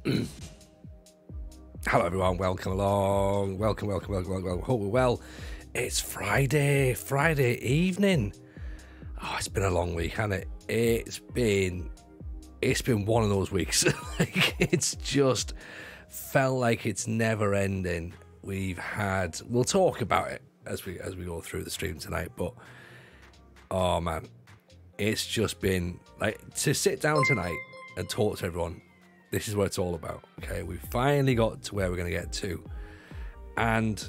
Hello everyone, welcome along. Welcome. Hope we're well. It's Friday evening. Oh, it's been a long week, hasn't it? It's been one of those weeks. Like, it's just felt like it's never ending. We'll talk about it as we go through the stream tonight, but oh man, it's just been like to sit down tonight and talk to everyone. This is what it's all about. Okay, we finally got to where we're going to get to, and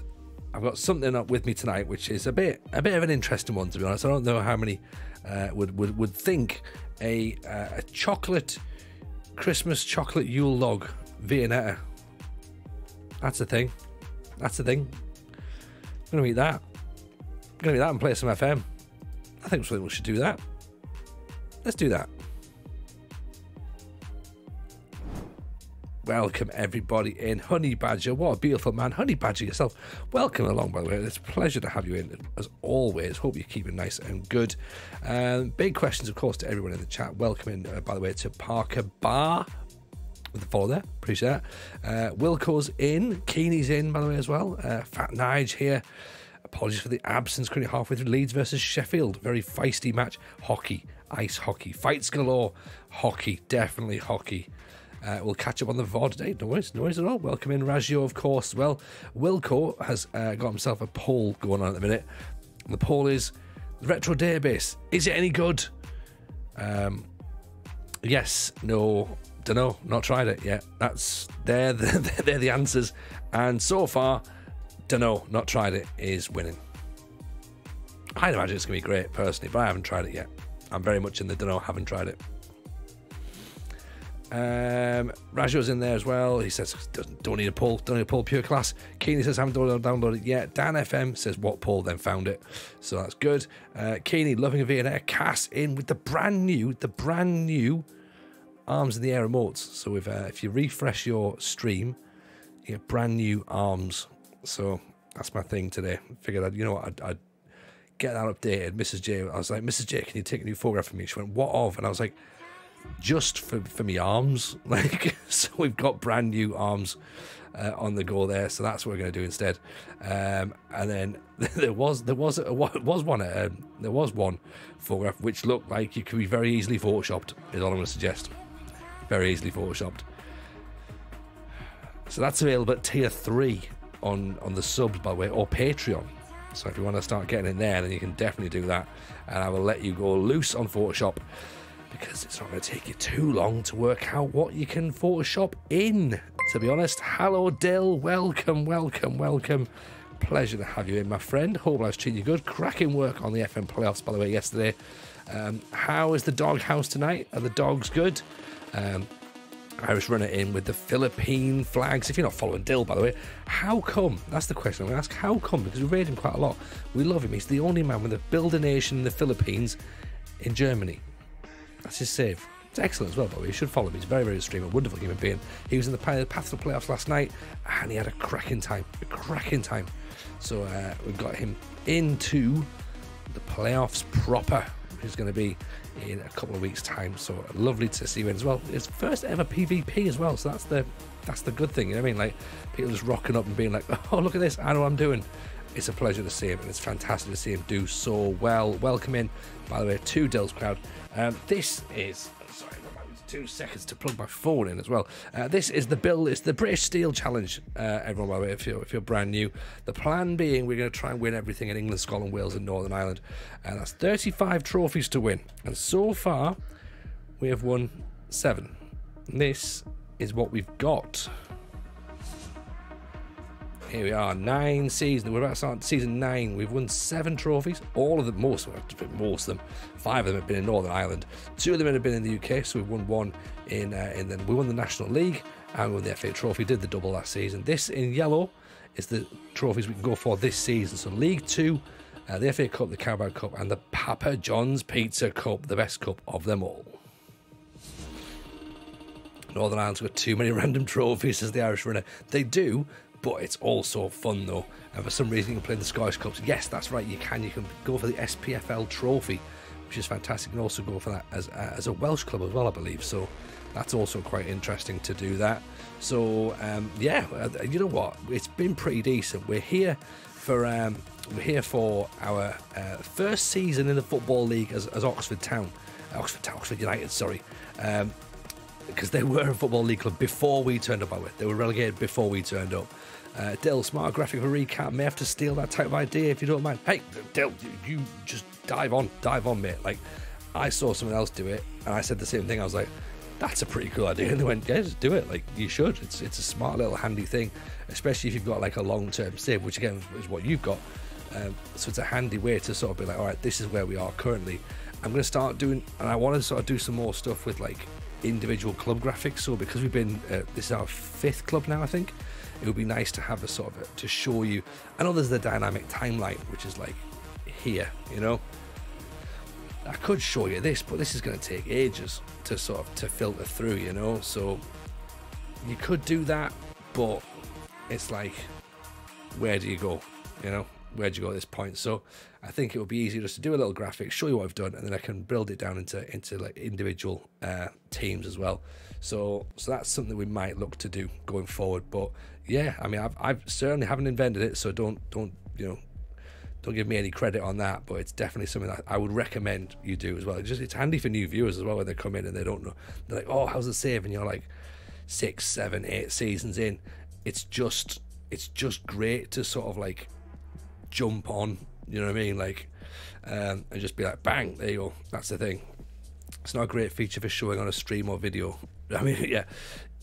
I've got something up with me tonight, which is a bit of an interesting one, to be honest. I don't know how many would think a Christmas chocolate Yule log Viennetta. That's a thing. I'm going to eat that. And play some FM. I think we should do that. Let's do that. Welcome everybody in. Honey Badger, what a beautiful man. Honey Badger yourself, welcome along, by the way. It's a pleasure to have you in as always. Hope you're keeping nice and good. Big questions, of course, to everyone in the chat. Welcome in, by the way, to Parker Bar with the follow there. Appreciate that. Wilco's in. Keeney's in, by the way, as well. Fat Nige here. Apologies for the absence. Currently halfway through Leeds versus Sheffield. Very feisty match. Hockey, ice hockey, fights galore. Hockey, definitely hockey. We'll catch up on the VOD today. No worries at all. Welcome in, Raggio, of course. Well, Wilco has got himself a poll going on at the minute. The poll is, the retro database, is it any good? Yes, no, dunno, not tried it yet. They're the answers. And so far, dunno, not tried it is winning. I'd imagine it's going to be great, personally, but I haven't tried it yet. I'm very much in the dunno, haven't tried it. Rajo's in there as well. He says don't need a poll pure class. Keeney says haven't downloaded it yet. Dan FM says what poll, then found it, so that's good. Keeney loving a Viennetta. Cass in with the brand new arms in the air remotes. So if you refresh your stream, you get brand new arms. So that's my thing today. Figured I'd get that updated. Mrs. J, I was like, Mrs. J, can you take a new photograph of me? She went, what of? And I was like, just for me arms. Like, so we've got brand new arms on the go there, so that's what we're going to do instead. And then there was one photograph which looked like you could be very easily photoshopped, is all I'm going to suggest. Very easily photoshopped. So that's available at tier 3 on the subs, by the way, or Patreon. So if you want to start getting in there, then you can definitely do that, and I will let you go loose on Photoshop, because it's not going to take you too long to work out what you can Photoshop in, to be honest. Hello, Dill. Welcome. Pleasure to have you in, my friend. Hope I was treating you good. Cracking work on the FM playoffs, by the way, yesterday. How is the dog house tonight? Are the dogs good? Irish runner in with the Philippine flags. If you're not following Dill, by the way, how come? That's the question I'm going to ask. How come? Because we rate him quite a lot. We love him. He's the only man with a build a nation in the Philippines in Germany. That's his save. It's excellent as well, by the way. You should follow him. He's a very, very streamer, wonderful human being. He was in the path to the playoffs last night, and he had a cracking time. So we've got him into the playoffs proper, which is going to be in a couple of weeks' time. So lovely to see you in as well. His first ever PvP as well. So that's the good thing. You know what I mean? Like, people just rocking up and being like, oh, look at this. I know what I'm doing. It's a pleasure to see him, and it's fantastic to see him do so well. Welcome in, by the way, to Dill's crowd. This is, sorry, 2 seconds to plug my phone in as well. This is the bill. It's the British Steel Challenge, everyone, by the way, if you're brand new. The plan being, we're going to try and win everything in England, Scotland, Wales and Northern Ireland. That's 35 trophies to win, and so far we have won 7. This is what we've got. Here we are, 9 seasons. We're about to start season 9. We've won 7 trophies. All of them, most of them. 5 of them have been in Northern Ireland. 2 of them have been in the UK. So we've won 1 we won the National League and we won the FA Trophy. Did the double last season. This in yellow is the trophies we can go for this season. So League 2, the FA Cup, the Carabao Cup, and the Papa John's Pizza Cup, the best cup of them all. Northern Ireland's got too many random trophies, says the Irish runner. They do. But it's also fun though, and for some reason you can play in the Scottish Cups. Yes, that's right, you can go for the SPFL trophy, which is fantastic. You can also go for that as a Welsh club as well, I believe. So That's also quite interesting to do that. So yeah, you know what? It's been pretty decent. We're here for our first season in the Football League as Oxford United, sorry. Because they were a Football League club before we turned up. They were relegated before we turned up. Dill, smart graphical recap. May have to steal that type of idea if you don't mind. Hey, Dill, you just dive on, mate. Like, I saw someone else do it, and I said the same thing. I was like, that's a pretty cool idea. And they went, yeah, just do it. Like, you should. It's a smart little handy thing, especially if you've got like a long-term save, which again is what you've got. So it's a handy way to sort of be like, all right, this is where we are currently. I'm going to start doing, and I want to sort of do some more stuff with like individual club graphics. So because we've been, this is our 5th club now, I think. It would be nice to have a sort of to show you. I know there's the dynamic timeline, which is like here, you know. I could show you this, but this is going to take ages to sort of to filter through, you know. So you could do that, but it's like, where do you go, you know? Where do you go at this point? So I think it would be easier just to do a little graphic, show you what I've done, and then I can build it down into like individual teams as well. So that's something we might look to do going forward. But yeah, I mean, I've certainly haven't invented it, so don't give me any credit on that. But it's definitely something that I would recommend you do as well. It's handy for new viewers as well when they come in and they don't know. They're like, oh, how's the save? And you're like 6, 7, 8 seasons in. It's just great to sort of like jump on, you know what I mean, like and just be like, bang, there you go. That's the thing. It's not a great feature for showing on a stream or video. I mean,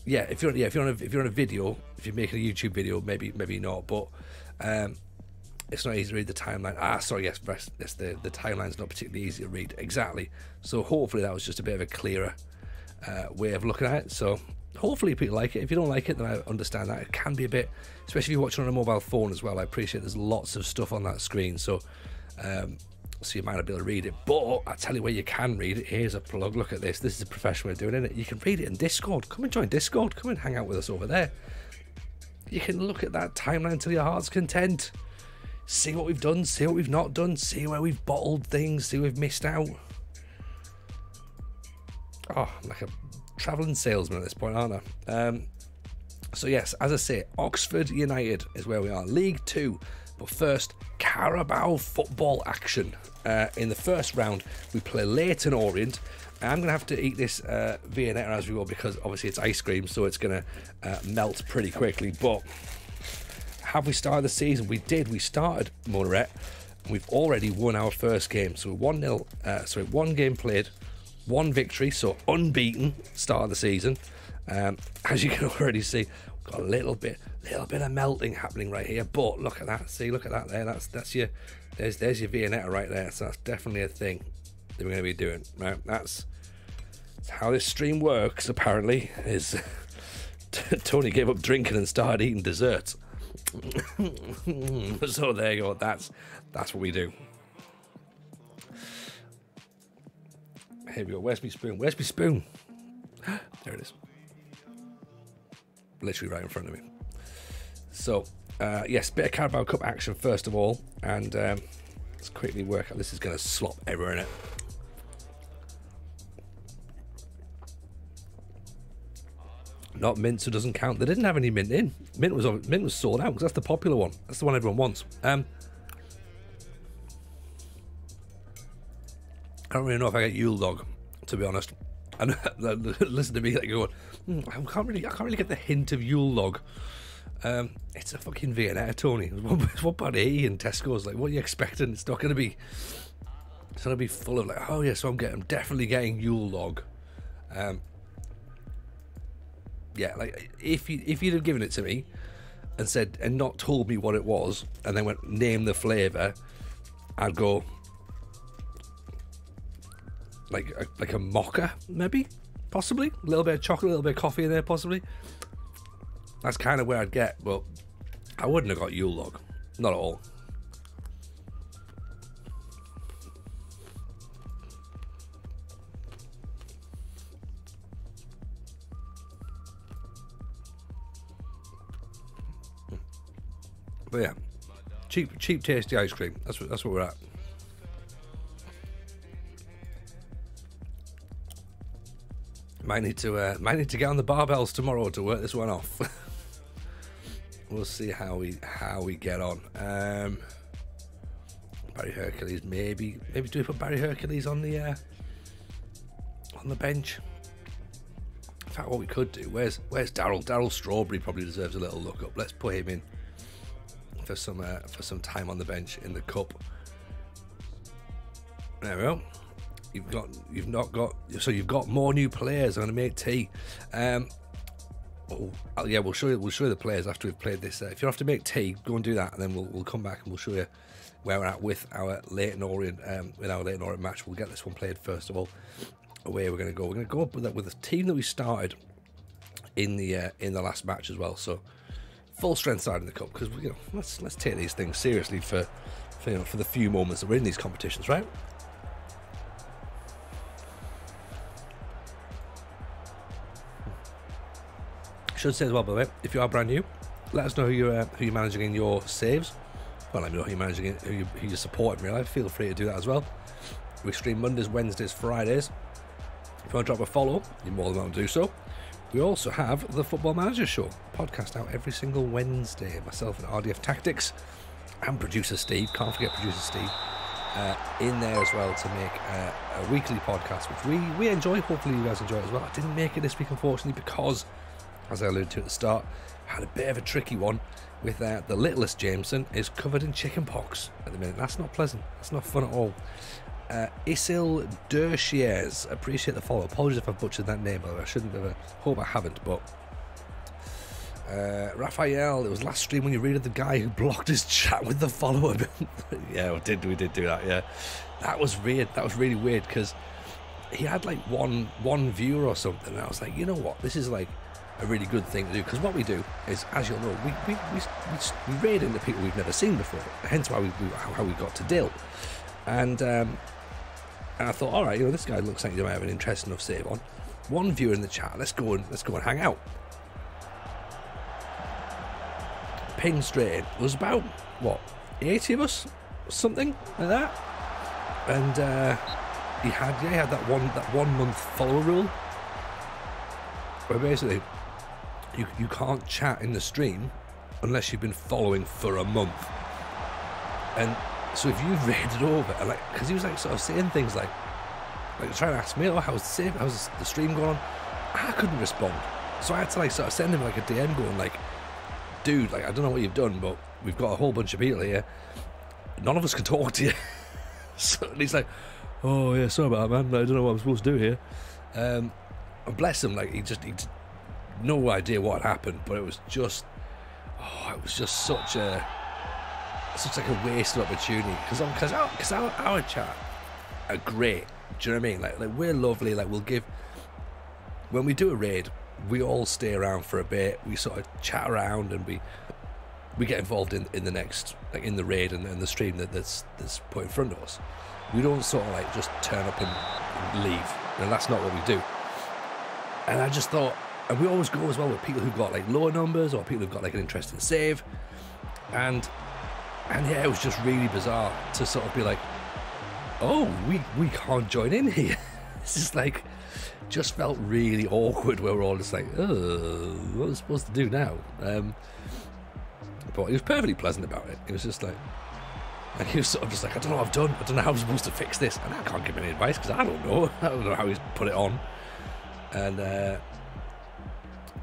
yeah, if you're on a video, if you're making a YouTube video, maybe not, but it's not easy to read the timeline. Yes, the timeline's not particularly easy to read. Exactly. So hopefully that was just a bit of a clearer way of looking at it. So hopefully people like it. If you don't like it, then I understand that. It can be a bit, especially if you're watching on a mobile phone as well. I appreciate there's lots of stuff on that screen, so you might not be able to read it. But I tell you where you can read it. Here's a plug. Look at this. This is a professional way of doing it. You can read it in Discord. Come and join Discord. Come and hang out with us over there. You can look at that timeline till your heart's content. See what we've done. See what we've not done. See where we've bottled things. See where we've missed out. Oh, I'm like a travelling salesman at this point, aren't I? So yes, as I say, Oxford United is where we are. League 2. But first, Carabao football action. In the first round, we play Leyton Orient. I'm going to have to eat this Viennetta as we go, because obviously it's ice cream, so it's going to melt pretty quickly. But have we started the season? We did. We started Monaret. We've already won our first game. So 1-0. 1 game played, 1 victory. So unbeaten start of the season. As you can already see, we've got a little bit of melting happening right here. But look at that. See, look at that there. There's your Viennetta right there. So that's definitely a thing that we're going to be doing. Right? That's how this stream works. Apparently, is Tony gave up drinking and started eating desserts. So there you go. That's what we do. Here we go. Where's my spoon? Where's my spoon? There it is. Literally right in front of me. So, yes, bit of Carabao Cup action first of all, and let's quickly work out. This is going to slop everywhere in it. Not mint, so doesn't count. They didn't have any mint in. Mint was sold out because that's the popular one. That's the one everyone wants. I don't really know if I get Yule Log, to be honest. And listen to me like going, I can't really get the hint of Yule Log. It's a fucking Viennetta, Tony. It's what about E and Tesco's? Like, what are you expecting? It's not going to be. It's going to be full of like, oh yeah, so I'm definitely getting Yule Log. Yeah, like if you'd have given it to me and said and not told me what it was, and then went name the flavour, I'd go like a mocha, maybe, possibly a little bit of chocolate, a little bit of coffee in there, possibly. That's kind of where I'd get, but I wouldn't have got Yule Log, not at all. But yeah, cheap, tasty ice cream. That's what we're at. Might need to get on the barbells tomorrow to work this one off. We'll see how we get on. Barry Hercules, maybe do we put Barry Hercules on the bench? In fact, what we could do, where's Daryl? Daryl Strawberry probably deserves a little look up. Let's put him in for some time on the bench in the cup. There we go. You've got more new players. I'm going to make tea. We'll show you the players after we've played this. If you have to make tea, go and do that, and then we'll come back and we'll show you where we're at with our Leyton Orient match. We'll get this one played first of all. Away we're going to go. We're going to go up with the team that we started in the last match as well. So full strength side in the cup, because let's take these things seriously for the few moments that we're in these competitions, right? Should say as well, by the way, if you are brand new, let us know who you're managing in your saves. Well, let me know who you're managing, who you're supporting in real life. Feel free to do that as well. We stream Mondays, Wednesdays, Fridays. If you want to drop a follow, you're more than welcome to do so. We also have the Football Manager Show podcast out every single Wednesday. Myself and RDF Tactics and producer Steve, can't forget producer Steve, in there as well to make a weekly podcast, which we enjoy. Hopefully you guys enjoy it as well. I didn't make it this week, unfortunately, because, as I alluded to at the start, I had a bit of a tricky one with the littlest Jameson is covered in chicken pox at the minute. That's not pleasant. That's not fun at all. Isil Derchiers, appreciate the follow. Apologies if I butchered that name, I shouldn't have. Hope I haven't. But Raphael, it was last stream when you raided the guy who blocked his chat with the follower. Yeah, we did do that. Yeah, that was weird. That was really weird, because he had like one viewer or something, and I was like, you know what, this is like a really good thing to do, because what we do is, as you'll know, we raid into people we've never seen before. Hence why how we got to Dill, and I thought, all right, this guy looks like he might have an interesting enough save on. One viewer in the chat. Let's go and hang out. Ping straight in. There was about 80 of us, something like that, and he had that 1 month follower rule, where basically you can't chat in the stream unless you've been following for a month. And so if you raided over, and because he was sort of saying things like trying to ask me, how's the stream going on? I couldn't respond, so I had to sort of send him a DM going dude, I don't know what you've done, but we've got a whole bunch of people here, none of us can talk to you. So he's like, oh yeah, sorry about that, man, I don't know what I'm supposed to do here. And bless him, he just no idea what had happened, but it was just such a wasted opportunity, because our chat are great. Do you know what I mean? We're lovely. We'll give, when we do a raid, we all stay around for a bit. We sort of chat around, and we get involved in the next, in the raid and the stream that's put in front of us. We don't sort of just turn up and leave, and that's not what we do. And I just thought, and we always go as well with people who've got lower numbers, or people who've got an interesting save, and yeah, it was just really bizarre to sort of be like, oh, we can't join in here. This is just felt really awkward, where we're all just oh, what are we supposed to do now? But he was perfectly pleasant about it. It was just and he was sort of just I don't know what I've done. I don't know how I'm supposed to fix this. And I can't give him any advice, because I don't know. I don't know how he's put it on. And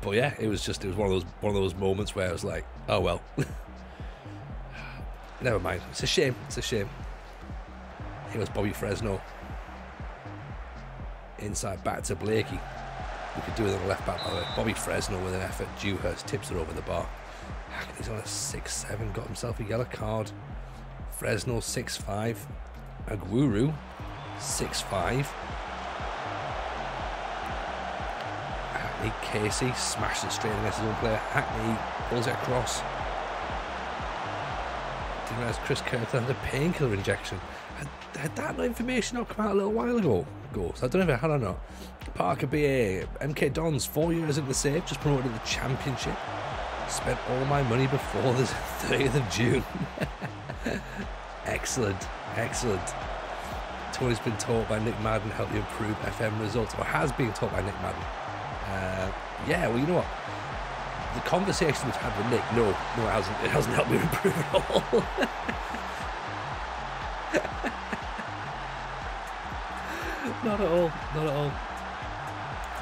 but yeah, it was one of those moments where I was like, oh well. Never mind. It's a shame. Here was Bobby Fresno. Inside back to Blakey. We could do it on the left back, by the way. Bobby Fresno with an effort. Dewhurst tips it over the bar. He's on a 6-7. Got himself a yellow card. Fresno 6-5. Aguero 6-5. Hackney Casey smashed it straight against his own player. Hackney pulls it across. Didn't realize Chris Kirk had a painkiller injection. Had that information not come out a little while ago? So I don't know if it had or not. Parker BA, MK Dons, 4 years into the save, just promoted to the championship. Spent all my money before the 30th of June. Excellent. Tony's been taught by Nick Madden how to improve FM results, or has been taught by Nick Madden. Yeah, well, you know what? The conversation we've had with Nick, no, it hasn't. It hasn't helped me improve at all. Not at all. Not at all.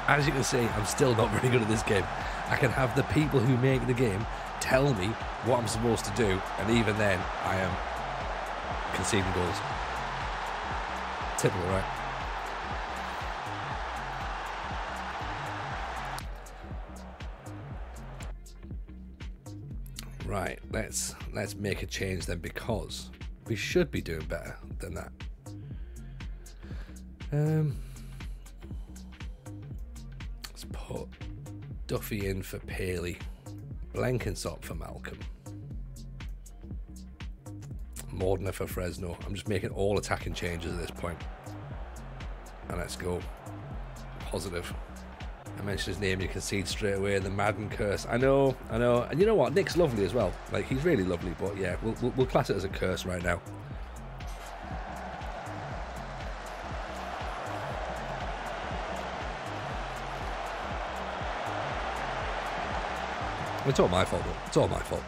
As you can see, I'm still not very good at this game. I can have the people who make the game tell me what I'm supposed to do, and even then, I am conceding goals. Typical, right? Right, let's make a change then, because we should be doing better than that. Let's put Duffy in for Paley, Blenkinsop for Malcolm, Mordner for Fresno. I'm just making all attacking changes at this point. And let's go. Positive. I mentioned his name, you concede straight away. The Madden curse. I know. And you know what? Nick's lovely as well. Like, he's really lovely. But yeah, we'll class it as a curse right now. It's all my fault, though. It's all my fault.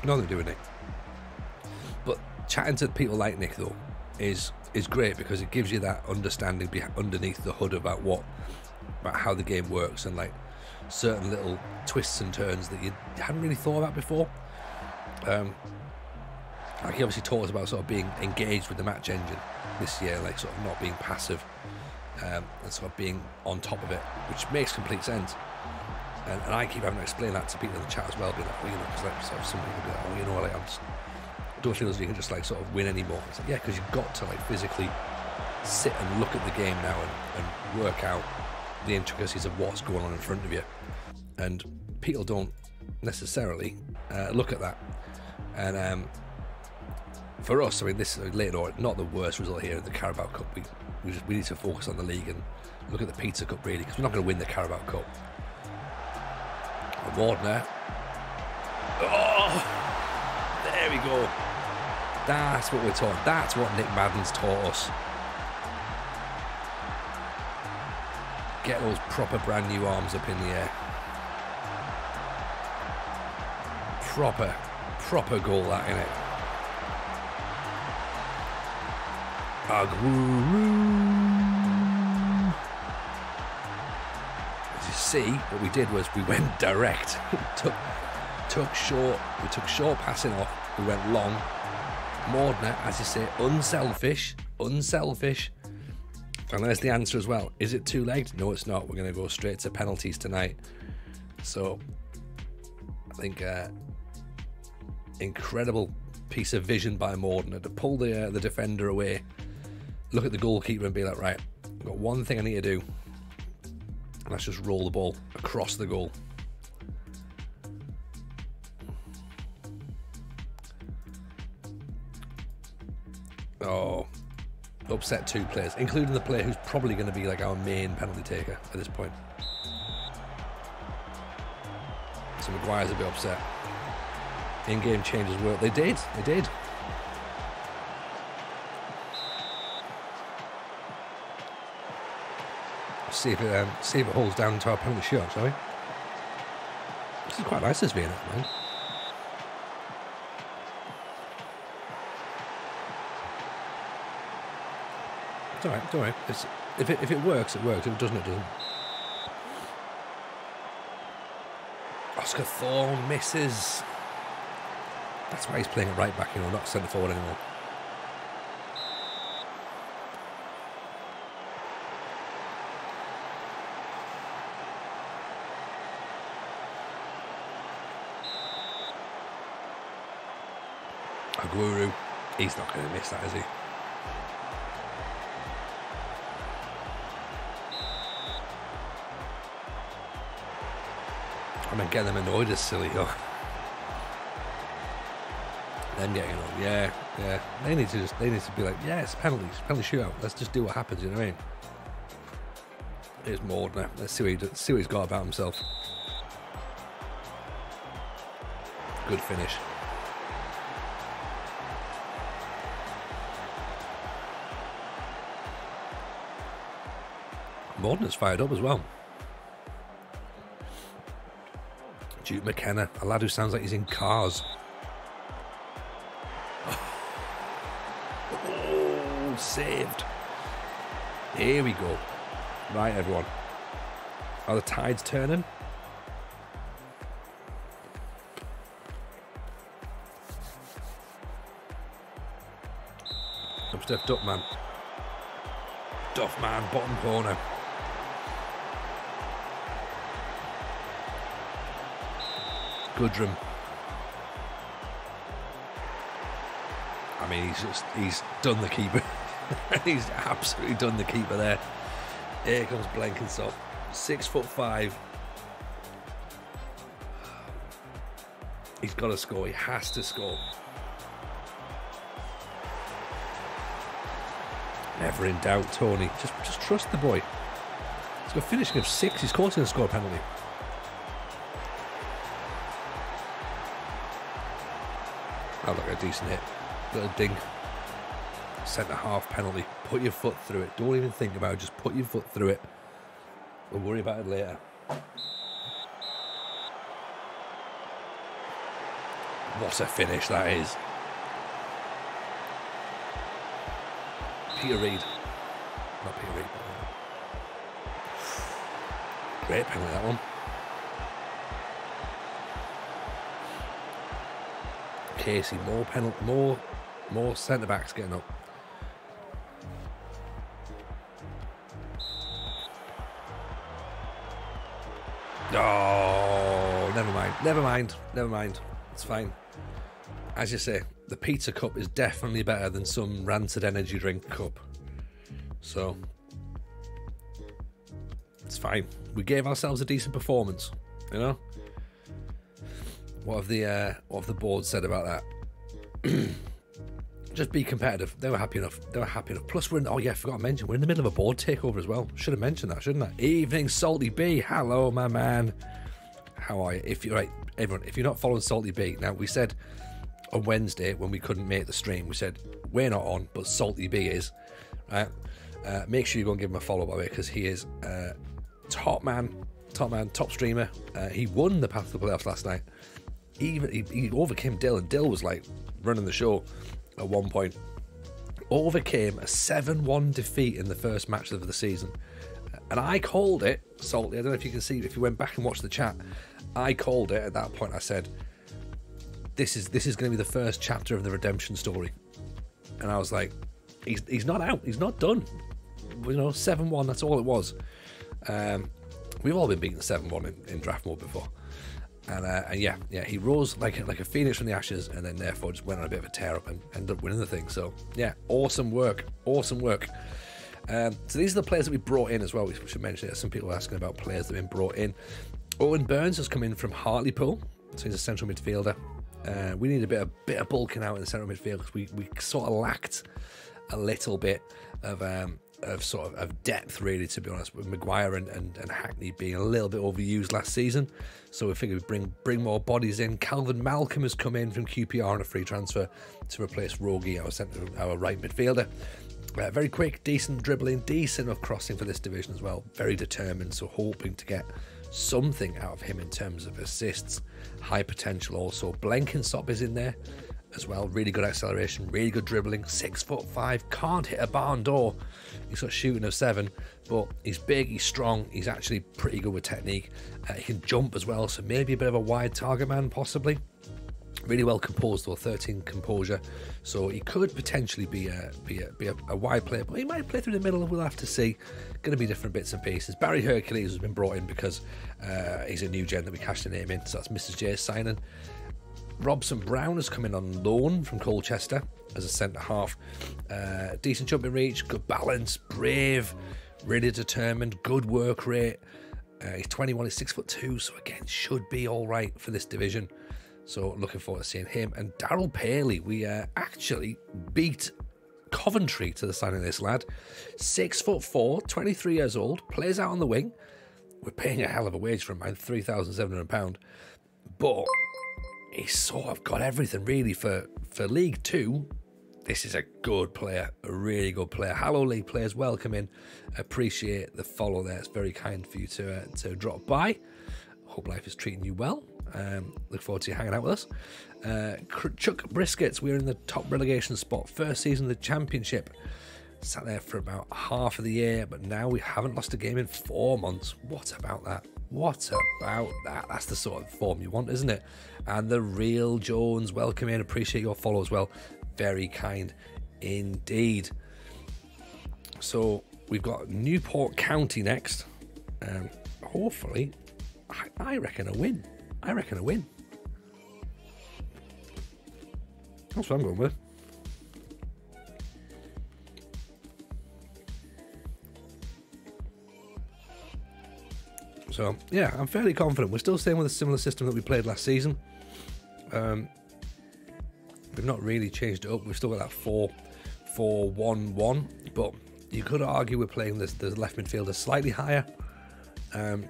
Nothing to do with Nick. But chatting to people like Nick, though, is great, because it gives you that understanding underneath the hood about how the game works, and like certain little twists and turns that you hadn't really thought about before. Like, he obviously taught us about sort of being engaged with the match engine this year, like sort of not being passive, and sort of being on top of it, which makes complete sense. And I keep having to explain that to people in the chat as well, being like, well, you know, because like sort of some people be like, oh, you know, like I don't feel as you can just like sort of win anymore. It's like, yeah, because you've got to like physically sit and look at the game now and work out the intricacies of what's going on in front of you. And people don't necessarily look at that. And for us, I mean, this is later on, not the worst result here in the Carabao Cup. We need to focus on the league and look at the Pizza Cup really, because we're not going to win the Carabao Cup. Wardner. Oh, there we go. That's what we're taught. That's what Nick Madden's taught us. Get those proper brand new arms up in the air. Proper goal that, innit? As you see, what we did was we went direct. We took short passing off. We went long. Mordner, as you say, unselfish. And there's the answer as well. Is it two-legged? No, it's not. We're going to go straight to penalties tonight. So, I think incredible piece of vision by Mordner to pull the defender away, look at the goalkeeper and be like, right, I've got one thing I need to do. Let's just roll the ball across the goal. Oh, upset two players, including the player who's probably going to be like our main penalty taker at this point. So Maguire's a bit upset. In-game changes work. They did. See if it holds down to our penalty shot, shall we? This is quite nice, this being up, man. It's alright. If it works, it works. If it doesn't, it doesn't. Oscar Thorne misses. That's why he's playing it right back, you know, not centre forward anymore. Aguero, he's not going to miss that, is he? I mean, get them annoyed is silly, though. Them getting annoyed, yeah. They need to be like, yeah, it's penalty shootout. Let's just do what happens, you know what I mean? Here's Mordner. Let's see what he's got about himself. Good finish. Morden's fired up as well. Duke McKenna, a lad who sounds like he's in Cars. Oh, saved. Here we go. Right, everyone. Are the tides turning? Up step Duffman. Duffman, bottom corner. Goodrum. I mean, he's done the keeper. He's absolutely done the keeper there. Here comes Blenkinsop. 6'5". He's got to score. He has to score. Never in doubt, Tony. Just trust the boy. He's got finishing of 6. He's going to score a penalty. Oh, look, a decent hit. Little ding. Centre half penalty. Put your foot through it. Don't even think about it. Just put your foot through it. We'll worry about it later. What a finish that is. Peter Reid. Not Peter Reid. Great penalty, that one. Casey, more centre backs getting up. Oh, never mind. It's fine. As you say, the pizza cup is definitely better than some rancid energy drink cup. So it's fine. We gave ourselves a decent performance, you know. What have the board said about that? Just be competitive. They were happy enough. Plus, oh yeah, I forgot to mention, we're in the middle of a board takeover as well. Should have mentioned that, shouldn't I? Evening, Salty B. Hello, my man. How are you? If you're right, everyone, if you're not following Salty B, now we said on Wednesday when we couldn't make the stream, we said we're not on, but Salty B is. Right? Make sure you go and give him a follow, by the way, because he is top streamer. He won the Path to the Playoffs last night. He overcame Dill, and Dill was like running the show at one point. Overcame a 7-1 defeat in the first match of the season, and I called it, Salty. I don't know if you can see, if you went back and watched the chat, I called it at that point. I said, this is going to be the first chapter of the redemption story, and I was like, he's not out, he's not done. You know, 7-1, that's all it was. We've all been beaten 7-1 in draft mode before. And yeah, he rose like a phoenix from the ashes, and then therefore just went on a bit of a tear up and ended up winning the thing. So yeah, awesome work. So these are the players that we brought in as well. We should mention it. Some people are asking about players that have been brought in. Owen Burns has come in from Hartlepool, so he's a central midfielder. We need a bit of bulking out in the central midfield, because we sort of lacked a little bit of depth, really, to be honest, with Maguire and Hackney being a little bit overused last season. So we figured we'd bring more bodies in. Calvin Malcolm has come in from QPR on a free transfer to replace Rogie, our right midfielder. Very quick, decent dribbling, decent enough crossing for this division as well. Very determined, so hoping to get something out of him in terms of assists. High potential also. Blenkinsop is in there as well. Really good acceleration, really good dribbling. 6'5", can't hit a barn door. He's got shooting of 7, but he's big, he's strong, he's actually pretty good with technique. He can jump as well, so maybe a bit of a wide target man, possibly. Really well composed though, 13 composure, so he could potentially be a wide player, but he might play through the middle. We'll have to see. Going to be different bits and pieces. Barry Hercules has been brought in because he's a new gen that we cashed the name in, so that's Mrs. J's signing. Robson Brown has come in on loan from Colchester as a centre half. Decent jumping reach, good balance, brave, really determined, good work rate. He's 21, he's 6'2", so again should be all right for this division. So looking forward to seeing him. And Daryl Paley, we actually beat Coventry to the signing of this lad. 6'4", 23 years old, plays out on the wing. We're paying a hell of a wage for him, man, £3,700. But he's sort of got everything really for League Two. This is a good player, a really good player. Hello, League players, welcome in. Appreciate the follow there. It's very kind for you to drop by. Hope life is treating you well. Look forward to you hanging out with us. Chuck Briskets, we're in the top relegation spot. First season of the Championship. Sat there for about half of the year, but now we haven't lost a game in 4 months. What about that? What about that? That's the sort of form you want, isn't it? And the real Jones, welcome in. Appreciate your follow as well. Very kind indeed. So we've got Newport County next. Hopefully, I reckon a win. I reckon a win. That's what I'm going with. So, yeah, I'm fairly confident. We're still staying with a similar system that we played last season. We've not really changed it up. We've still got that 4-4-1-1. But you could argue we're playing the left midfielder slightly higher. And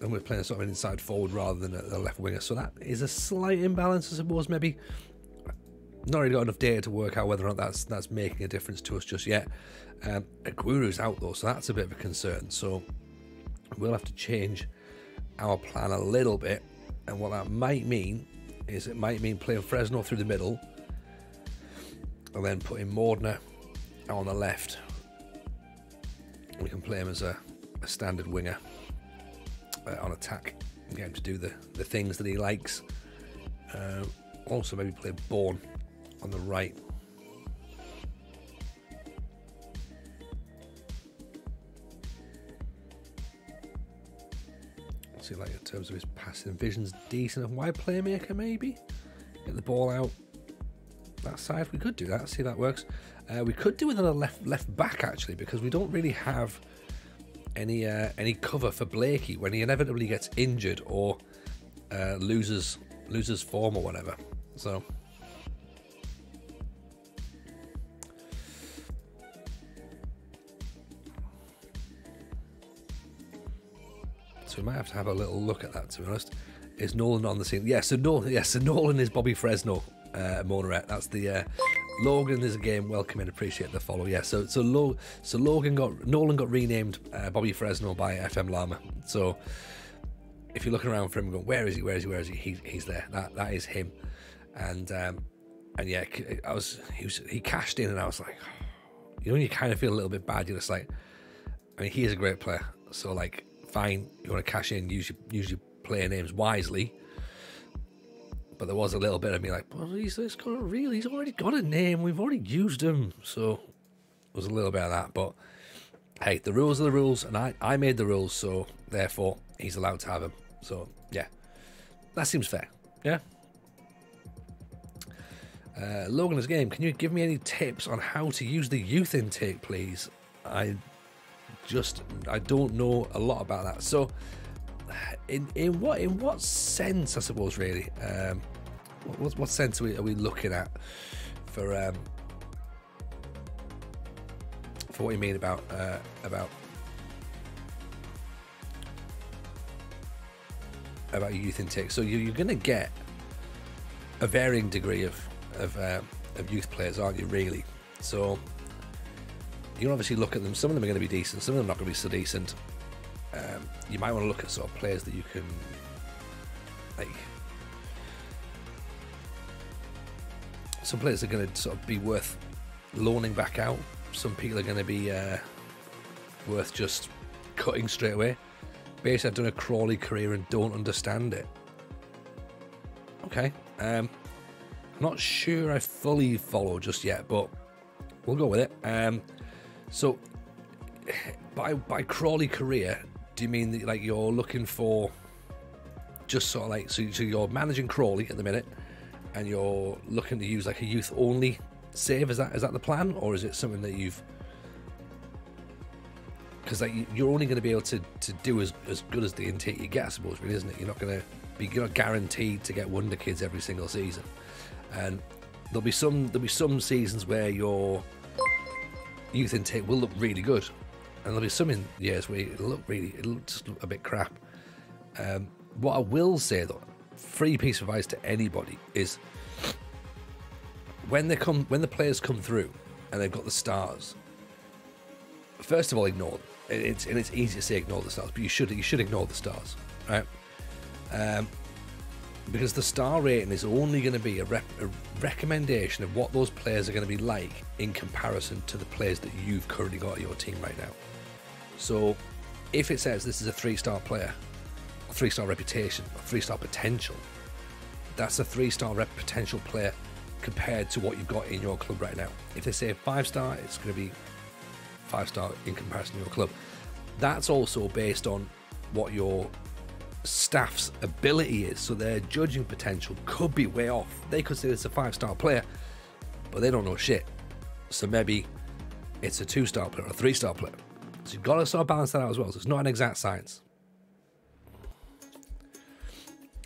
we're playing sort of an inside forward rather than a left winger. So that is a slight imbalance, I suppose, maybe. Not really got enough data to work out whether or not that's making a difference to us just yet. Aguiru's out, though, so that's a bit of a concern. So we'll have to change our plan a little bit, and what that might mean is it might mean playing Fresno through the middle and then putting Mordner on the left. We can play him as a standard winger on attack and get him to do the things that he likes. Also maybe play Bourne on the right. Like in terms of his passing vision's decent. Wide playmaker, maybe get the ball out that side. We could do that. See if that works. We could do with another left back actually, because we don't really have any cover for Blakey when he inevitably gets injured or loses form or whatever. So we might have to have a little look at that, to be honest. Is Nolan on the scene? Yeah, so Nolan is Bobby Fresno, Monoret. That's the Logan is a game. Welcome in, appreciate the follow. Yeah, so Nolan got renamed Bobby Fresno by FM Llama. So if you're looking around for him, going, where is he? He's there. That is him. And yeah, he cashed in, and I was like, you know, when you kind of feel a little bit bad, you're just like, I mean, he is a great player. So like, fine, you want to cash in, use your player names wisely. But there was a little bit of me like, well, he's already got a name, we've already used him. So there was a little bit of that. But hey, the rules are the rules, and I made the rules, so therefore he's allowed to have them. So yeah, that seems fair. Yeah. Logan's game, can you give me any tips on how to use the youth intake, please? I don't know a lot about that. So in what sense, I suppose, really, what sense are we looking at for what you mean about youth intake? So you're going to get a varying degree of youth players, aren't you, really? So you can obviously look at them. Some of them are going to be decent, some of them are not going to be so decent. You might want to look at sort of players that you can, like, some players are going to sort of be worth loaning back out. Some people are going to be worth just cutting straight away. Basically, I've done a Crawley career and don't understand it. Okay. I'm not sure I fully follow just yet, but we'll go with it. So, by Crawley career, do you mean that, like, you're looking for just sort of like, so you're managing Crawley at the minute, and you're looking to use like a youth only save? Is that the plan, or is it something that you've? Because like you're only going to be able to do as good as the intake you get, I suppose, really, isn't it? You're not guaranteed to get wonder kids every single season, and there'll be some seasons where your youth intake will look really good, and there'll be some years where it'll just look a bit crap. What I will say, though, free piece of advice to anybody is, when the players come through and they've got the stars, first of all, ignore them. It's easy to say ignore the stars, but you should ignore the stars, right? Because the star rating is only going to be a recommendation of what those players are going to be like in comparison to the players that you've currently got at your team right now. So if it says this is a 3-star player, a 3-star reputation, a 3-star potential, that's a 3-star potential player compared to what you've got in your club right now. If they say 5-star, it's going to be 5-star in comparison to your club. That's also based on what your staff's ability is, so their judging potential could be way off. They could say it's a 5-star player, but they don't know shit. So maybe it's a 2-star player or a 3-star player. So you've got to sort of balance that out as well. So it's not an exact science.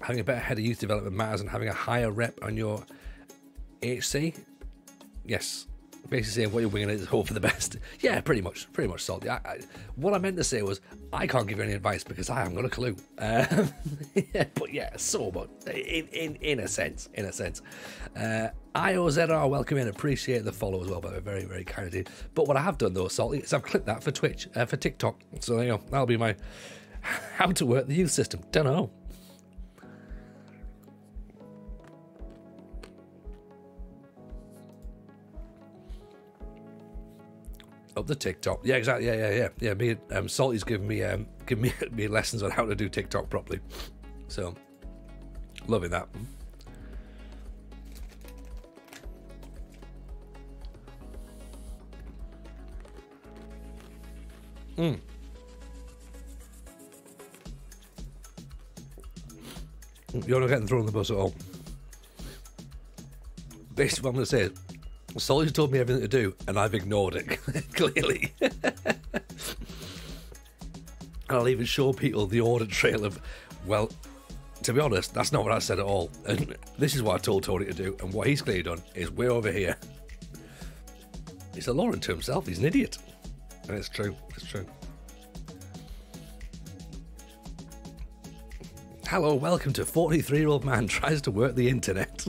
Having a better head of youth development matters, and having a higher rep on your HC. Yes. Basically saying what you're winging is hope for the best. Yeah, pretty much salty. What I meant to say was I can't give you any advice because I haven't got a clue. Yeah, but yeah, so much in a sense. IOZR, welcome in, appreciate the follow as well, but very, very kind of you. But what I have done though, salty, is I've clipped that for Twitch, for TikTok. So there you go. That'll be my how to work the youth system. Don't know. Up the TikTok, yeah, exactly, yeah. Me, Salty's given me lessons on how to do TikTok properly, so loving that. You're not getting thrown on the bus at all. Basically, what I'm going to say is, Sally's told me everything to do, and I've ignored it, clearly. And I'll even show people the audit trail of, well, to be honest, that's not what I said at all. And this is what I told Tony to do, and what he's clearly done is way over here. He's a law unto himself, he's an idiot. And it's true, it's true. Hello, welcome to 43-year-old man tries to work the internet.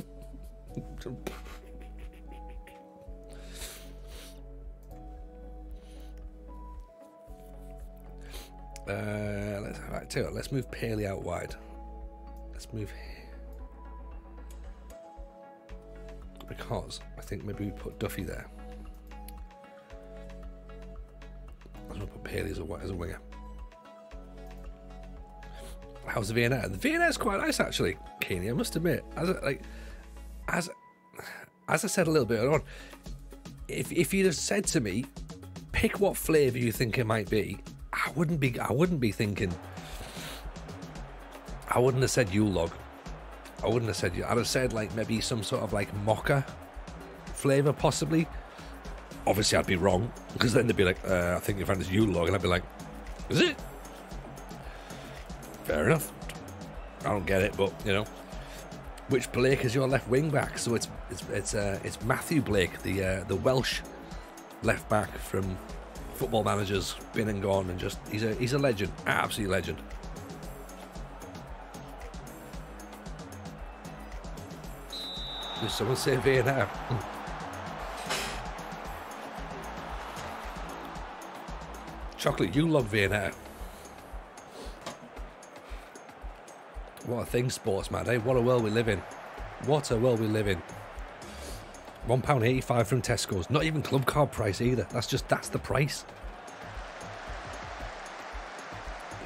Right, tell you what, let's move Paley out wide. Let's move here. Because I think maybe we put Duffy there. I'm going to put Paley as a winger. How's the Vienna? The Vienna is quite nice, actually, Keeney, I must admit. As I said a little bit earlier on, if you'd have said to me, pick what flavour you think it might be, I wouldn't have said Yule log. I'd have said like maybe some sort of like mocha flavour possibly. Obviously I'd be wrong, because then they'd be like, I think you found this Yule log, and I'd be like, is it? Fair enough. I don't get it, but you know. Which Blake is your left wing back? So it's Matthew Blake, the Welsh left back from Football Manager's been and gone, and just he's a legend, absolute legend. Did someone say Vienna? Chocolate, you love Vienna. What a thing, sportsman, eh? What a world we live in. What a world we live in. £1.85 from Tesco's. Not even club card price either. That's the price.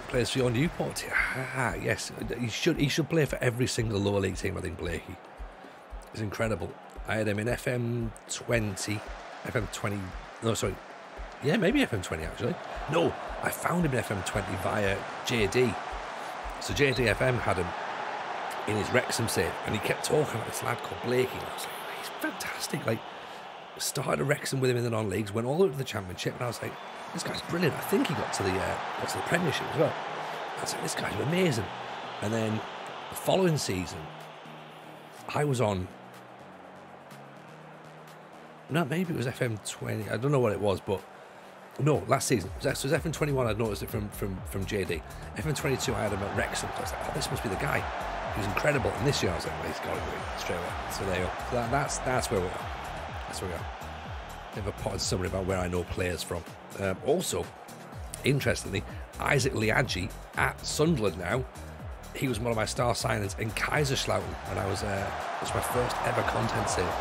Plays for your Newport. Ah, yes. He should play for every single lower league team, I think, Blakey. He's incredible. I had him in FM20. FM20. No, sorry. Yeah, maybe FM20 actually. No, I found him in FM20 via JD. So JD FM had him in his Wrexham save, and he kept talking about this lad called Blakey. And I was like, he's fantastic. Like, started a Wrexham with him in the non-leagues, went all the way to the Championship, and I was like, this guy's brilliant. I think he got to the Premiership as well. I was like, this guy's amazing. And then the following season, I was on. No, maybe it was FM20. I don't know what it was, but no, last season. So it was FM21. I'd noticed it from JD. FM22, I had him at Wrexham. I was like, oh, this must be the guy. He was incredible. And this year, I was like, well, he's got to be straight away. So there you go. So that's where we are. That's where we are. Bit of a potted summary about where I know players from. Also, interestingly, Isaac Liadji at Sunderland now. He was one of my star signings in Kaiserslautern when I was, it was my first ever content save.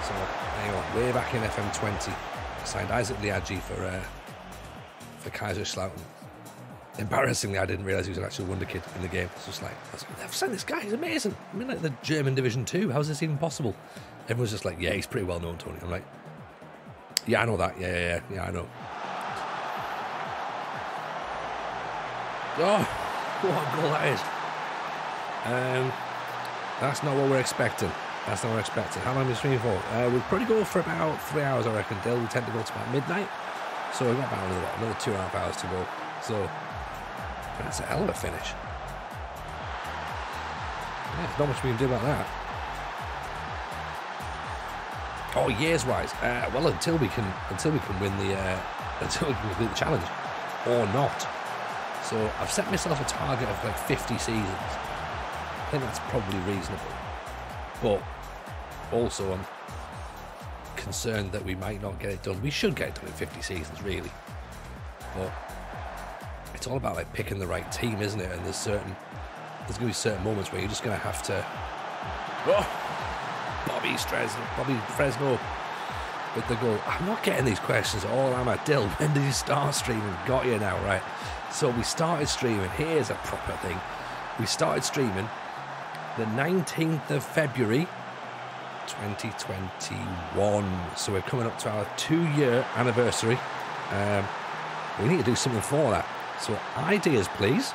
So, anyway, way back in FM20, I signed Isaac Liadji for Kaiserslautern. Embarrassingly, I didn't realise he was an actual wonder kid in the game. It's just like, I've signed this guy, he's amazing. I'm in like the German Division 2, how's this even possible? Everyone's just like, yeah, he's pretty well known, Tony. I'm like, yeah, I know that, yeah, I know. Oh, what a goal that is. That's not what we're expecting. That's not what we're expecting. How long are we streaming for? We'll probably go for about 3 hours, I reckon, Dill. We tend to go to about midnight. So we've got about another 2.5 hours to go. So that's a hell of a finish. Yeah, there's not much we can do about that. Oh, years-wise. Well, until we can win the until we can complete the challenge, or not. So I've set myself a target of like 50 seasons. I think that's probably reasonable. But also I'm concerned that we might not get it done. We should get it done in 50 seasons, really. But it's all about like picking the right team, isn't it? And there's going to be certain moments where you're just going to have to. Oh, Bobby Fresno with the goal. I'm not getting these questions at all, am I? Dill, when did you start streaming? Got you now, right? So we started streaming. Here's a proper thing. We started streaming the 19th of February 2021. So we're coming up to our 2-year anniversary. We need to do something for that. So ideas, please.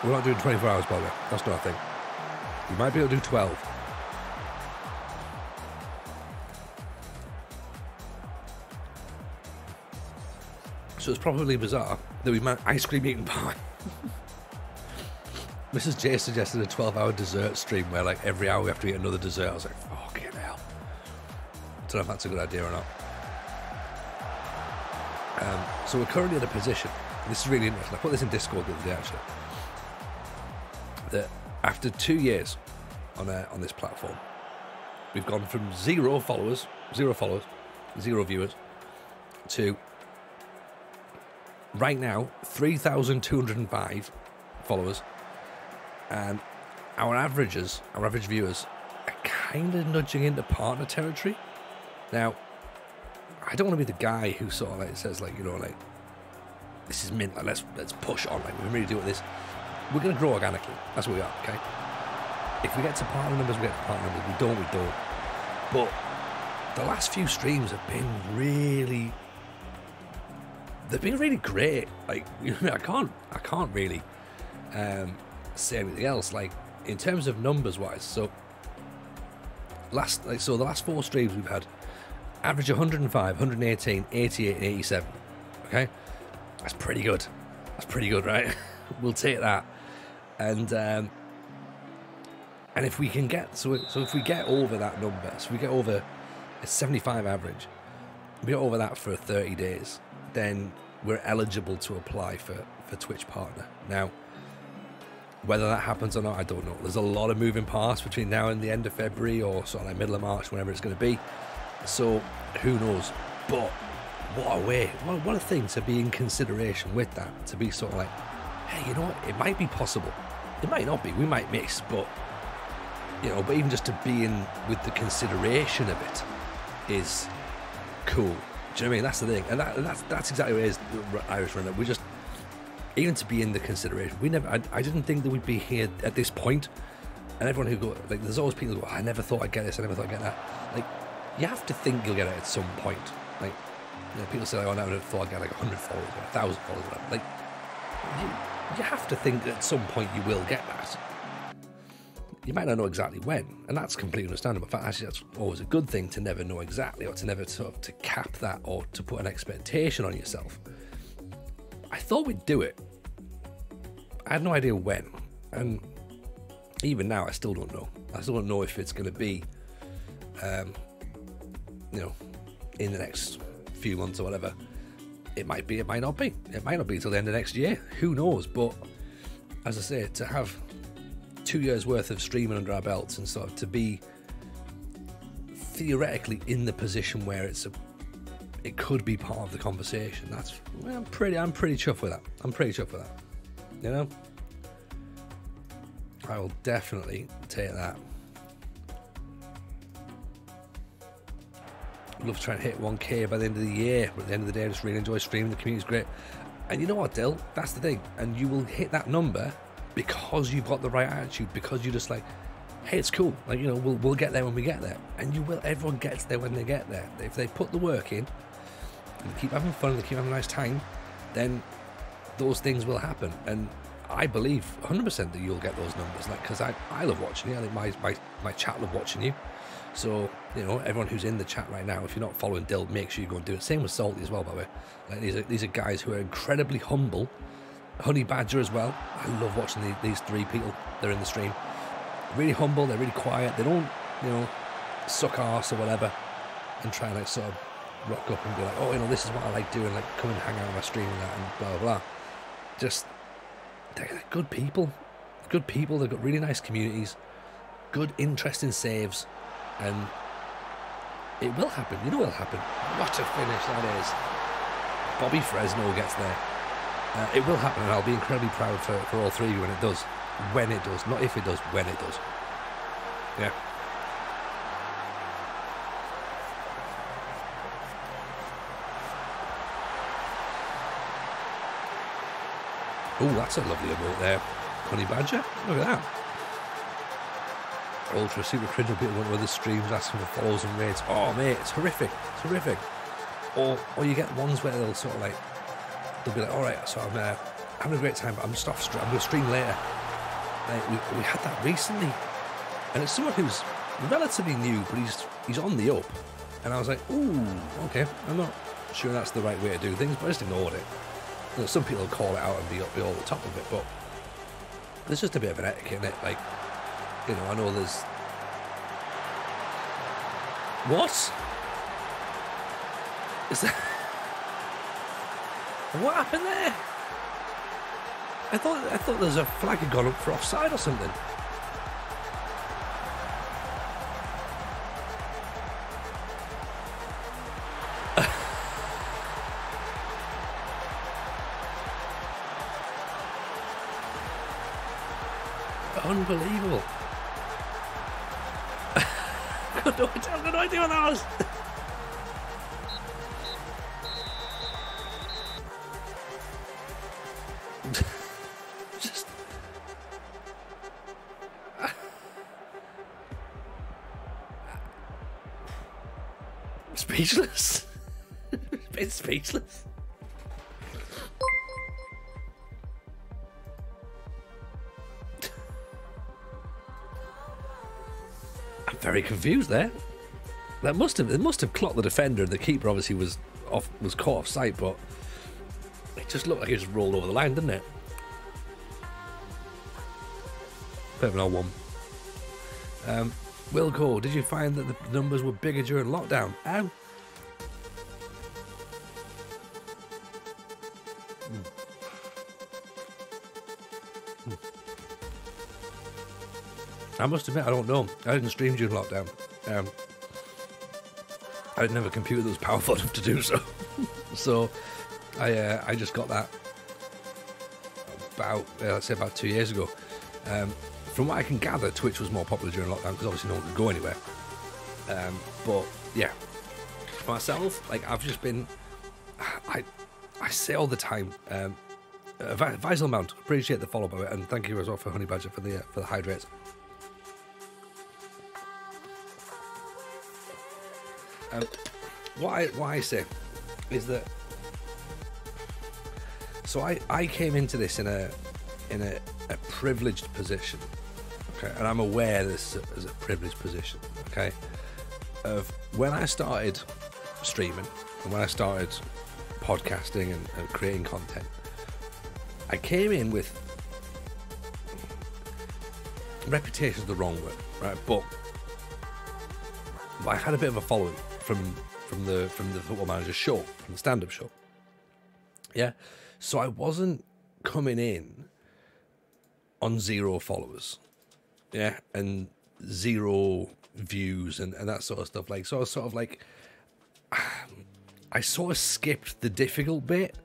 We're not doing 24 hours, by the way. That's not a thing. We might be able to do 12. So it's probably bizarre that we might ice cream eating pie. Mrs. J suggested a 12-hour dessert stream where like every hour we have to eat another dessert. I was like, fucking hell. Don't know if that's a good idea or not. So we're currently in a position. This is really interesting. I put this in Discord the other day, actually. That after 2 years on this platform, we've gone from zero followers, zero viewers, to right now 3,205 followers, and our average viewers are kind of nudging into partner territory. Now, I don't want to be the guy who sort of like says like, you know, like, this is mint, like let's push on, like we can really do it with this. We're going to grow organically. That's what we are, okay? If we get to partner numbers, we get to partner numbers. We don't. But the last few streams have been really... They've been really great. Like, you know, I can't really say anything else. Like, in terms of numbers-wise, so the last 4 streams we've had average 105, 118, 88, and 87. Okay? That's pretty good. Right? We'll take that. And if we can get so if we get over that number, so we get over a 75 average, we get over that for 30 days, then we're eligible to apply for Twitch Partner. Now, whether that happens or not, I don't know. There's a lot of moving parts between now and the end of February, or sort of like middle of March, whenever it's going to be. So who knows? But what a way, what a thing to be in consideration with that, to be sort of like, hey, you know what, it might be possible. It might not be, we might miss, but, you know, but even just to be in with the consideration of it is cool. Do you know what I mean? That's the thing. And that's exactly what it is, Irish Runner. We just, even to be in the consideration, I didn't think that we'd be here at this point. And everyone who go, like, there's always people who go, I never thought I'd get this, I never thought I'd get that. Like, you have to think you'll get it at some point. Like, you know, people say, like, oh, I never thought I'd get like 100 followers or 1,000 followers or whatever. Like, you have to think that at some point you will get that. You might not know exactly when, and that's completely understandable. In fact, actually, that's always a good thing, to never know exactly, or to never sort of to cap that, or to put an expectation on yourself. I thought we'd do it. I had no idea when, and even now I still don't know. I still don't know if it's going to be, you know, in the next few months or whatever. It might be, it might not be. It might not be until the end of next year. Who knows? But as I say, to have 2 years worth of streaming under our belts and sort of to be theoretically in the position where it could be part of the conversation. That's, well, I'm pretty chuffed with that. I'm pretty chuffed with that. You know, I will definitely take that. I'd love to try and hit 1K by the end of the year, but at the end of the day, I just really enjoy streaming. The community's great, and you know what, Dill? That's the thing. And you will hit that number because you've got the right attitude. Because you're just like, hey, it's cool. Like, you know, we'll get there when we get there, and you will. Everyone gets there when they get there. If they put the work in, and they keep having fun, and they keep having a nice time, then those things will happen. And I believe 100% that you'll get those numbers. Like, because I love watching you. I think my chat love watching you. So, you know, everyone who's in the chat right now, if you're not following Dill, make sure you go and do it. Same with Salty as well, by the way. Like, these are guys who are incredibly humble. Honey Badger as well. I love watching these three people. They're in the stream. Really humble. They're really quiet. They don't, you know, suck arse or whatever and try and like sort of rock up and be like, oh, you know, this is what I like doing. Like, come and hang out on my stream and that and blah, blah, blah. Just, they're good people. Good people. They've got really nice communities. Good, interesting saves. And it will happen. You know it will happen. What a finish that is. Bobby Fresno gets there. It will happen, and I'll be incredibly proud for all three of you when it does. When it does. Not if it does, when it does. Yeah. Oh, that's a lovely emote there. Honey Badger. Look at that. Ultra super cringe people went with the streams asking for follows and rates. Oh mate, it's horrific. It's horrific. Or you get ones where they'll sort of like, they'll be like, all right, so I'm having a great time, but I'm just off. I'm going to stream later. Like, we had that recently, and it's someone who's relatively new, but he's on the up. And I was like, ooh, okay. I'm not sure that's the right way to do things, but I just ignored it. You know, some people will call it out and be all the top of it, but there's just a bit of an etiquette in it. Like, you know, I know there's... What? Is that... What happened there? I thought there's a flag had gone up for offside or something. Unbelievable. I've got no idea what that was. Just speechless. It's speechless. Very confused there. It must have clocked the defender. The keeper obviously was caught off sight, but it just looked like it just rolled over the line, didn't it? Bit of an odd one. Will Go, did you find that the numbers were bigger during lockdown? I must admit, I don't know. I didn't stream during lockdown. I didn't have a computer that was powerful enough to do so. So I just got that about, let's say about 2 years ago. From what I can gather, Twitch was more popular during lockdown because obviously no one could go anywhere. But yeah, for myself, like I've just been, I say all the time, Visal Mount, appreciate the follow by it, and thank you as well for Honey Badger for the hydrates. What I say is that, so I came into this in a privileged position, okay, and I'm aware this is a privileged position, okay, of when I started streaming and when I started podcasting and creating content. I came in with, reputation is the wrong word, right, but I had a bit of a following from the Football Manager show, from the stand-up show. Yeah, so I wasn't coming in on 0 followers, yeah, and 0 views and that sort of stuff. Like, so I was sort of like, I sort of skipped the difficult bit,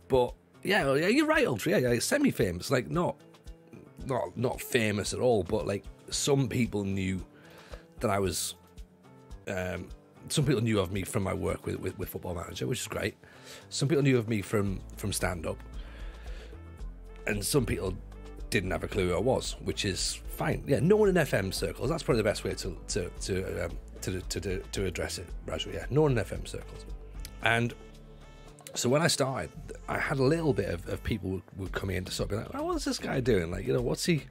but yeah, you're right, Ultra. Yeah, semi-famous, like not famous at all, but like some people knew that I was. Some people knew of me from my work with Football Manager, which is great. Some people knew of me from stand-up, and some people didn't have a clue who I was, which is fine. Yeah, no one in FM circles. That's probably the best way to address it, Raju. Yeah, no one in FM circles. And so when I started, I had a little bit of people would come in to sort of be like, oh, what's this guy doing? Like, what's his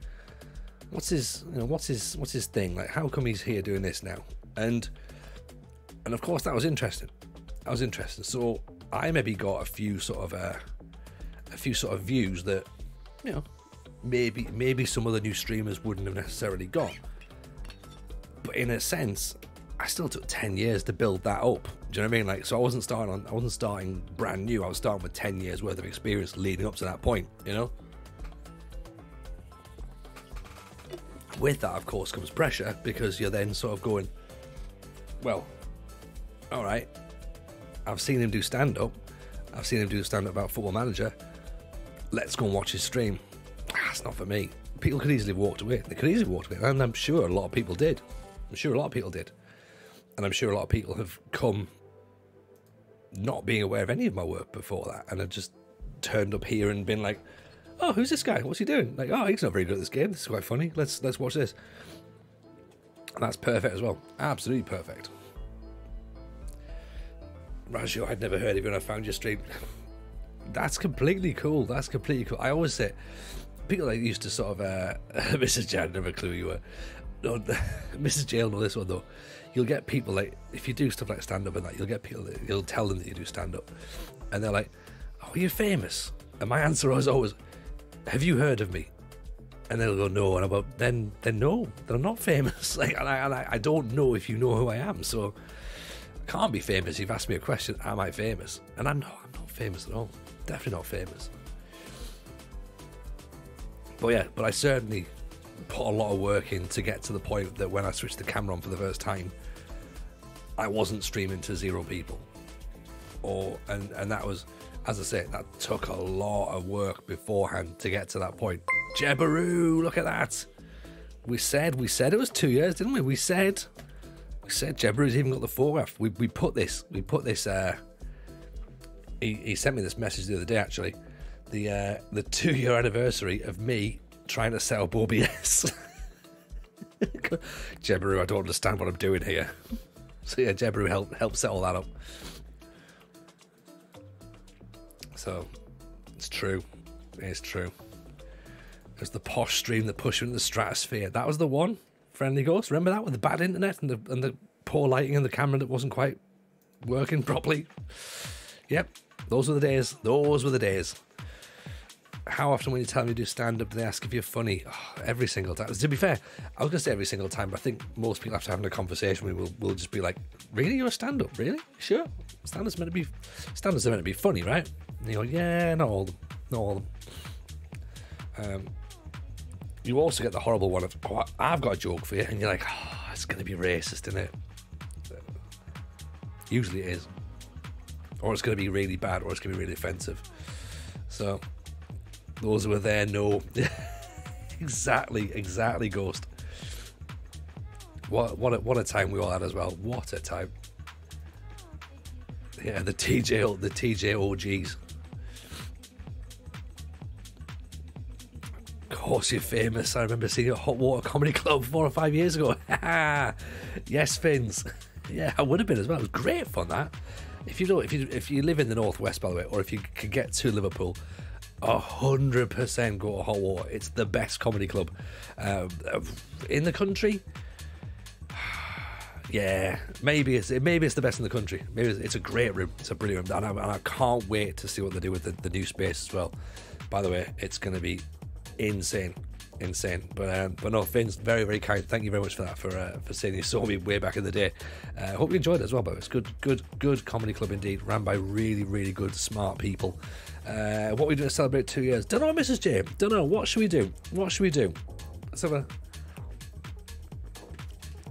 thing? Like, how come he's here doing this now? And of course that was interesting. So I maybe got a few sort of views that, maybe some of the new streamers wouldn't have necessarily got. But in a sense, I still took 10 years to build that up. Do you know what I mean? Like, so I wasn't starting brand new. I was starting with 10 years worth of experience leading up to that point, With that, of course, comes pressure, because you're then sort of going, well, all right, I've seen him do stand-up. I've seen him do stand-up about Football Manager. Let's go and watch his stream. That's not for me. People could easily have walked away. They could easily have walked away, and I'm sure a lot of people did. And I'm sure a lot of people have come not being aware of any of my work before that, and have just turned up here and been like, oh, who's this guy? What's he doing? Like, oh, he's not very good at this game. This is quite funny. Let's watch this. And that's perfect as well. Absolutely perfect. Raju, I'd never heard of you when I found your stream. That's completely cool. I always say, people like used to sort of, Mrs. J, I never clue you were. No, Mrs. J will know this one though. You'll get people like, if you do stuff like stand-up and that, you'll get people that you'll tell them that you do stand-up, and they're like, oh, are you famous? And my answer was always, have you heard of me? And they'll go, no. And I'm like, then no, they're not famous. Like, and I don't know if you know who I am, so I can't be famous. You've asked me a question, am I famous? And I'm not famous at all. Definitely not famous. But I certainly put a lot of work in to get to the point that when I switched the camera on for the first time, I wasn't streaming to 0 people. And that was, as I say, that took a lot of work beforehand to get to that point. Jebaroo, look at that. We said it was 2 years, didn't we? We said Jebaroo's even got the photograph. We put this. He sent me this message the other day, actually. The 2-year anniversary of me trying to sell OBS. Jebaroo, I don't understand what I'm doing here. So yeah, Jebaroo helped set all that up. So it's true. It's true. There's the posh stream that pushed into the stratosphere. That was the one. Friendly Ghost. Remember that with the bad internet and the poor lighting and the camera that wasn't quite working properly? Yep. Those were the days. How often when you tell me to do stand-up do they ask if you're funny? Oh, every single time. To be fair, I was going to say every single time, but I think most people after having a conversation will just be like, really? You're a stand-up? Really? Sure. Stand-ups are meant to be funny, right? And you go, yeah, not all of them. You also get the horrible one of, oh, I've got a joke for you, and you're like, oh, it's going to be racist, isn't it? Usually it is. Or it's going to be really bad, or it's going to be really offensive. So those who were there know. exactly, Ghost. What a time we all had as well. What a time. Yeah, the TJ OGs. Of course you're famous. I remember seeing you at Hot Water Comedy Club 4 or 5 years ago. Yes, Fins. Yeah, I would have been as well. It was great fun, that. If you live in the northwest, by the way, or if you can get to Liverpool, 100% go to Hot Water. It's the best comedy club in the country. Yeah, maybe it's the best in the country. Maybe it's a great room. It's a brilliant room, and I can't wait to see what they do with the new space as well. By the way, it's going to be insane. insane. But no, Finn's very, very kind. Thank you very much for that, for saying you saw me way back in the day. Hope you enjoyed it as well, but it's good comedy club indeed, ran by really, really good, smart people. What are we doing to celebrate 2 years? Don't know, Mrs. J. Don't know. What should we do?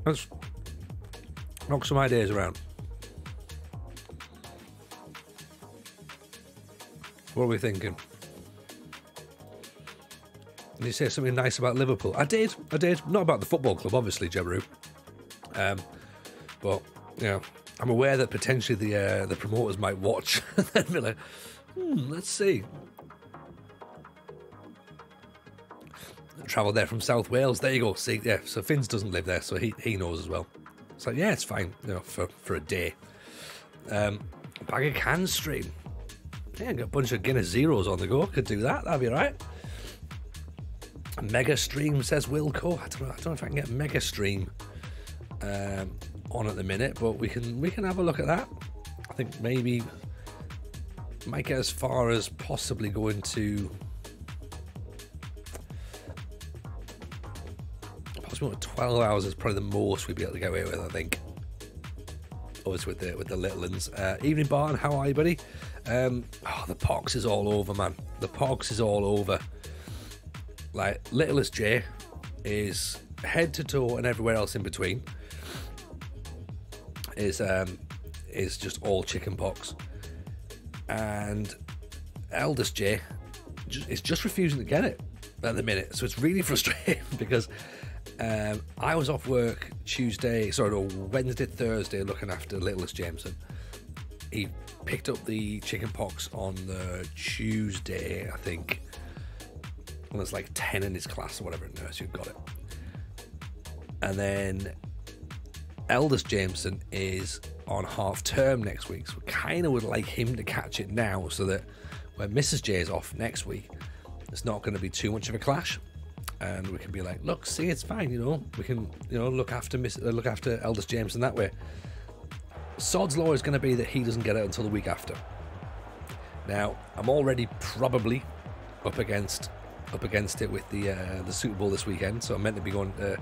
Let's knock some ideas around. What are we thinking? Did you say something nice about Liverpool? I did. Not about the football club, obviously, Jebaru. But, you know, I'm aware that potentially the promoters might watch and then be like, let's see. Travel there from South Wales. There you go. See, yeah. So Finns doesn't live there, so he knows as well. So yeah, it's fine. You know, for a day. Bag of cans stream. Yeah, got a bunch of Guinness Zeros on the go. Could do that. That'd be all right. Mega stream, says Wilco. I don't know if I can get Mega stream on at the minute, but we can have a look at that. I think maybe might get as far as possibly going to possibly 12 hours is probably the most we'd be able to get away with, I think. Always with the little ones. Evening Barton, how are you, buddy? The pox is all over, man. The pox is all over. Like, littlest J is head to toe and everywhere else in between is just all chicken pox, and eldest J is just refusing to get it at the minute. So it's really frustrating because I was off work Wednesday, Thursday, looking after littlest Jameson. He picked up the chicken pox on the Tuesday, I think. And there's like 10 in his class or whatever at nursery who got it. And then eldest Jameson is on half term next week, so kind of would like him to catch it now, so that when Mrs. J is off next week, it's not going to be too much of a clash, and we can be like, look, see, it's fine, you know, we can, you know, look after eldest Jameson that way. Sod's law is going to be that he doesn't get it until the week after. Now, I'm already probably up against it with the Super Bowl this weekend, so I'm meant to be going to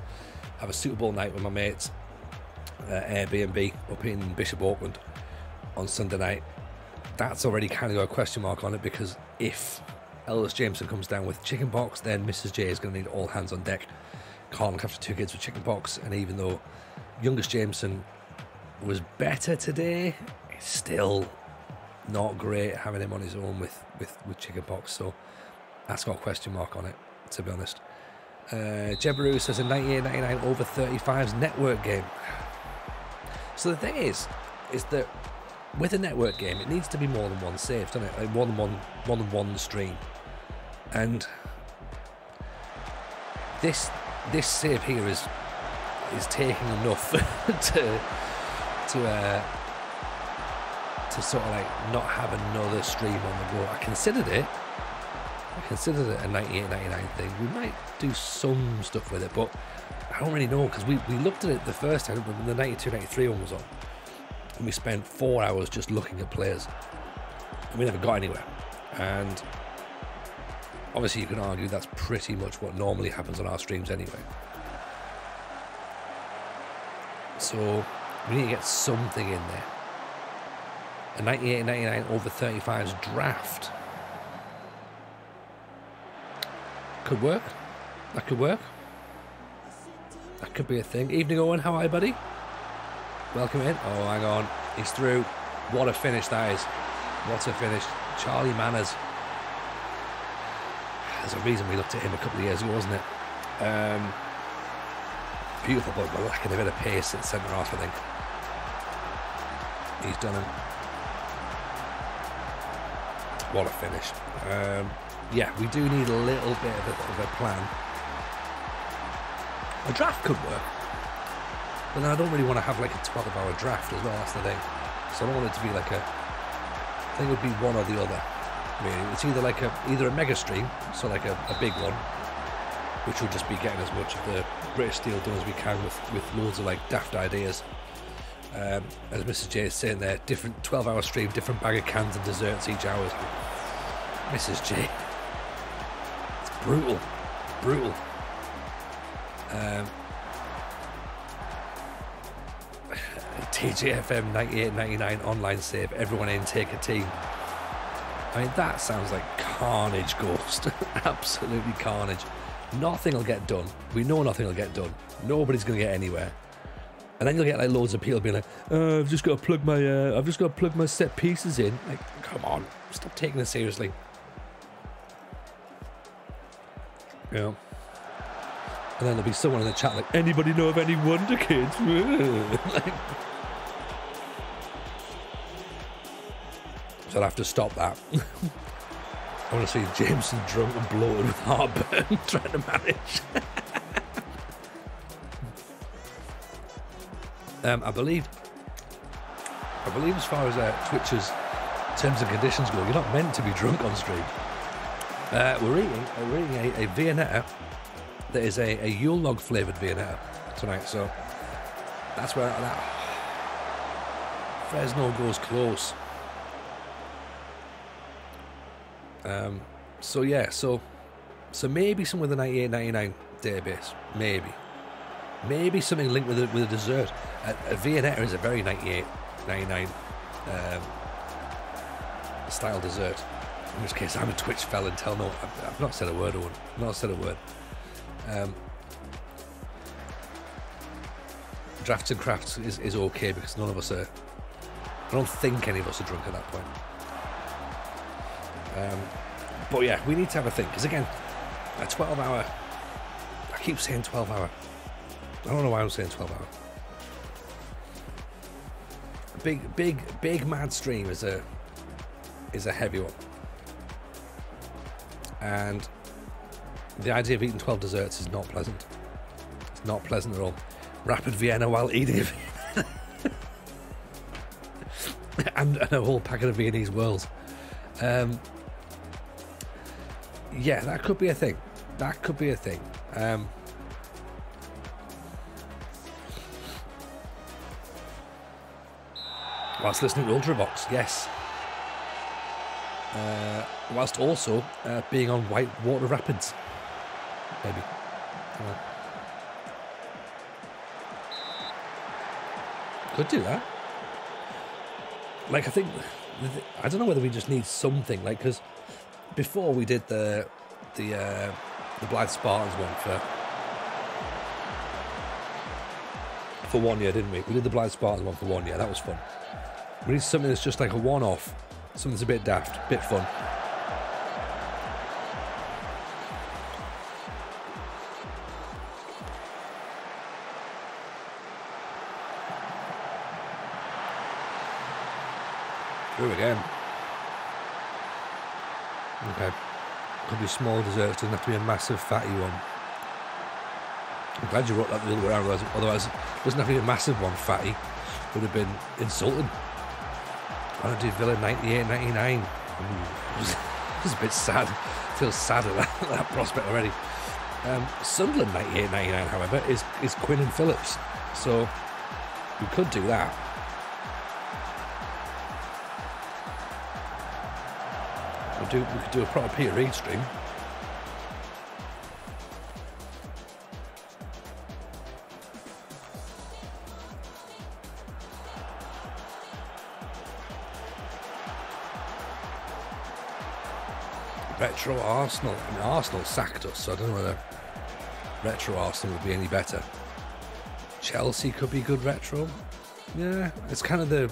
have a Super Bowl night with my mates, Airbnb up in Bishop Auckland on Sunday night. That's already kind of got a question mark on it, because if eldest Jameson comes down with chicken pox, then Mrs. J is going to need all hands on deck. Can't look after 2 kids with chicken pox, and even though youngest Jameson was better today, it's still not great having him on his own with chicken pox, so that's got a question mark on it, to be honest. Jebaru says a 98.99 over 35s network game. So the thing is that with a network game, it needs to be more than one save, doesn't it? Like more than one stream. And this save here is taking enough to sort of like not have another stream on the go. I considered it a 98.99 thing. We might do some stuff with it, but I don't really know, because we looked at it the first time when the 92-93 one was on, and we spent 4 hours just looking at players, and we never got anywhere. And obviously you can argue that's pretty much what normally happens on our streams anyway. So we need to get something in there. A 98.99 over 35s draft could work. That could work. That could be a thing. Evening, Owen. How are you, buddy? Welcome in. Oh, hang on. He's through. What a finish that is. What a finish. Charlie Manners. There's a reason we looked at him a couple of years ago, wasn't it? Beautiful, but lacking a bit of pace at centre half, I think. He's done him. What a finish. Yeah, we do need a little bit of a plan. A draft could work, but then I don't really want to have like a 12-hour draft as well, that's the thing. So I don't want it to be like I think it would be one or the other, really. It's either like either a mega stream, so like a big one, which would just be getting as much of the British steel done as we can with loads of like daft ideas. As Mrs. J is saying there, different 12-hour stream, different bag of cans and desserts each hour. Mrs. J. It's brutal. Brutal. TJFM 98.99 online save. Everyone in, take a team. I mean, that sounds like carnage, Ghost. Absolutely carnage. Nothing will get done. We know nothing will get done. Nobody's going to get anywhere. And then you'll get like loads of people being like, I've just got to plug my set pieces in. Like, come on, stop taking it seriously. You know. And then there'll be someone in the chat like, anybody know of any Wonder Kids? Like, so I'll have to stop that. I want to see Jameson drunk and bloated with heartburn trying to manage. I believe as far as Twitch's terms and conditions go, you're not meant to be drunk on stream. We're eating a Viennetta that is a Yule log flavoured Viennetta tonight, so that's where that Fresno goes close. So yeah, so maybe some with the 98.99 database, maybe something linked with a dessert. A Viennetta is a very 98.99 style dessert. In which case, I'm a Twitch fell and tell no. I've not said a word, Owen. I've not said a word. Drafts and crafts is okay because none of us are. I don't think any of us are drunk at that point. But yeah, we need to have a think because again, a 12-hour. I keep saying 12-hour. I don't know why I'm saying 12-hour. Big mad stream is a heavy one, and the idea of eating 12 desserts is not pleasant. It's not pleasant at all. Rapid Vienna while eating a Vienna. and a whole packet of Viennese whirls. Yeah, that could be a thing. That could be a thing. Whilst listening to Ultravox, yes. Whilst also being on Whitewater Rapids, maybe. Could do that. Like, I think, I don't know whether we just need something, like, because before we did the Blythe Spartans one for 1 year, didn't we? We did the Blythe Spartans one for 1 year. That was fun. We need something that's just like a one-off, something that's a bit daft, bit fun. Through again. Okay. Could be small desserts, doesn't have to be a massive fatty one. I'm glad you wrote that the other way around, otherwise it doesn't have to be a massive one fatty. Would have been insulting. I don't do Villa 98.99. It's a bit sad. I feel sad at that prospect already. Sunderland 98.99, however, is Quinn and Phillips. So we could do that. We could do a proper Peter Reid stream. Retro Arsenal. I mean, Arsenal sacked us, so I don't know whether retro Arsenal would be any better. Chelsea could be good retro. Yeah, it's kind of the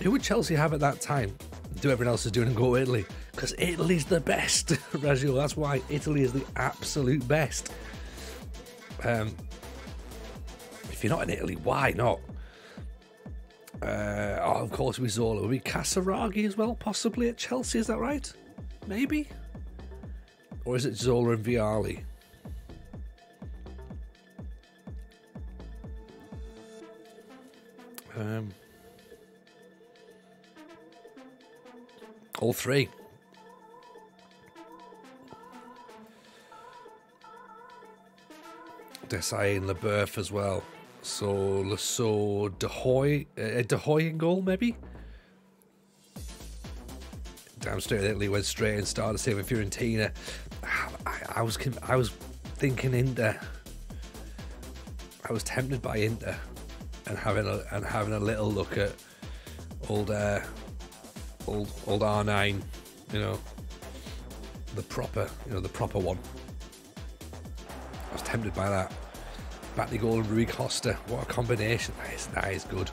who would Chelsea have at that time? Do everyone else is doing and go to Italy, because Italy's the best. Ragio, that's why Italy is the absolute best. If you're not in Italy, why not? Of course, we Zola. Will be Casaraghi as well, possibly at Chelsea. Is that right? Maybe, or is it Zola and Vialli? All three. Desai and Leboeuf as well. So Lasso, De Hoy in goal, maybe. Damn straight Italy went straight and started to save with Fiorentina. I was thinking Inter. I was tempted by Inter and having a little look at old R9, you know, the proper one. I was tempted by that. Batigol and Rui Costa, what a combination! That is good.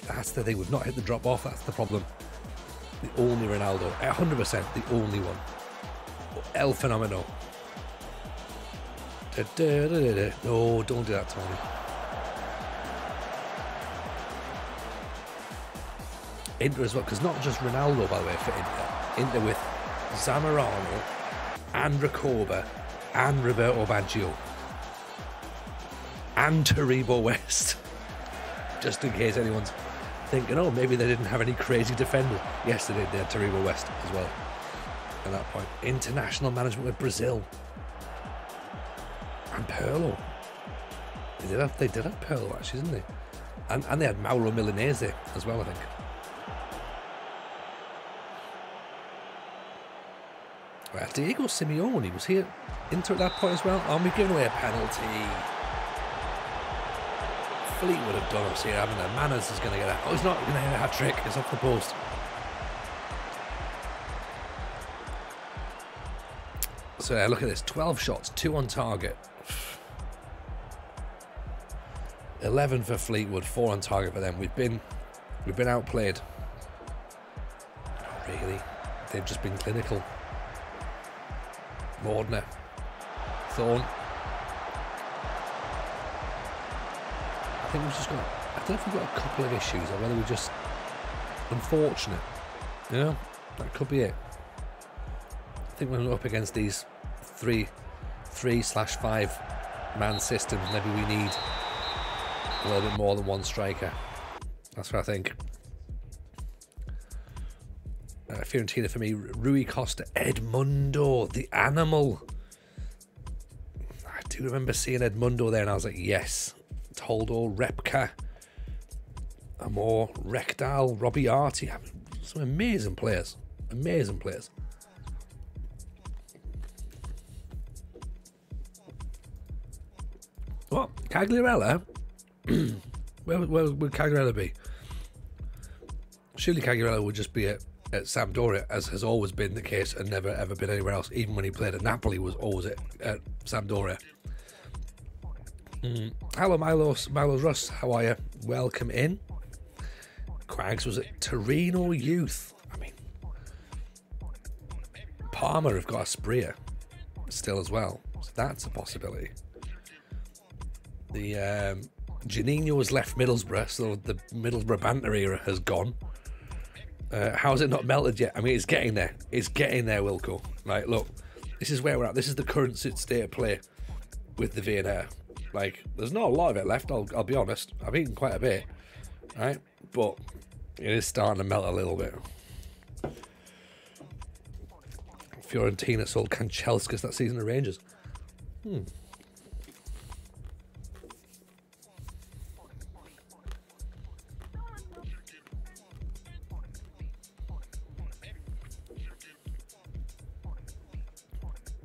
That's the thing. We've not hit the drop off. That's the problem. The only Ronaldo, 100%, the only one. El Fenomeno. No, don't do that, Tony. Inter as well, because not just Ronaldo, by the way, for Inter. Inter with Zamorano and Recoba and Roberto Baggio and Taribo West. Just in case anyone's thinking, oh, maybe they didn't have any crazy defenders. Yes, they did. They had Taribo West as well at that point. International management with Brazil. And Pirlo. They did have Pirlo, actually, didn't they? And they had Mauro Milanese as well, I think. Well, Diego Simeone was here Inter at that point as well. And we've given away a penalty. Fleetwood have done us here, haven't they? Manners is going to get a... Oh, he's not going to hit a hat-trick. It's off the post. So look at this. 12 shots, 2 on target. 11 for Fleetwood, 4 on target for them. We've been outplayed. Not really. They've just been clinical. Mordner. Thorne. I think we've just got... I don't know if we've got a couple of issues or whether we're just unfortunate. You know? That could be it. I think when we're up against these 3/5 man systems, maybe we need a little bit more than one striker. That's what I think. Fiorentina for me, Rui Costa, Edmundo, the animal. I do remember seeing Edmundo there and I was like, yes. Toldo, Repka, Amor, Rekdal, Robbie Artie. I mean, some amazing players. Amazing players. What? Cagliarella? where would Cagliarella be? Surely Cagliarella would just be at Sampdoria, as has always been the case and never ever been anywhere else. Even when he played at Napoli, was always at Sampdoria. Hello, Milos Russ. How are you? Welcome in. Quags was at Torino Youth. I mean, Parma have got a Spria still as well, so that's a possibility. The Janino has left Middlesbrough, so the Middlesbrough banter era has gone. How's it not melted yet? I mean, it's getting there. It's getting there, Wilco. Like, look, this is where we're at. This is the current state of play with the Viennere. Like, there's not a lot of it left, I'll be honest. I've eaten quite a bit, right? But it is starting to melt a little bit. Fiorentina sold Kanchelskis that season to Rangers.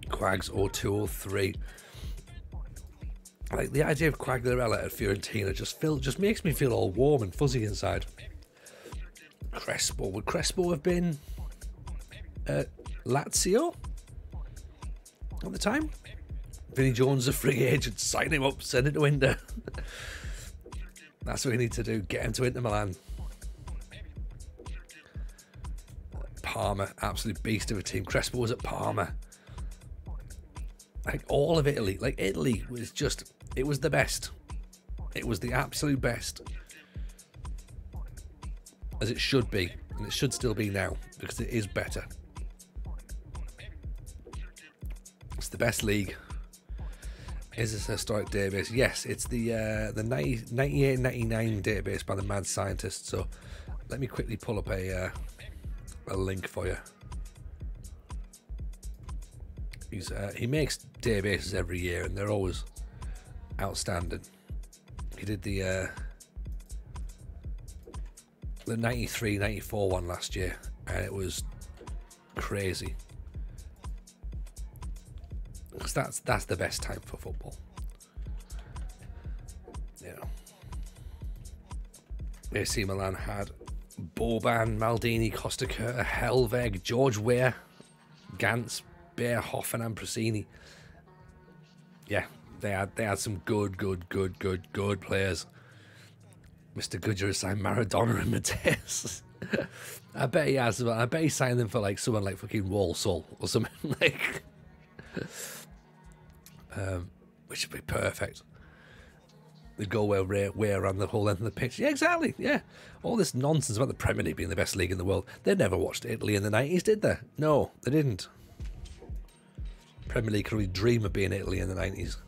Quags 0203. Like, the idea of Quagliarella at Fiorentina just makes me feel all warm and fuzzy inside. Crespo. Would Crespo have been at Lazio at the time? Vinnie Jones, a free agent, sign him up, send it to Inter. That's what we need to do. Get him to Inter Milan. Parma, absolute beast of a team. Crespo was at Parma. Like, all of Italy. Like, Italy was just... It was the best. It was the absolute best. As it should be. And it should still be now. Because it is better. It's the best league. Is this a historic database? Yes, it's the 98-99 database by the mad scientist. So, let me quickly pull up a link for you. He makes databases every year and they're always outstanding. He did the 93-94 one last year and it was crazy. because that's the best time for football. You know, AC Milan had Boban, Maldini, Costa Curta, Helveg, George Weah, Gantz, Bear, Hoffenheim, Prasini. Yeah, they had some good players. Mr. Goodyear signed Maradona and Mateus. I bet he has. I bet he signed them for like someone like fucking Walsall or something like. Which would be perfect. They'd go way around the whole length of the pitch. Yeah, exactly. Yeah, all this nonsense about the Premier League being the best league in the world. They never watched Italy in the 90s, did they? No, they didn't. Premier League could only dream of being Italy in the 90s.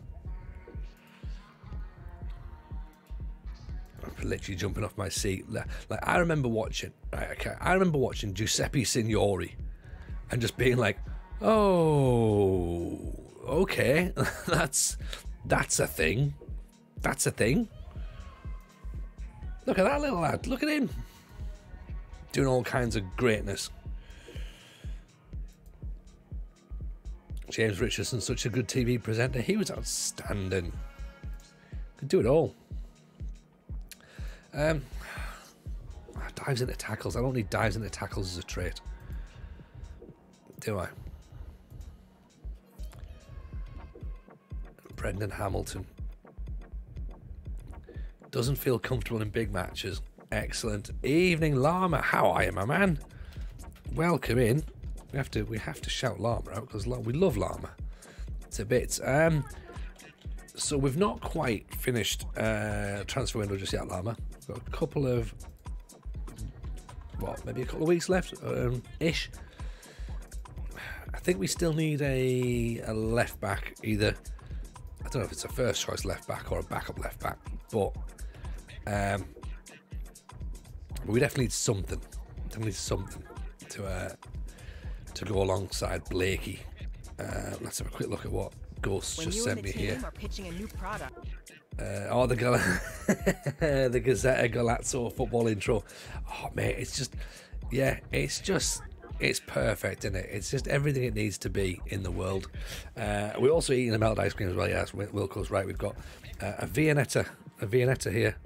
I'm literally jumping off my seat. Like I remember watching. Right, okay. I remember watching Giuseppe Signori, and just being like, "Oh, okay, that's a thing. That's a thing. Look at that little lad. Look at him doing all kinds of greatness." James Richardson, such a good TV presenter. He was outstanding. Could do it all. Dives into tackles. I don't need dives into tackles as a trait, do I? Brendan Hamilton doesn't feel comfortable in big matches. Excellent evening, Llama. How are you, my man? Welcome in. We have to shout Llama out because we love Llama. It's a bit. So we've not quite finished transfer window just yet, Llama. We've got a couple of maybe a couple of weeks left, ish. I think we still need a left back, either. I don't know if it's a first choice left back or a backup left back, but we definitely need something. To go alongside Blakey. Let's have a quick look at what Ghost just sent me here. Are pitching a new product. The Gazzetta Galazzo football intro. Oh mate, it's perfect, isn't it? It's just everything it needs to be in the world. We're also eating a melted ice cream as well. Yes, Wilco's right. We've got a Viennetta here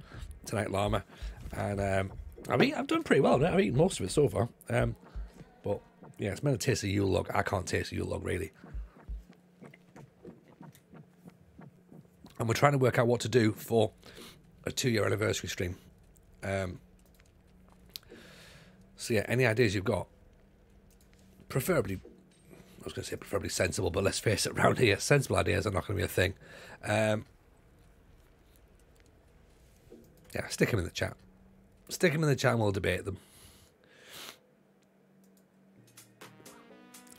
tonight, Llama, and I've done pretty well. I've eaten most of it so far. But yeah, it's meant to taste a Yule log. I can't taste a Yule log really. And we're trying to work out what to do for a 2-year anniversary stream. So yeah, any ideas you've got? Preferably, I was going to say preferably sensible, but let's face it, around here, sensible ideas are not going to be a thing. Yeah, stick them in the chat. Stick them in the chat and we'll debate them.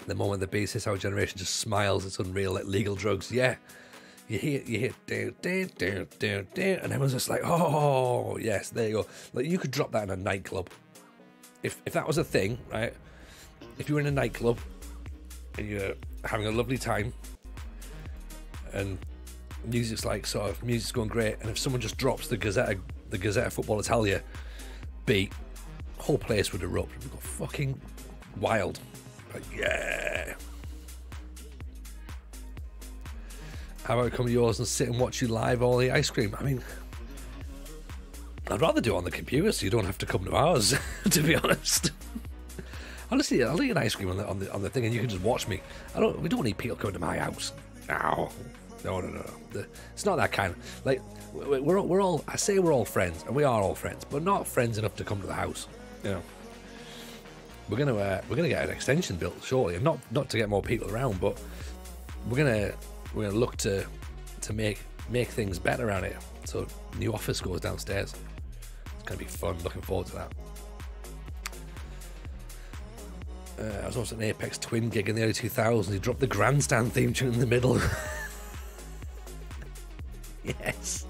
The moment the beast hits, our generation just smiles. It's unreal, like legal drugs. Yeah. You hear and everyone's just like, oh yes, there you go. Like you could drop that in a nightclub. If that was a thing, right? If you were in a nightclub and you're having a lovely time and music's going great, and if someone just drops the Gazzetta Football Italia beat, whole place would erupt. It would go fucking wild. Like, yeah. How about I come to yours and sit and watch you live all the ice cream? I mean, I'd rather do it on the computer so you don't have to come to ours, to be honest. Honestly, I'll eat an ice cream on the thing and you can just watch me. We don't need people coming to my house. No. It's not that kind. Like, we're all, I say we're all friends, and we are all friends, but not friends enough to come to the house. You know. We're gonna get an extension built shortly, and not to get more people around, but we're gonna look to make things better around here. So new office goes downstairs. It's gonna be fun. Looking forward to that. I was also at an Apex Twin gig in the early 2000s. He dropped the grandstand theme tune in the middle. Yes,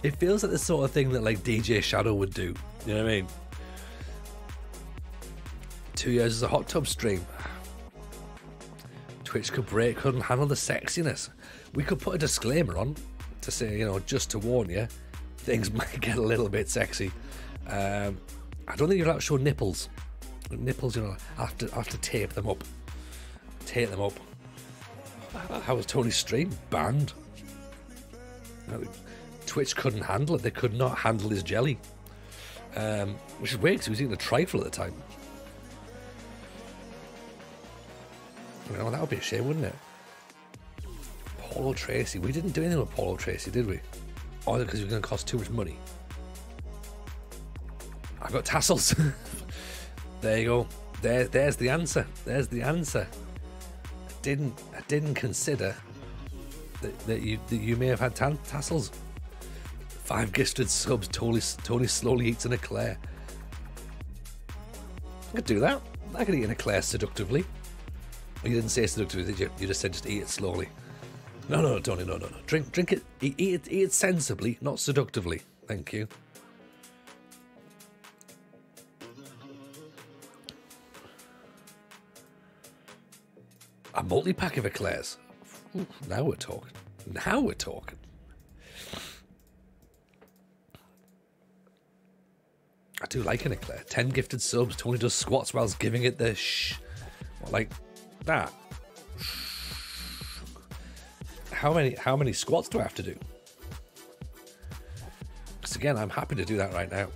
it feels like the sort of thing that like DJ Shadow would do. You know what I mean? 2 years as a hot tub stream. Twitch couldn't handle the sexiness. We could put a disclaimer on to say, just to warn you, things might get a little bit sexy. I don't think you're allowed to show nipples. Nipples, I have to tape them up. Tape them up. How was Tony's stream? Banned. Twitch couldn't handle it. They could not handle his jelly. Which is weird because he was eating a trifle at the time. You know, that would be a shame, wouldn't it? Paulo Tracy. We didn't do anything with Paulo Tracy, did we? Or because it was going to cost too much money. I got tassels. There you go. There's the answer. There's the answer. I didn't consider that you may have had tassels. 5 gifted subs. Tony slowly eats an eclair. I could do that. I could eat an eclair seductively. You didn't say seductively, did you? You just said just eat it slowly. No, Tony, no. Drink it. Eat it sensibly, not seductively. Thank you. A multi-pack of eclairs. Ooh, now we're talking. Now we're talking. I do like an eclair. 10 gifted subs. Tony does squats whilst giving it the shh. Like that. How many squats do I have to do? Because again, I'm happy to do that right now.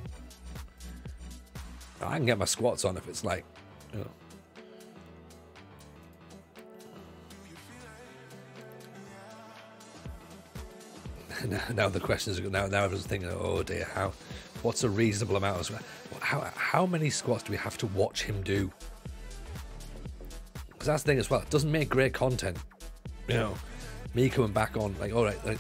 I can get my squats on if it's like, you know. Now the questions are now everyone's thinking, oh dear, what's a reasonable amount of squats? How many squats do we have to watch him do? Because that's the thing as well, it doesn't make great content. You know, me coming back on like, all right, like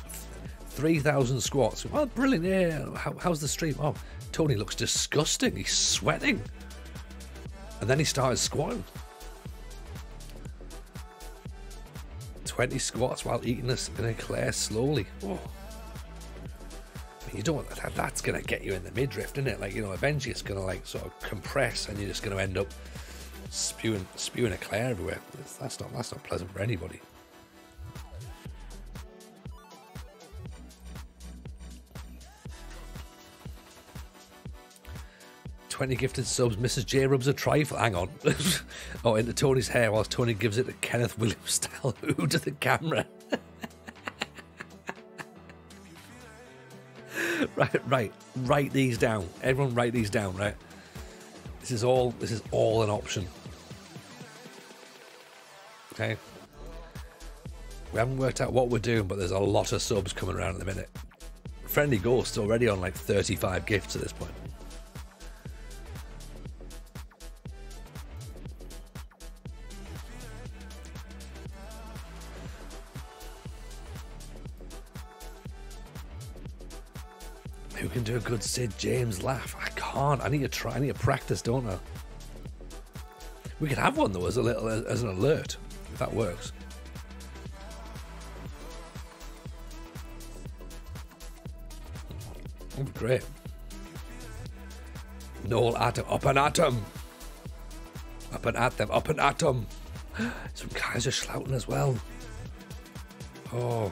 3,000 squats. Well, brilliant, yeah. How's the stream? Oh, Tony looks disgusting. He's sweating. And then he started squatting. 20 squats while eating an eclair slowly. Oh. You don't. That's gonna get you in the midriff, isn't it? Like, you know, eventually it's gonna like sort of compress, and you're just gonna end up spewing eclair everywhere. That's not pleasant for anybody. "20 gifted subs. Mrs. J rubs a trifle." Hang on. Oh, into Tony's hair whilst Tony gives it a Kenneth Williams style who to the camera. Right. Write these down. Everyone write these down, right? This is all an option. Okay. We haven't worked out what we're doing, but there's a lot of subs coming around at the minute. Friendly Ghost already on like 35 gifts at this point. Who can do a good Sid James laugh? I can't. I need to try. I need to practice, don't I? We could have one though as an alert, if that works. That'd be great. Noel Atom, up and atom. Up and at them, up and atom. Some Kaiser Schlouten as well. Oh,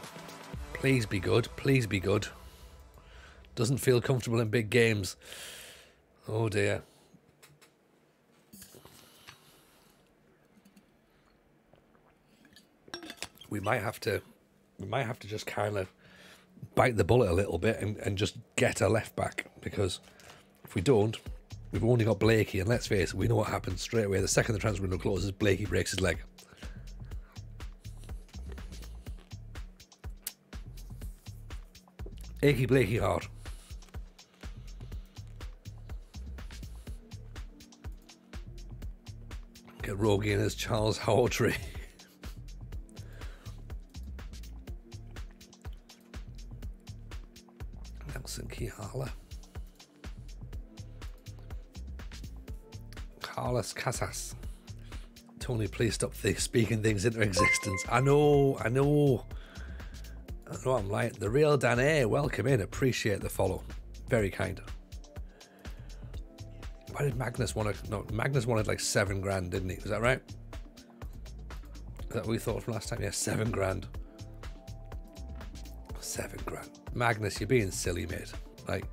please be good. Please be good. Doesn't feel comfortable in big games. Oh dear. We might have to just kind of bite the bullet a little bit and just get a left back, because if we don't, we've only got Blakey, and let's face it, we know what happens straight away. The second the transfer window closes, Blakey breaks his leg. Achy Blakey hard. Get Rogie in as Charles Hawtrey. Nelson Kihala. Carlos Casas. Tony, please stop speaking things into existence. I know I'm lying. The real Dan A, welcome in. Appreciate the follow. Very kind. Why did Magnus want to... No, Magnus wanted like 7 grand, didn't he? Was that right? Is that what we thought from last time? Yeah, 7 grand. 7 grand. Magnus, you're being silly, mate. Like,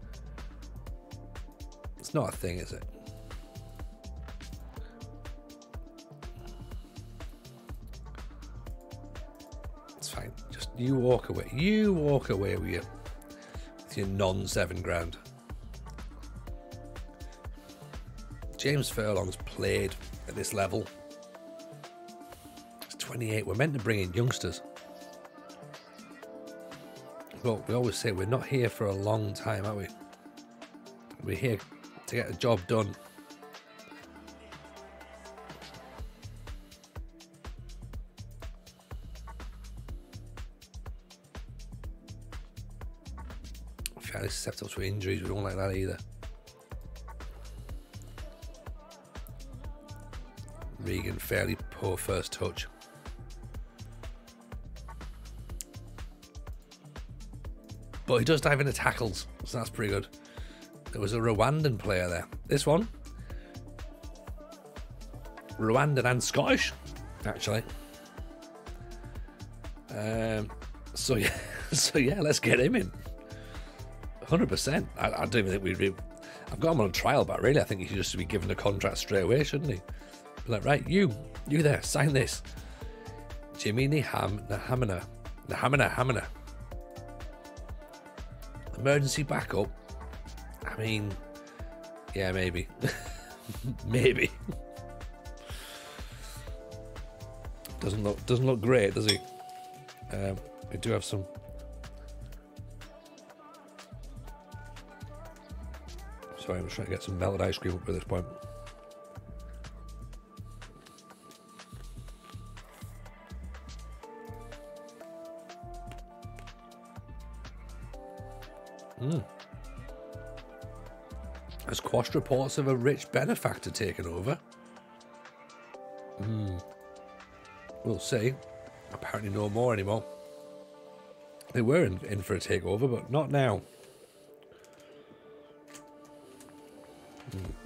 it's not a thing, is it? You walk away. You walk away with your non-7 grand. James Furlong's played at this level. He's 28. We're meant to bring in youngsters. But we always say we're not here for a long time, are we? We're here to get a job done. Fairly susceptible to injuries. We don't like that either. Regan, fairly poor first touch. But he does dive into tackles, so that's pretty good. There was a Rwandan player there. This one, Rwandan and Scottish, actually. So yeah, let's get him in. 100%. I don't even think we'd be. I've got him on a trial, but really, I think he should just be given a contract straight away, shouldn't he? Be like, right, you there, sign this. Jimmy Hamina. Emergency backup. I mean, yeah, maybe. Maybe. Doesn't look great, does he? We do have some. Sorry, I'm just trying to get some melted ice cream up at this point. There's quashed reports of a rich benefactor taking over. We'll see. Apparently no more anymore. They were in for a takeover, but not now.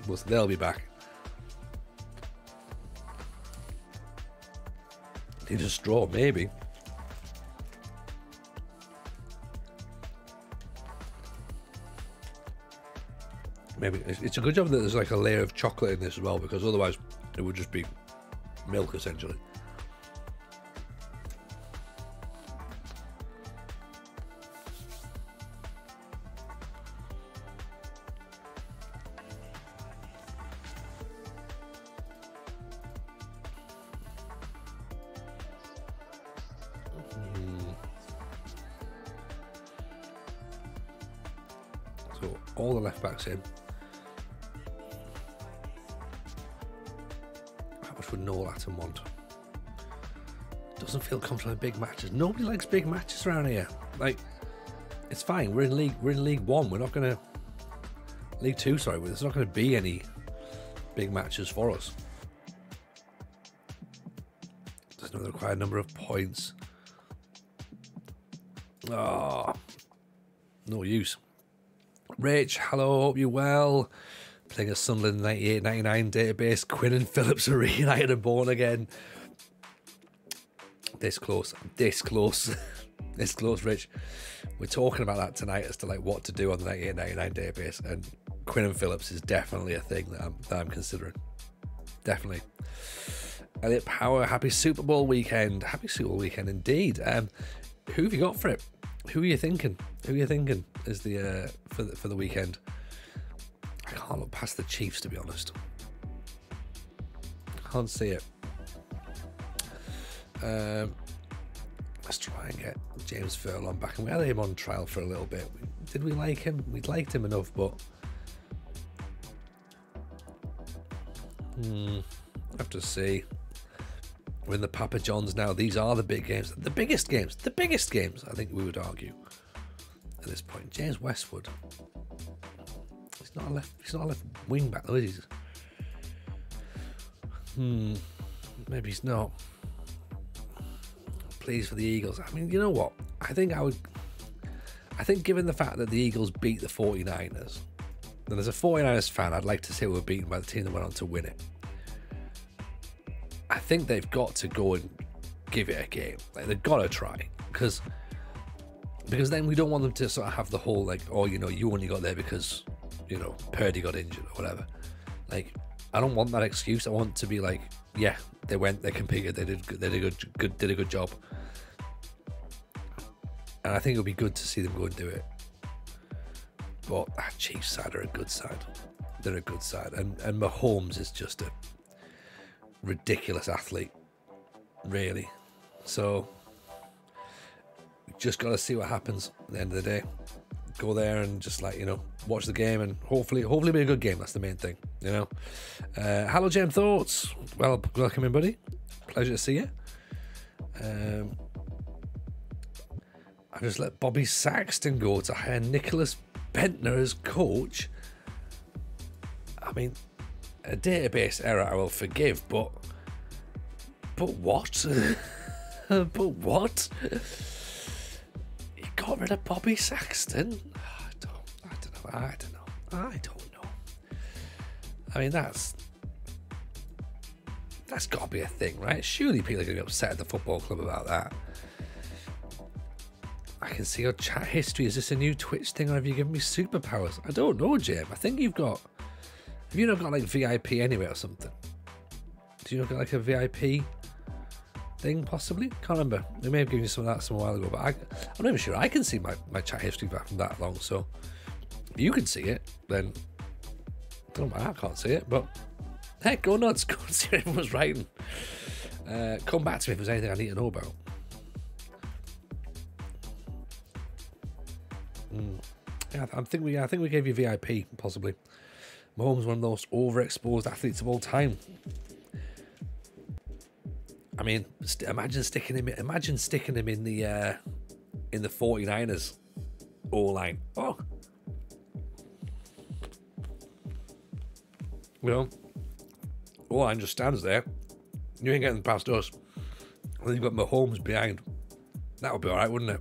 Well, they'll be back. Need a straw, maybe. Maybe it's a good job that there's like a layer of chocolate in this as well, because otherwise it would just be milk essentially. So all the left backs in. How much would Noel Atom want? Doesn't feel comfortable in big matches. Nobody likes big matches around here. Like, it's fine. We're in League One. We're not gonna League Two. Sorry, there's not going to be any big matches for us. There's no required number of points. Oh, no use. Rich, hello, hope you're well. Playing a Sunderland 98-99 database. Quinn and Phillips are reunited and born again. This close, this close, this close, Rich. We're talking about that tonight as to like what to do on the 98-99 database, and Quinn and Phillips is definitely a thing that I'm considering. Definitely. Elliot Power, happy Super Bowl weekend. Happy Super Bowl weekend indeed. Who have you got for it? Who are you thinking? Who are you thinking is the for the weekend? I can't look past the Chiefs, to be honest. Can't see it. Let's try and get James Furlong back. And we had him on trial for a little bit. Did we like him? We liked him enough, but have to see. We're in the Papa Johns now. These are the big games. The biggest games. The biggest games, I think we would argue at this point. James Westwood. He's not a left wing back though, is he? Maybe he's not. Please for the Eagles. I mean, you know what? I think given the fact that the Eagles beat the 49ers, and as a 49ers fan, I'd like to say we were beaten by the team that went on to win it. I think they've got to go and give it a game. Like, they've got to try, because then we don't want them to sort of have the whole like, oh, you know, you only got there because, you know, Purdy got injured or whatever. Like, I don't want that excuse. I want to be like, yeah, they went, they competed, they did a good job. And I think it'll be good to see them go and do it. But that Chiefs side are a good side. They're a good side. And Mahomes is just a ridiculous athlete, really. So, just got to see what happens at the end of the day. Go there and just, like, you know, watch the game, and hopefully be a good game. That's the main thing, you know. Hello, Jem Thoughts. Well, welcome in, buddy. Pleasure to see you. I just let Bobby Saxton go to hire Nicholas Bentner as coach. I mean, a database error I will forgive, but what? But what? You got rid of Bobby Saxton? I don't know. I mean, that's got to be a thing, right? Surely people are going to be upset at the football club about that. I can see your chat history. Is this a new Twitch thing, or have you given me superpowers? I don't know, Jim. I think you've got... Have you not got, like, VIP anyway or something? Do you not got, like, a VIP thing, possibly? Can't remember. They may have given you some of that some while ago, but I'm not even sure I can see my chat history back from that long, so... If you can see it, then... Don't matter, I can't see it, but... Heck, go nuts. Go and see what everyone's writing. Come back to me if there's anything I need to know about. Yeah, I think we gave you VIP, possibly. Mahomes, one of the most overexposed athletes of all time. I mean, imagine sticking him in the 49ers O-line. Oh, well, O-line just stands there. You ain't getting past us. And then you've got Mahomes behind. That would be all right, wouldn't it?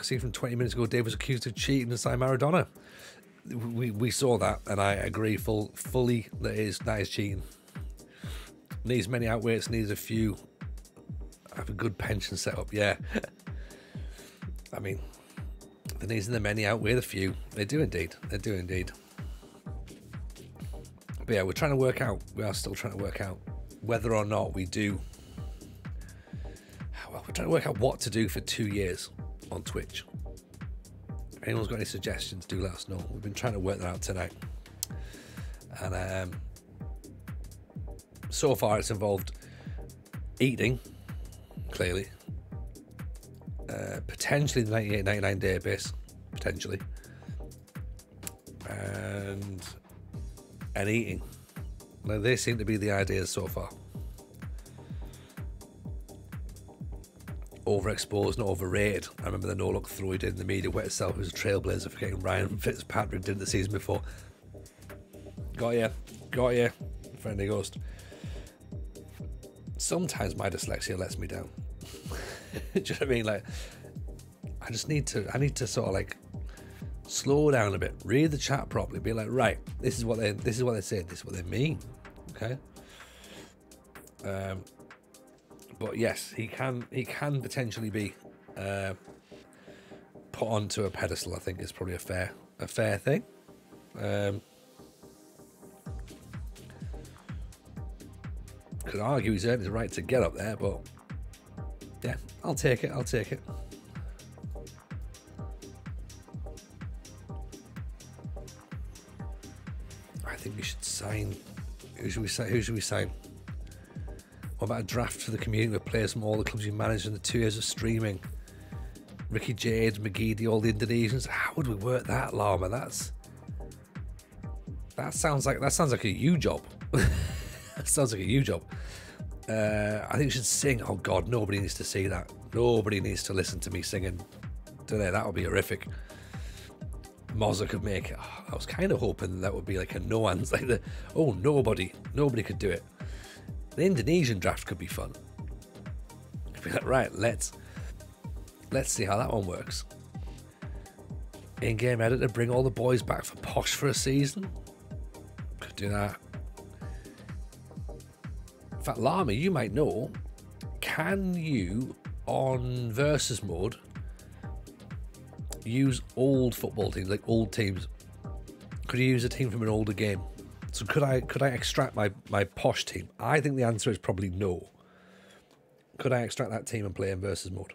See, from 20 minutes ago, Dave was accused of cheating inside Maradona. We saw that, and I agree fully that is cheating. Needs many outweights, needs a few. Have a good pension set up, yeah. I mean, the needs and the many outweigh the few. They do indeed. But yeah, we are still trying to work out whether or not we do. Well, we're trying to work out what to do for 2 years on Twitch. If anyone's got any suggestions, do let us know. We've been trying to work that out tonight, and so far it's involved eating, clearly, potentially the 98.99 database, potentially, and eating. Now, they seem to be the ideas so far. Overexposed, not overrated. I remember the no-look throw he did in the media wet itself. He was a trailblazer for getting Ryan Fitzpatrick did the season before. Got you, friendly ghost. Sometimes my dyslexia lets me down. Do you know what I mean? Like, I need to sort of like slow down a bit, read the chat properly, be like, right, this is what they say, this is what they mean. Okay. But yes, he can potentially be put onto a pedestal. I think is probably a fair thing. Could argue he's earned his right to get up there, but yeah, I'll take it. I think we should sign. Who should we sign? What about a draft for the community with players from all the clubs you managed in the 2 years of streaming? Ricky Jade, McGeady, all the Indonesians. How would we work that, Llama? That sounds like a you job. That sounds like a you job. I think you should sing. Oh God, nobody needs to see that. Nobody needs to listen to me singing. Don't they? That would be horrific. Mozza could make it. Oh, I was kind of hoping that would be like a no answer. Like nobody could do it. The Indonesian draft could be fun. Could be like, right, let's see how that one works. In-game editor, bring all the boys back for Posh for a season. Could do that. In fact, Lama, you might know, can you, on versus mode, use old football teams, like old teams? Could you use a team from an older game? So could I extract my Posh team? I think the answer is probably no. Could I extract that team and play in versus mode?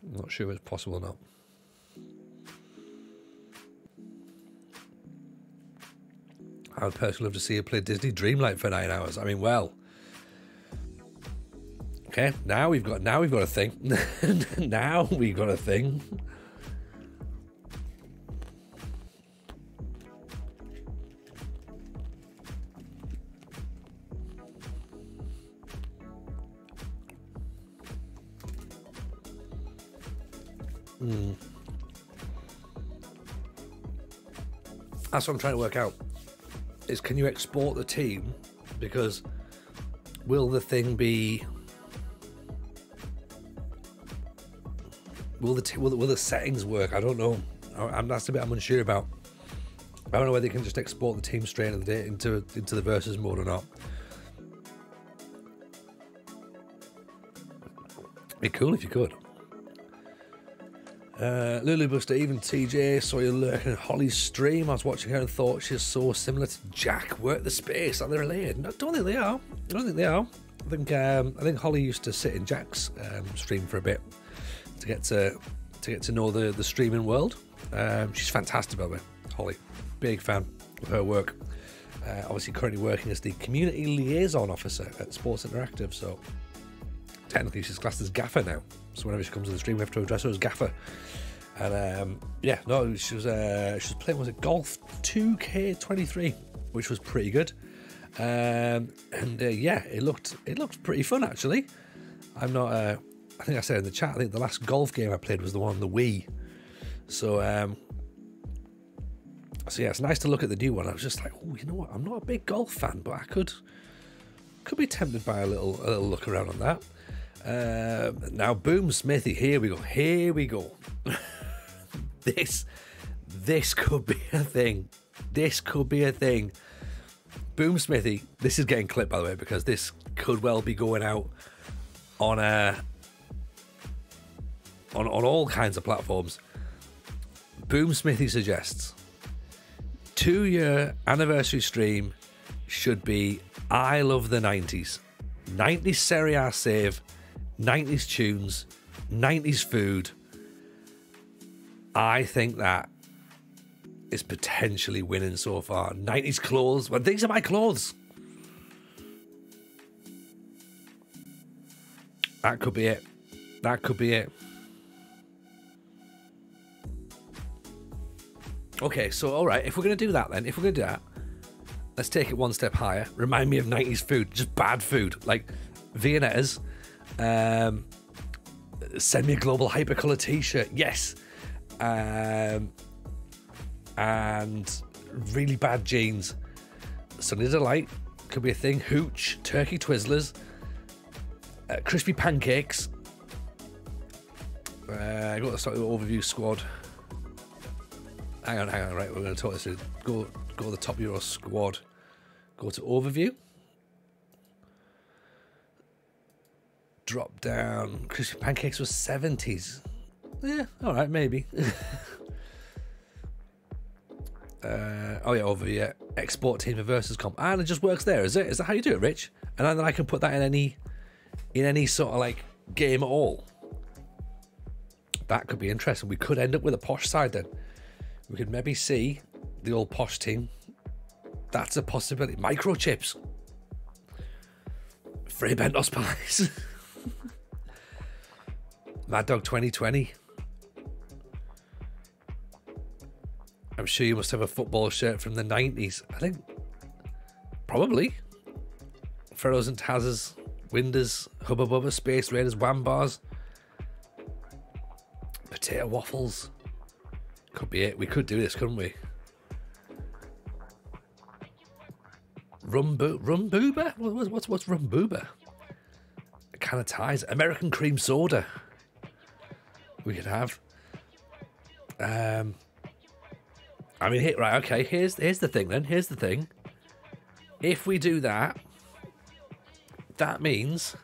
I'm not sure it's possible or not. I would personally love to see you play Disney Dreamlight for 9 hours. I mean, well. Okay, now we've got a thing. Now we've got a thing. That's what I'm trying to work out. Is can you export the team? Because will the thing be? Will the settings work? I don't know. That's the bit I'm unsure about. I don't know whether you can just export the team straight into the versus mode or not. It'd be cool if you could. Lulu Buster, even TJ, saw you lurking at Holly's stream. I was watching her and thought she's so similar to Jack. Work the space. Are they related? No, I don't think they are. I think Holly used to sit in Jack's stream for a bit to get to know the streaming world. She's fantastic, by the way, Holly. Big fan of her work. Obviously, currently working as the community liaison officer at Sports Interactive. So technically, she's classed as gaffer now. So whenever she comes to the stream, we have to address her as gaffer. And she was playing, was it Golf 2K23, which was pretty good. It looked pretty fun actually. I'm not. I think I said in the chat. I think the last golf game I played was the one on the Wii. So yeah, it's nice to look at the new one. I was just like, oh, you know what? I'm not a big golf fan, but I could be tempted by a little look around on that. Now, Boom Smithy, here we go. This could be a thing. Boom Smithy, this is getting clipped, by the way, because this could well be going out on all kinds of platforms. Boom Smithy suggests 2-year anniversary stream should be I love the 90s. 90s Serie A save, 90s tunes, 90s food. I think that is potentially winning so far. 90s clothes. Well, these are my clothes. That could be it. Okay, so all right, if we're going to do that, let's take it one step higher. Remind me of 90s food, just bad food, like Viennettas. Send me a Global Hypercolour t-shirt, yes. And really bad jeans. Sunny Delight could be a thing. Hooch, turkey Twizzlers, crispy pancakes. I got to start with the overview squad. Hang on, right, we're going to talk this through. Go to the top of your squad. Go to overview. Drop down. Crispy pancakes was 70s. Yeah, all right, maybe. Overview. Yeah. Export team versus comp. And it just works there, is it? Is that how you do it, Rich? And then I can put that in any sort of like game at all. That could be interesting. We could end up with a posh side then. We could maybe see the old posh team. That's a possibility. Microchips. Free Bentos pies. Mad Dog 2020. I'm sure you must have a football shirt from the 90s. I think probably. Pharaohs and Taz's, Winders, Hubba Bubba, Space Raiders, Wham Bars, potato waffles. Could be it. We could do this, couldn't we? Rum Booba? What's Rum Booba? A can of ties. American cream soda. We could have. I mean, right, okay, here's the thing then. Here's the thing. If we do that, that means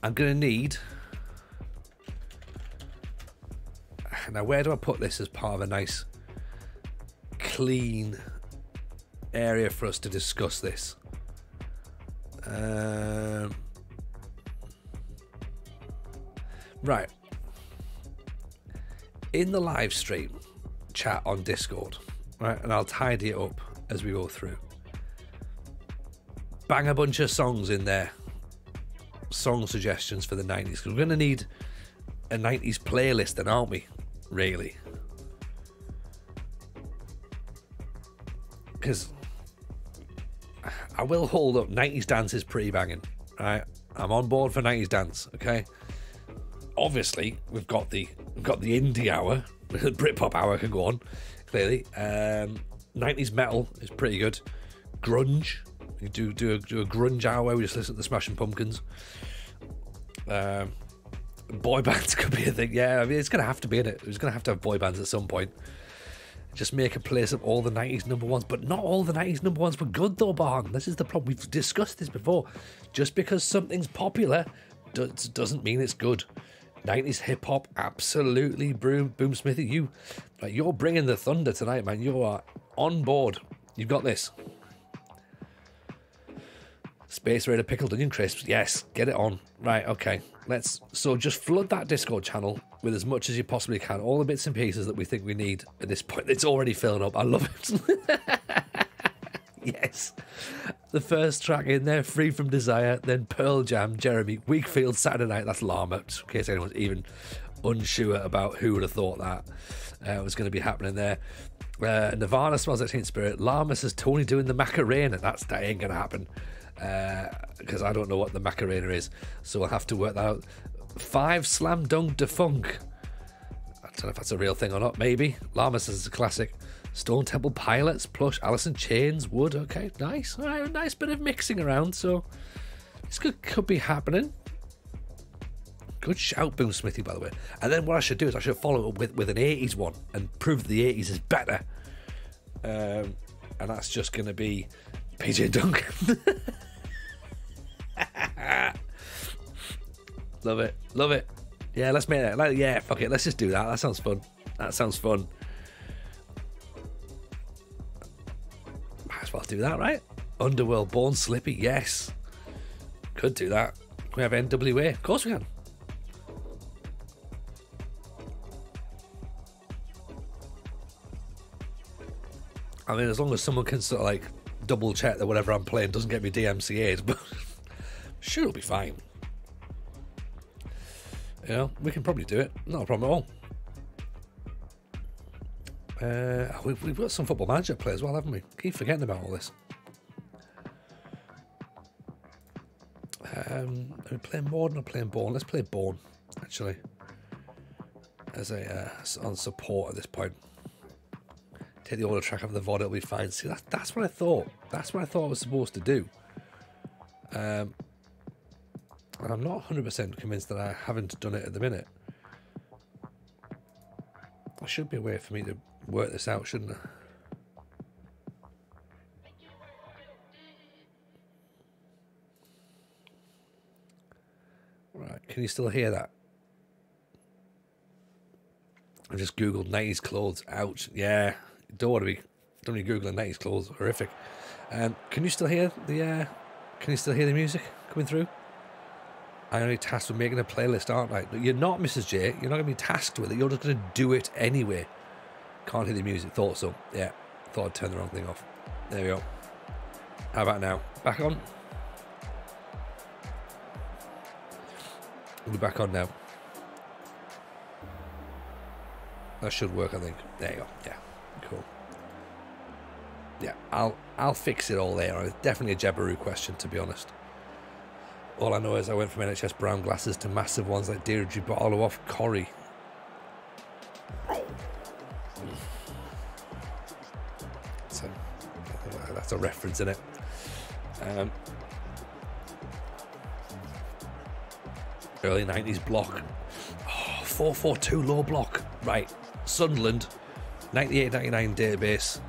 I'm going to need... Now, where do I put this as part of a nice, clean area for us to discuss this? Right. In the live stream chat on Discord, right, and I'll tidy it up as we go through. Bang a bunch of songs in there. Song suggestions for the 90s, because we're going to need a 90s playlist then, aren't we? Really? Because I will hold up, 90s dance is pretty banging, right? I'm on board for 90s dance, okay? Obviously, we've got the indie hour, Britpop hour can go on, clearly. 90s metal is pretty good. Grunge, you do a grunge hour where we just listen to the Smashing Pumpkins. Boy bands could be a thing. Yeah, I mean, it's going to have to be in it. It's going to have boy bands at some point. Just make a place of all the 90s number ones. But not all the 90s number ones were good, though, Barn. This is the problem. We've discussed this before. Just because something's popular doesn't mean it's good. 90s hip-hop, absolutely. Boom Smithy, you're bringing the thunder tonight, man. You are on board. You've got this. Space Raider Pickled Onion Crisps. Yes, get it on. Right, okay. So just flood that Discord channel with as much as you possibly can. All the bits and pieces that we think we need at this point. It's already filling up. I love it. Yes. The first track in there, Free From Desire, then Pearl Jam, Jeremy, Weakfield, Saturday Night. That's Llama, just in case anyone's even unsure about who would have thought that was going to be happening there. Nirvana, Smells Like Teen Spirit. Llama says Tony doing the Macarena. That ain't going to happen. Because I don't know what the Macarena is, so I'll have to work that out. 5 Slam Dunk Defunk. I don't know if that's a real thing or not. Maybe. Llama says it's a classic. Stone Temple Pilots, Plush, Alice in Chains, Wood. Okay, nice. All right, a nice bit of mixing around. So this could be happening. Good shout, Boom Smithy, by the way. And then what I should do is I should follow it with an 80s one and prove the 80s is better. And that's just going to be PJ Duncan. Love it. Yeah, let's make that. Yeah, fuck it. Let's just do that. That sounds fun. Might as well do that, right? Underworld, Born Slippy. Yes, could do that. Can we have NWA? Of course we can. I mean, as long as someone can sort of like double check that whatever I'm playing doesn't get me DMCA'd, but sure, it'll be fine. You know, we can probably do it. Not a problem at all. We've got some Football Manager play as well, haven't we? Keep forgetting about all this. Are we playing Morden or playing Born? Let's play Born, actually, as a on support at this point. Take the auto track off the VOD, it'll be fine. See, that's what I thought. That's what I thought I was supposed to do. And I'm not 100% convinced that I haven't done it at the minute. There should be a way for me to work this out, shouldn't there? Right, can you still hear that? I just googled 90s clothes. Ouch. Yeah, don't want to be googling 90s clothes. Horrific. Can you still hear the? Can you still hear the music coming through? I'm only tasked with making a playlist, aren't I? You're not, Mrs. J. You're not going to be tasked with it. You're just going to do it anyway. Can't hear the music. Thought so. Yeah. Thought I'd turn the wrong thing off. There we go. How about now? Back on? We'll be back on now. That should work, I think. There you go. Yeah. Cool. Yeah. I'll fix it all there. It's definitely a Jabberoo question, to be honest. All I know is I went from NHS brown glasses to massive ones like Deirdre Barlow off Corrie. So that's a reference, isn't it? Early 90s block. Oh, 442 low block. Right. Sunderland. 98-99 database.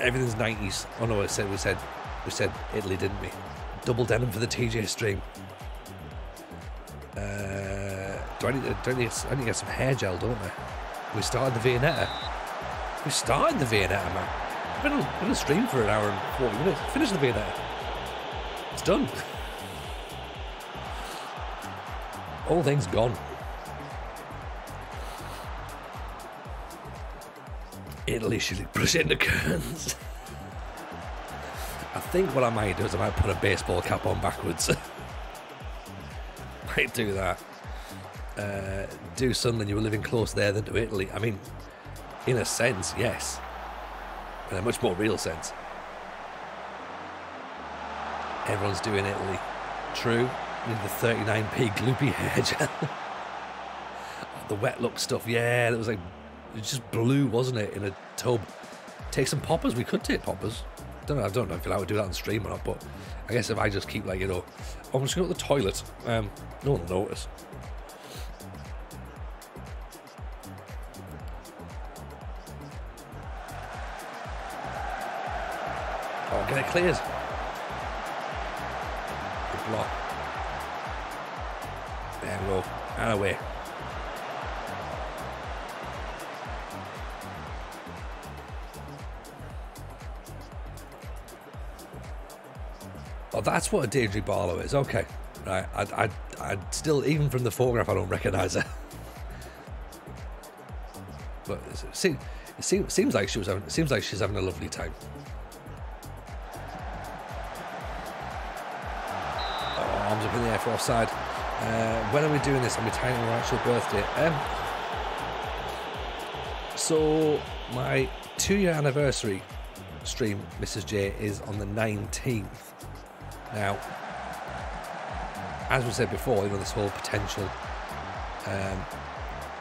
Everything's 90s. Oh no, we said Italy, didn't we? Double denim for the TJ stream. Do I need to get some hair gel, don't I? We started the Viennetta. Man. I've been on a stream for an hour and 40 minutes. Finish the Viennetta. It's done. All things gone. Italy should brush in the curtains. I think what I might do is I might put a baseball cap on backwards. Might do that. Do something. You were living closer there than to Italy. I mean, in a sense, yes. In a much more real sense. Everyone's doing Italy. True. Need the 39p gloopy hair gel. The wet look stuff. Yeah, it was like, it was just blue, wasn't it? In a tub. Take some poppers. We could take poppers. I don't know if you're allowed to do that on stream or not, but I guess if I just keep, like, you know, oh, I'm just going to the toilet, no one will notice. Oh, get it cleared. Good block. There we go. And away. Oh, that's what a Deirdre Barlow is. Okay, right. I still, even from the photograph, I don't recognise her. But it seems like she's having a lovely time. Oh, arms up in the air for offside. When are we doing this? Are we tying our actual birthday? So my 2-year anniversary stream, Mrs. J, is on the 19th. Now, as we said before, you know, this whole potential,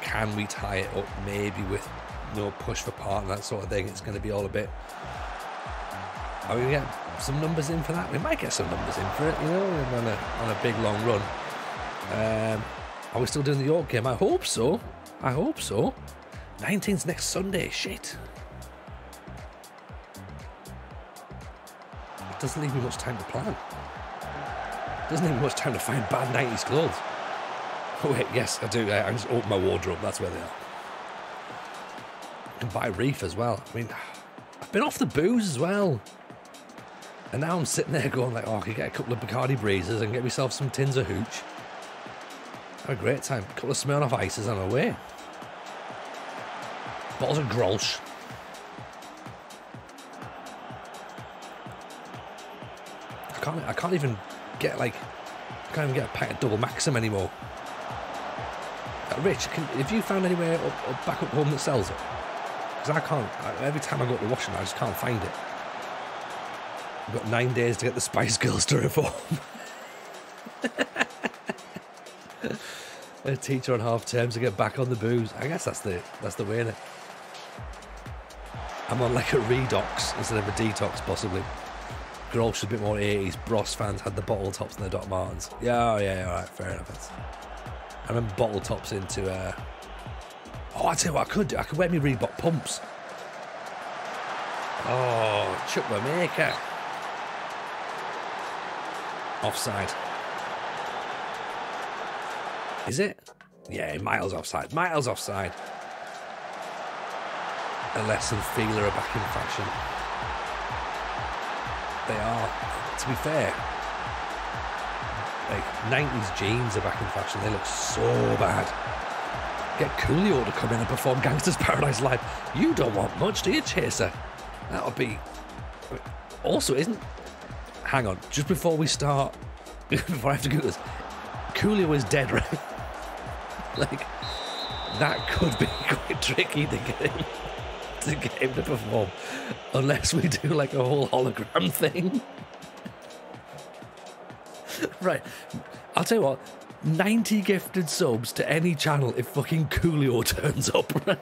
can we tie it up maybe with no push for part and that sort of thing? It's going to be all a bit, are we going to get some numbers in for that? We might get some numbers in for it, you know, on a big long run. Are we still doing the York game? I hope so. 19th's next Sunday. Shit. It doesn't leave me much time to plan. Doesn't leave me much time to find bad 90s clothes. Oh wait, yes, I do. I just open my wardrobe. That's where they are. I can buy Reef as well. I mean, I've been off the booze as well. And now I'm sitting there going like, oh, I could get a couple of Bacardi Breezes and get myself some tins of hooch. Had a great time. A couple of Smirnoff Ices on my way. Bottles of Grolsch. I can't even get a pack of Double Maxim anymore. Rich, have you found anywhere back up home that sells it? Because I can't. Every time I go to the washing, I just can't find it. I've got 9 days to get the Spice Girls to reform. A teacher on half terms to get back on the booze. I guess that's the way, innit? I'm on like a redox instead of a detox, possibly. Grolsch a bit more 80s. Bros fans had the bottle tops and the Doc Martens. Yeah, alright, fair enough. I remember bottle tops into oh, I tell you what I could do. I could wear me Reebok pumps. Oh, Chuck my maker. Offside. Is it? Yeah, miles offside. Miles offside. Aless and Feeler are back in fashion. They are. To be fair, like 90s jeans are back in fashion. They look so bad. Get Coolio to come in and perform Gangster's Paradise Live. You don't want much, do you, Chaser? That would be... Also, isn't... Hang on, just before we start... before I have to Google this, Coolio is dead, right? Like, that could be quite tricky to get him to perform, unless we do like a whole hologram thing. Right, I'll tell you what, 90 gifted subs to any channel if fucking Coolio turns up, right?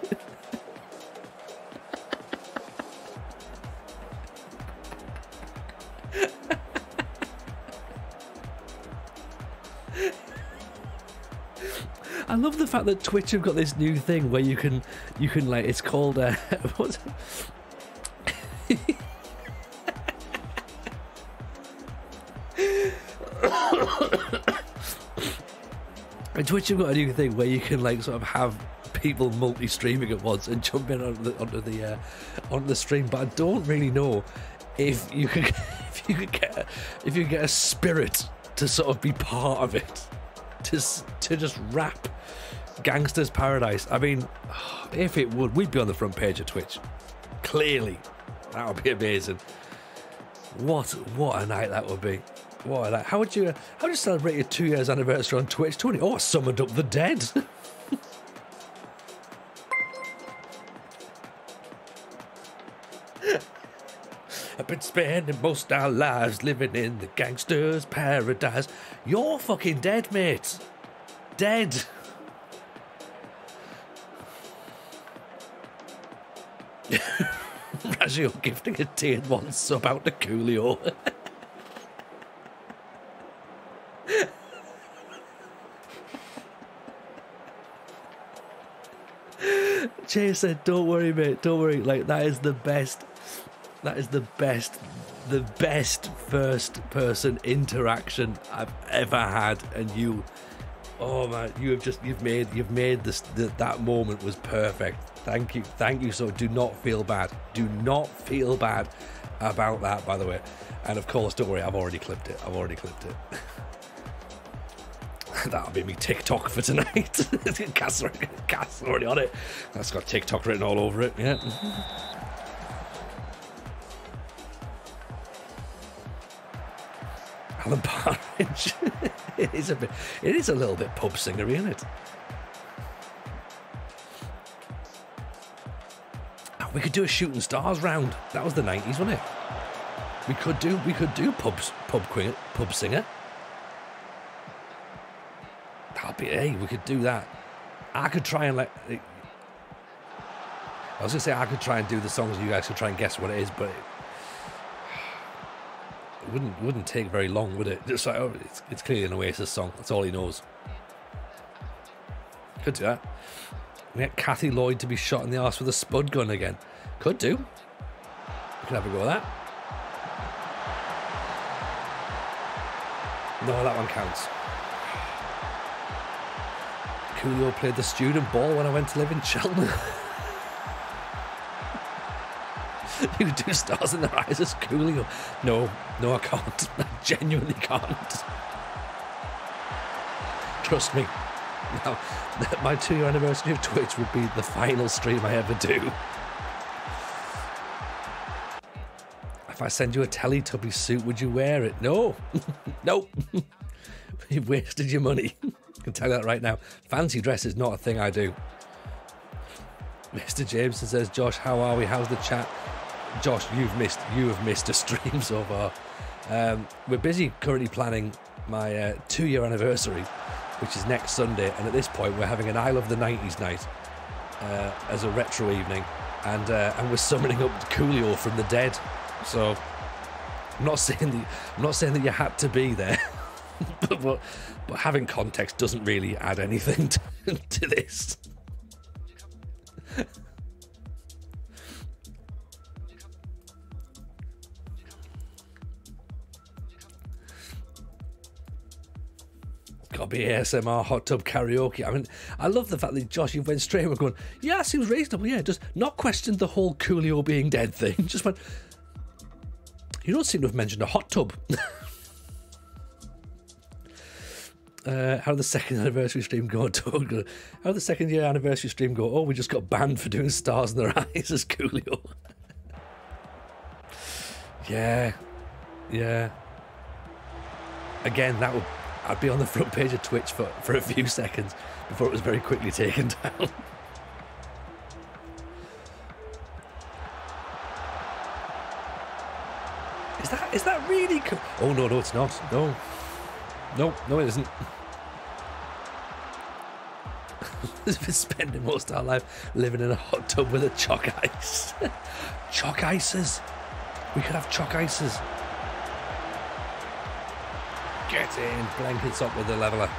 I love the fact that Twitch have got this new thing where you can like, it's called what's it? And Twitch have got a new thing where you can like sort of have people multi-streaming at once and jump in onto the stream. But I don't really know if you could get a spirit to sort of be part of it, to just rap Gangster's Paradise. I mean, if it would, we'd be on the front page of Twitch. Clearly, that would be amazing. What a night that would be. What a night. How would you celebrate your 2 years anniversary on Twitch, Tony? Oh, I summoned up the dead. I've been spending most our lives living in the gangster's paradise. You're fucking dead, mate. Dead. Razio gifting a tier 1 sub out to Coolio. Jay said, don't worry, mate, don't worry. Like, that is the best first person interaction I've ever had. And you, oh man, you've made this, that moment was perfect. Thank you. So do not feel bad about that, by the way. And of course, don't worry, I've already clipped it. That'll be me TikTok for tonight. Cass already on it. That's got TikTok written all over it. Yeah. Alan Partridge. It is a little bit pub singery, isn't it? Oh, we could do a shooting stars round. That was the 90s, wasn't it? We could do pub singer. Hey, we could do that. I could try and I was gonna say I could try and do the songs and you guys could try and guess what it is, but it wouldn't take very long, would it? Just like, oh, it's clearly an Oasis song. That's all he knows. Could do that. We get Kathy Lloyd to be shot in the arse with a spud gun again. Could do. We could have a go at that. No, that one counts. Coolio played the student ball when I went to live in Cheltenham. You could do stars in their eyes as Coolio. No, I can't. I genuinely can't. Trust me. Now, my 2-year anniversary of Twitch would be the final stream I ever do. If I send you a Teletubby suit, would you wear it? No. Nope. You've wasted your money. I can tell you that right now. Fancy dress is not a thing I do. Mr. Jameson says, Josh, how are we? How's the chat? Josh, you have missed a stream so far. We're busy currently planning my 2-year anniversary, which is next Sunday, and at this point we're having an I Love the 90s night as a retro evening, and we're summoning up Coolio from the dead. So I'm not saying that you had to be there. but having context doesn't really add anything to this. Gotta be ASMR hot tub karaoke. I mean, I love the fact that Josh, you went straight and going, yeah, seems reasonable, yeah, just not questioned the whole Coolio being dead thing. Just went, you don't seem to have mentioned a hot tub. How did the second anniversary stream go? How did the second year anniversary stream go? Oh, we just got banned for doing stars in their eyes as Coolio. Yeah. Again, I'd be on the front page of Twitch for a few seconds before it was very quickly taken down. Is that really cool? Oh no, it's not. No, it isn't. We've been spending most of our life living in a hot tub with a chalk ice. Chalk ices. We could have chalk ices. Get in, blankets up with the leveler.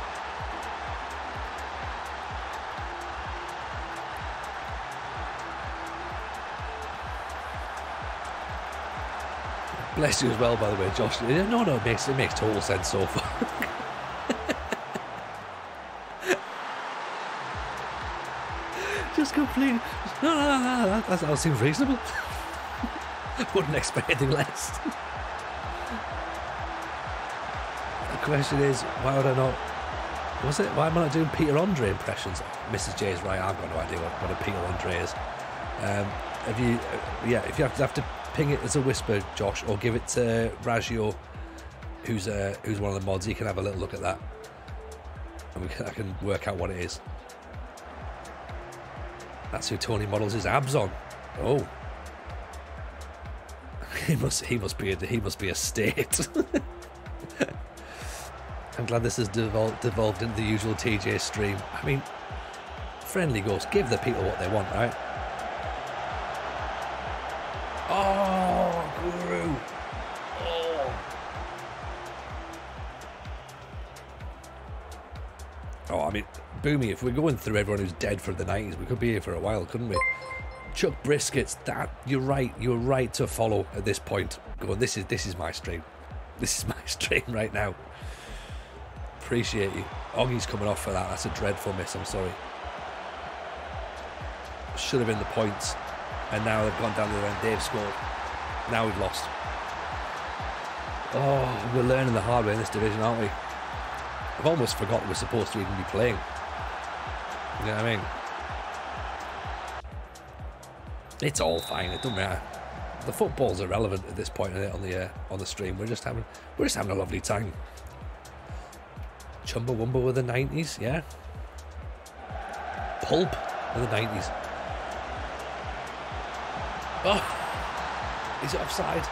Bless you as well, by the way, Josh. No, it makes total sense so far. just completely... No, that seems reasonable. Wouldn't expect anything less. The question is, why would I not... Why am I not doing Peter Andre impressions? Mrs. J is right, I've got no idea what a Peter Andre is. If you have to ping it as a whisper, Josh, or give it to Raggio, who's one of the mods, he can have a little look at that. And I can work out what it is. That's who Tony models his abs on. Oh. He must be a state. I'm glad this has devolved into the usual TJ stream. I mean, friendly ghost, give the people what they want, right? Oh, Guru. Oh, I mean, Boomy, if we're going through everyone who's dead from the 90s, we could be here for a while, couldn't we? Chuck Briskets, you're right to follow at this point. Go on, this is my stream. This is my stream right now. Appreciate you. Oggy's coming off for that. That's a dreadful miss, I'm sorry. Should have been the points. And now they've gone down the other end. They've scored. Now we've lost. Oh, we're learning the hard way in this division, aren't we? I've almost forgotten we're supposed to even be playing. You know what I mean? It's all fine. It doesn't matter. The football's irrelevant at this point on the stream. We're just having a lovely time. Chumbawamba with the 90s, yeah. Pulp in the 90s. Oh, is it offside?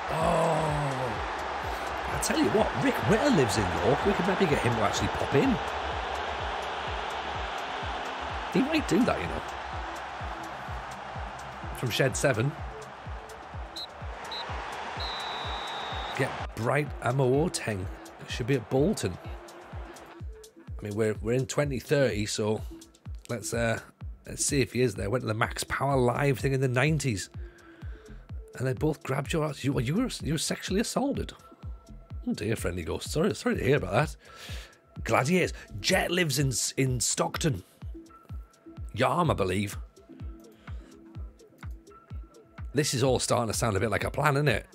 Oh, I tell you what, Rick Witter lives in York. We could maybe get him to actually pop in. He might do that, you know. From Shed 7. Get Bright Amooteng. It should be at Bolton. I mean, we're in 2030, so let's see if he is there. Went to the Max Power Live thing in the 90s, and they both grabbed your ass. You were sexually assaulted. Oh dear, friendly ghost. Sorry to hear about that. Gladiators. Jet lives in Stockton. Yarm, I believe. This is all starting to sound a bit like a plan, isn't it?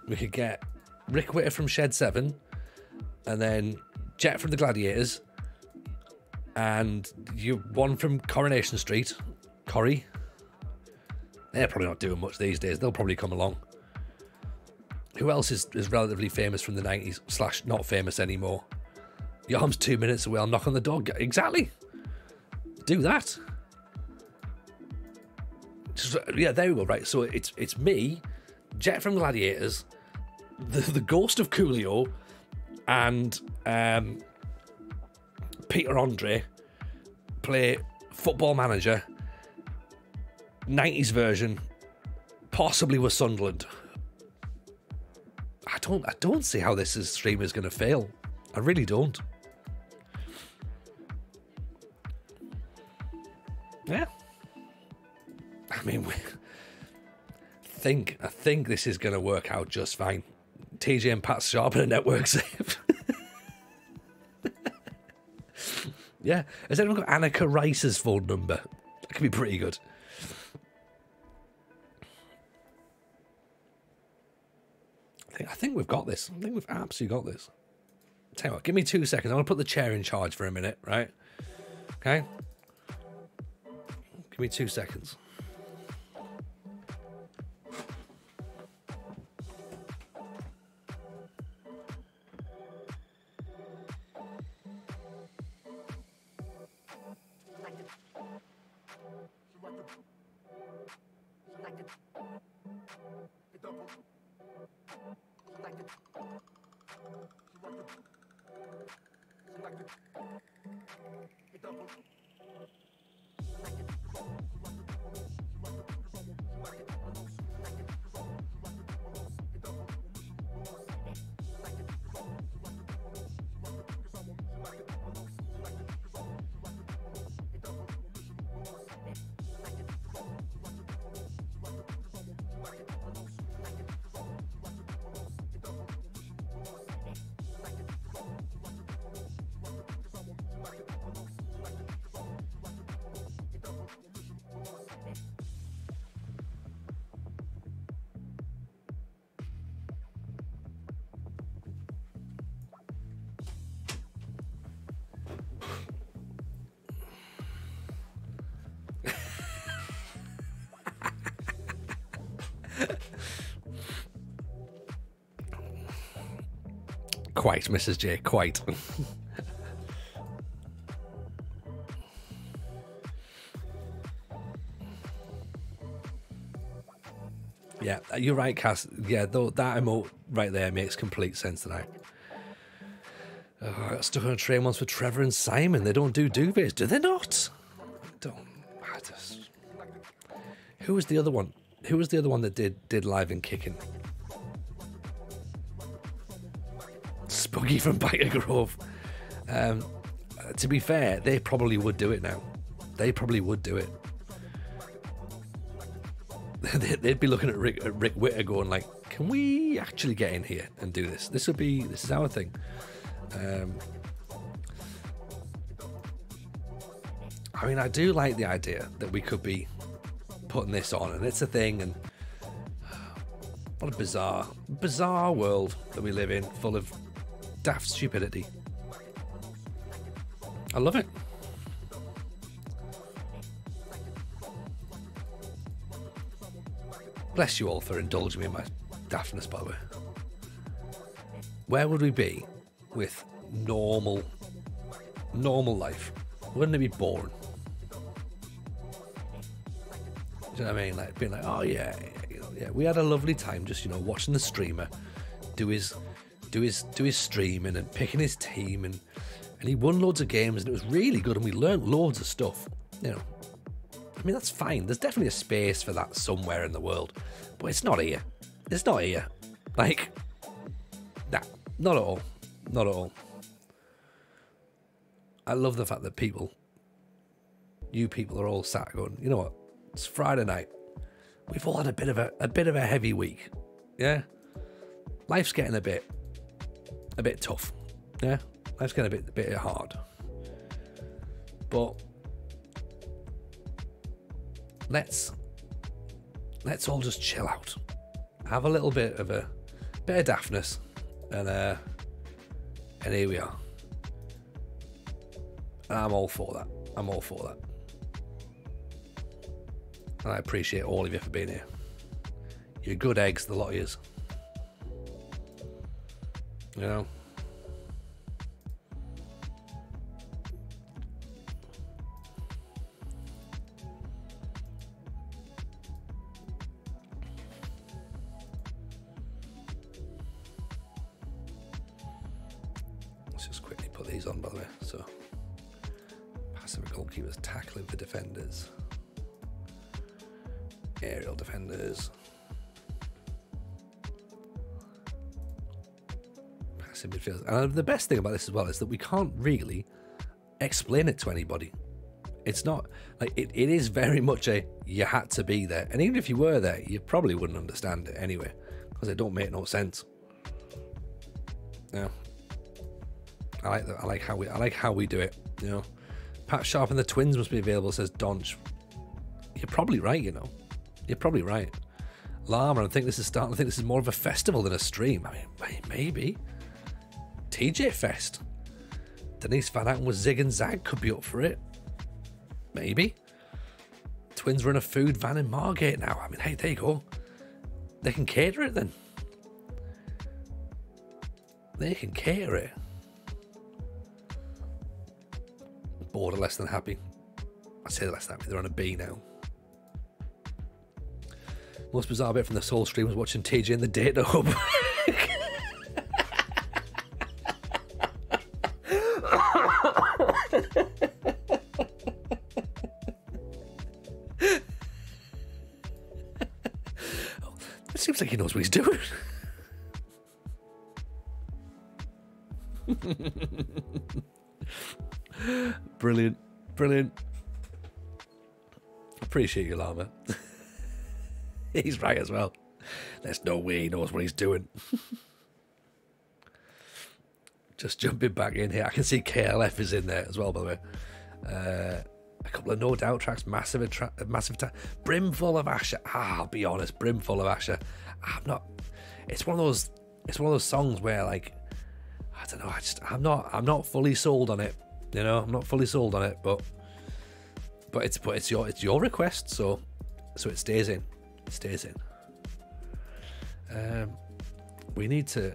We could get Rick Witter from Shed 7, and then Jet from the Gladiators, and one from Coronation Street, Corrie. They're probably not doing much these days. They'll probably come along. Who else is relatively famous from the 90s / not famous anymore? Yarm's 2 minutes away. I'll knock on the door. Exactly. Do that. Yeah, there we go. Right, so it's me, Jet from Gladiators, the ghost of Coolio, and Peter Andre play Football Manager, 90s version, possibly with Sunderland. I don't see how this stream is going to fail. I really don't. Yeah. I mean, I think this is going to work out just fine. TJ and Pat Sharp and a network save. Yeah. Has anyone got Annika Rice's phone number? That could be pretty good. I think we've got this. I think we've absolutely got this. Tell you what, give me 2 seconds. I'm going to put the chair in charge for a minute, right? Okay? Give me 2 seconds. Quite, Mrs. J, quite. Yeah, you're right, Cass. Yeah, though that emote right there makes complete sense tonight. I got stuck on a train once with Trevor and Simon. They don't do duvets, do they not? Who was the other one? Who was the other one that did live and kicking? Spuggy from Biker Grove. To be fair, they probably would do it now. They probably would do it. They'd be looking at Rick Witter going like, can we actually get in here and do this? This is our thing. I mean, I do like the idea that we could be putting this on, and it's a thing, and what a bizarre world that we live in, full of daft stupidity. I love it. Bless you all for indulging me in my daftness, by the way. Where would we be with normal life? Wouldn't it be boring? Do you know what I mean? Like being like, oh yeah, we had a lovely time just, watching the streamer do his streaming and picking his team, and he won loads of games, and it was really good, and we learned loads of stuff. I mean, that's fine. There's definitely a space for that somewhere in the world, but it's not here. It's not here. Like, nah, not at all. Not at all. I love the fact that you people are all sat going, you know what? It's Friday night. We've all had a bit of a heavy week. Yeah. Life's getting a bit tough. Yeah. Life's getting a bit hard. But let's all just chill out. Have a little bit of daftness, and here we are. And I'm all for that. I'm all for that. And I appreciate all of you for being here. You're good eggs, the lot of yous. Let's just quickly put these on, by the way. So, passive goalkeepers tackling for defenders. Aerial defenders. Passive midfielders. And the best thing about this as well is that we can't really explain it to anybody. It's not like it is very much you had to be there, and even if you were there, you probably wouldn't understand it anyway, because it don't make no sense. Yeah, I like that. I like how we do it. Pat Sharp and the Twins must be available, says Donch. You're probably right. You're probably right. Llama, I think this is more of a festival than a stream. I mean, maybe. TJ Fest. Denise Van Atten with Zig and Zag could be up for it. Maybe. Twins run a food van in Margate now. I mean, hey, there you go. They can cater it then. They can cater it. Bored or less than happy. I say less than happy. They're on a B now. Most bizarre bit from the Soul stream was watching TJ in the data hub. It seems like he knows what he's doing. Brilliant. Appreciate you, Llama. He's right as well. There's no way he knows what he's doing. Just jumping back in here. I can see KLF is in there as well, by the way. A couple of No Doubt tracks, massive Brimful of Asher. I'll be honest, Brimful of Asher. It's one of those songs where, like, I don't know. I'm not fully sold on it. I'm not fully sold on it, but it's your request, so it stays in. It stays in. We need to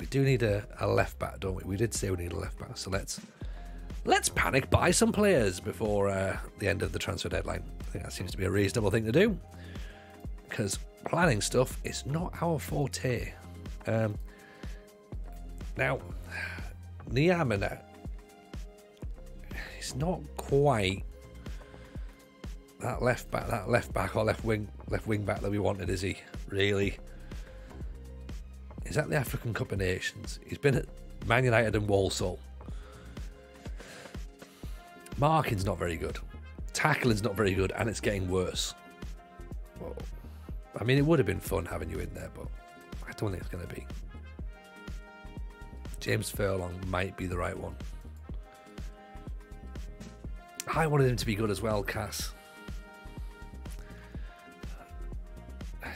we do need a left back, don't we? We did say we need a left back, so let's panic buy some players before the end of the transfer deadline. I think that seems to be a reasonable thing to do, because planning stuff is not our forte. Now, Niamina, he's not quite that left back or left wing back that we wanted, is he? Really? He's at the African Cup of Nations. He's been at Man United and Walsall. Marking's not very good. Tackling's not very good, and it's getting worse. Well, I mean, it would have been fun having you in there, but I don't think it's going to be. James Furlong might be the right one. I wanted him to be good as well, Cass.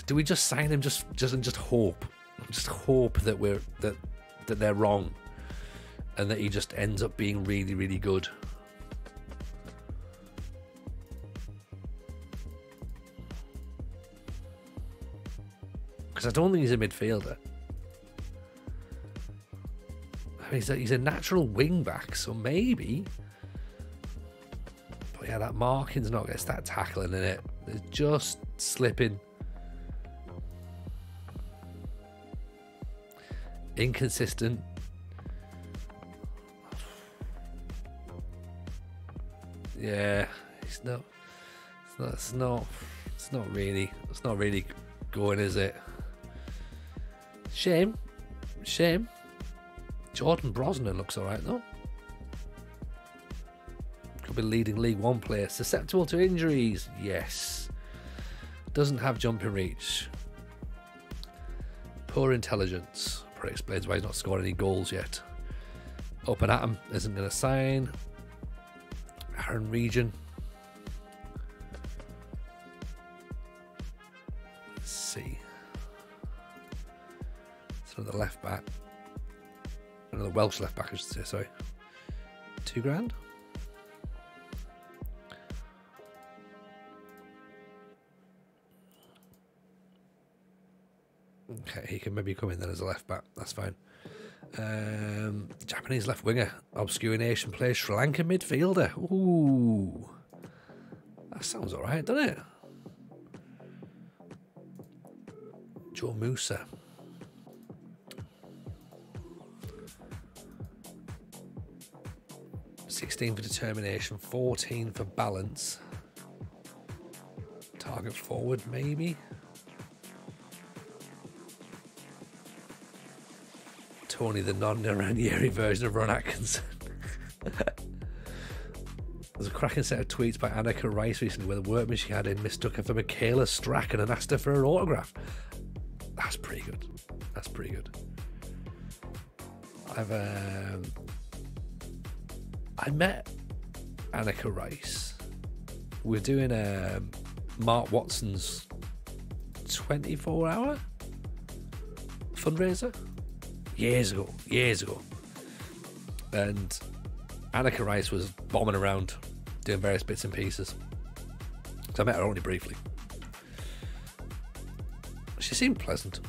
Do we just sign him just hope? Just hope that that they're wrong, and that he just ends up being really, really good. Because I don't think he's a midfielder. I mean, he's a natural wing back, so maybe. But yeah, that marking's not going to start tackling in it. It's just slipping. Inconsistent. Yeah, it's not really going, is it? Shame. Jordan Brosnan looks alright though. Could be leading League One player. Susceptible to injuries, yes. Doesn't have jumping reach. Poor intelligence. Probably explains why he's not scored any goals yet. Open Atom isn't going to sign. Aaron Region. Let's see. It's another left back. Another Welsh left back, I should say, sorry. £2,000. Okay, he can maybe come in then as a left back. That's fine. Japanese left winger. Obscure nation player. Sri Lankan midfielder. Ooh. That sounds alright, doesn't it? Joe Musa. 16 for determination, 14 for balance. Target forward, maybe. Tony, the non-Ranieri version of Ron Atkinson. There's a cracking set of tweets by Annika Rice recently where the workman she had in mistook her for Michaela Strachan and asked her for her autograph. That's pretty good. That's pretty good. I met Annika Rice. We're doing Mark Watson's 24-hour fundraiser years ago. And Annika Rice was bombing around doing various bits and pieces. So I met her only briefly. She seemed pleasant.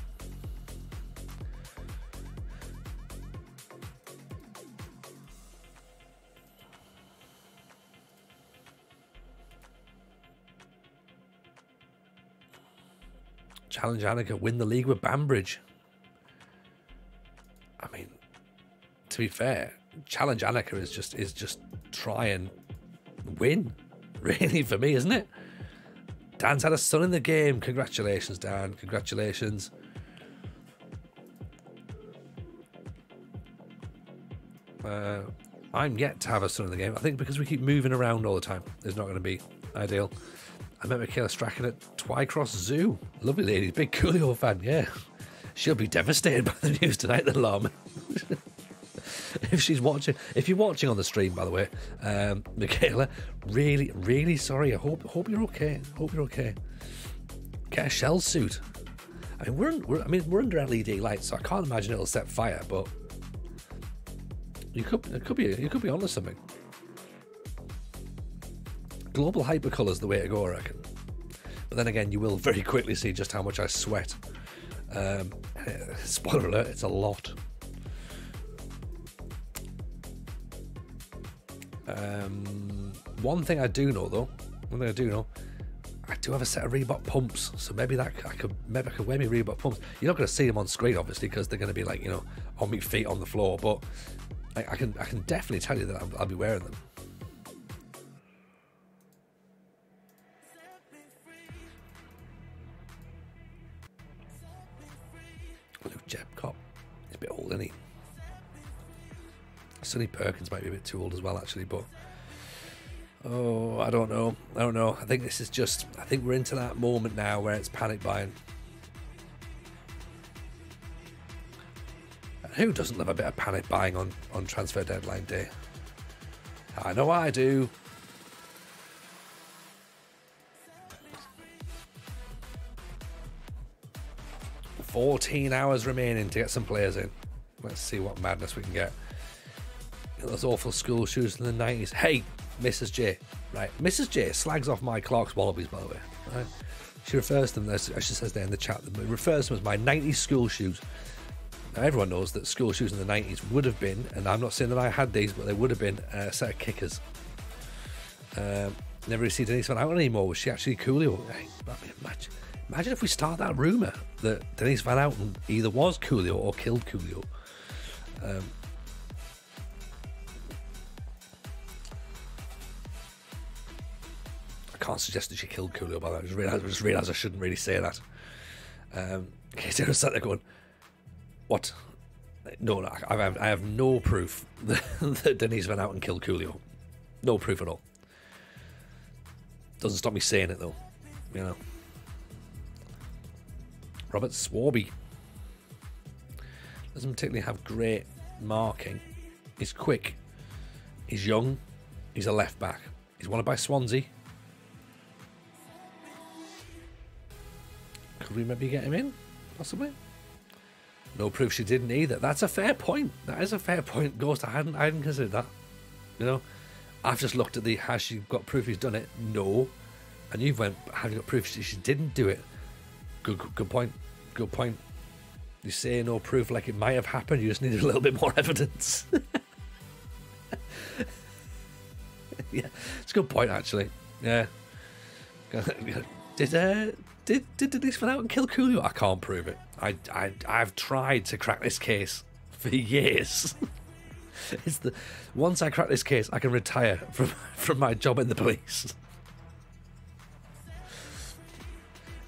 Challenge Annika, win the league with Banbridge. I mean, to be fair, challenge Annika is just try and win, really, for me, isn't it? Dan's had a son in the game. Congratulations, Dan. Congratulations. I'm yet to have a son in the game. I think because we keep moving around all the time, it's not going to be ideal. I met Michaela Strachan at Twycross Zoo. Lovely lady, big Coolio fan, yeah. She'll be devastated by the news tonight, the Lom. If she's watching, if you're watching on the stream, by the way, Michaela, really, really sorry. I hope you're okay. Hope you're okay. Get a shell suit. I mean, we're under LED lights, so I can't imagine it'll set fire. But you could be onto something. Global hypercolour is the way to go, I reckon. But then again, you will very quickly see just how much I sweat. Spoiler alert, it's a lot. One thing I do know though, I do have a set of Reebok pumps, so maybe I could wear me Reebok pumps. You're not going to see them on screen, obviously, because they're going to be like, on my feet on the floor. But I can definitely tell you that I'll be wearing them. Luke Jepcott, he's a bit old, isn't he? Sonny Perkins might be a bit too old as well, actually, but I don't know. I think I think we're into that moment now where it's panic buying. And who doesn't love a bit of panic buying on transfer deadline day? I know I do. $14 hours remaining to get some players in. Let's see what madness we can get. Those awful school shoes in the 90s. Hey, Mrs. J. Right, Mrs. J slags off my Clark's Wallabies, by the way. Right? She refers to them, as she says there in the chat, refers to them as my 90s school shoes. Now, everyone knows that school shoes in the 90s would have been, and I'm not saying that I had these, but they would have been a set of kickers. Never really see Denise Van Houten anymore. Was she actually Coolio? Hey, imagine if we start that rumour that Denise Van Houten either was Coolio or killed Coolio. I can't suggest that she killed Coolio, by the way. I just realised I shouldn't really say that. Okay, so I was sat there going, what? No, I have no proof that Denise Van Houten killed Coolio. No proof at all. Doesn't stop me saying it, though. Robert Swarby doesn't particularly have great marking. He's quick. He's young. He's a left back. He's wanted by Swansea. Could we maybe get him in? Possibly. No proof she didn't either. That's a fair point. That is a fair point, Ghost. I hadn't considered that. I've just looked at has she got proof he's done it? No. And you've went, have you got proof she didn't do it? Good point. Good point. You say no proof like it might have happened. You just needed a little bit more evidence. Yeah, it's a good point, actually. Yeah. Did Denise Van Houten kill Coolio? I can't prove it. I've tried to crack this case for years. Once I crack this case, I can retire from my job in the police.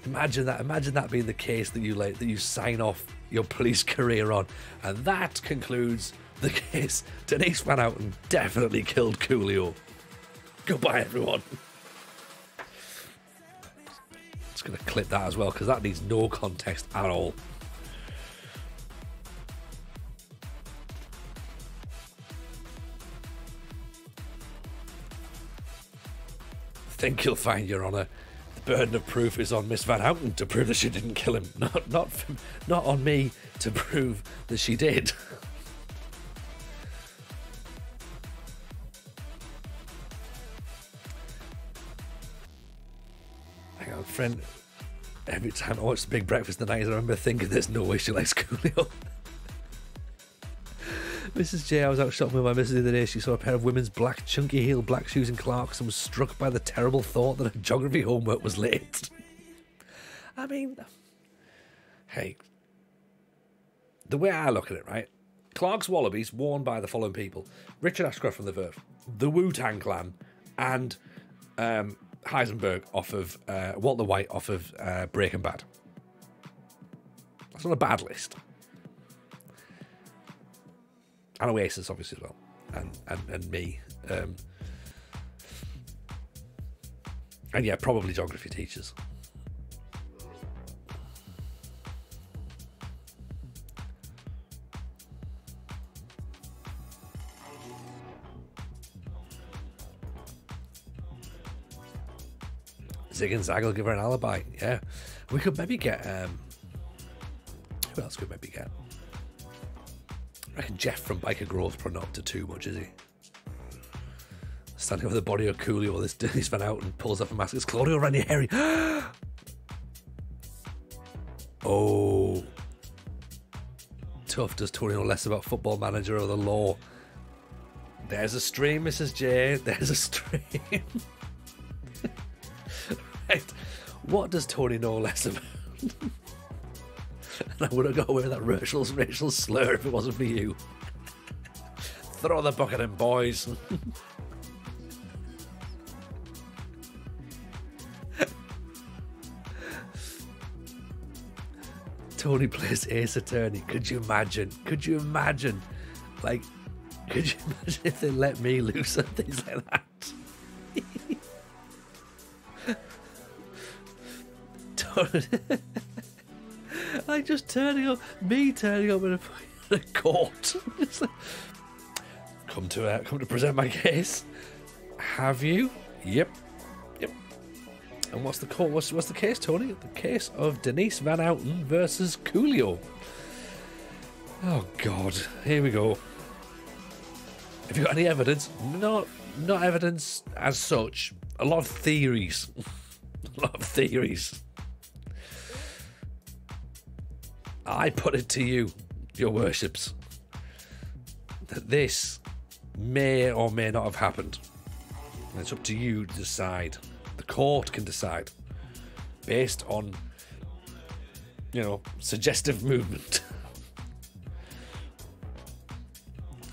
Imagine that being the case that you sign off your police career on, and that concludes the case. Denise Van Houten definitely killed Coolio. Goodbye, everyone. Just going to clip that as well, because that needs no context at all. I think you'll find, Your Honour, the burden of proof is on Miss Van Houten to prove that she didn't kill him, not on me to prove that she did. Hang on, friend. Every time I watch The Big Breakfast in the 90s, I remember thinking there's no way she likes Coolio. Mrs. J, I was out shopping with my missus the other day. She saw a pair of women's black chunky heel black shoes in Clarks and was struck by the terrible thought that her geography homework was late. I mean, hey, the way I look at it, right? Clark's Wallabies worn by the following people: Richard Ashcroft from The Verve, the Wu-Tang Clan, and Heisenberg off of Walter White off of Breaking Bad. That's not a bad list. And Oasis, obviously, as well. And me. And yeah, probably geography teachers. Zig and Zag will give her an alibi. Yeah. We could maybe get... who else could we maybe get? I reckon Jeff from Biker Grove's probably not up to too much, is he? Standing over the body of Coolio, this Denise Van Houten pulls up a mask. It's Claudio Ranieri. Oh. Tough. Does Tony know less about Football Manager or the law? There's a stream, Mrs. J. There's a stream. Right. What does Tony know less about? And I would have got away with that racial slur if it wasn't for you. Throw the bucket in, boys. Tony plays Ace Attorney. Could you imagine? Could you imagine? Like, could you imagine if they let me loose and things like that? Like just turning up in a court. It's like, come to present my case. Have you? Yep. And what's the court? What's the case, Tony? The case of Denise Van Outen versus Coolio. Oh God, here we go. Have you got any evidence? Not evidence as such. A lot of theories. A lot of theories. I put it to you, your worships, that this may or may not have happened. And it's up to you to decide. The court can decide based on, suggestive movement.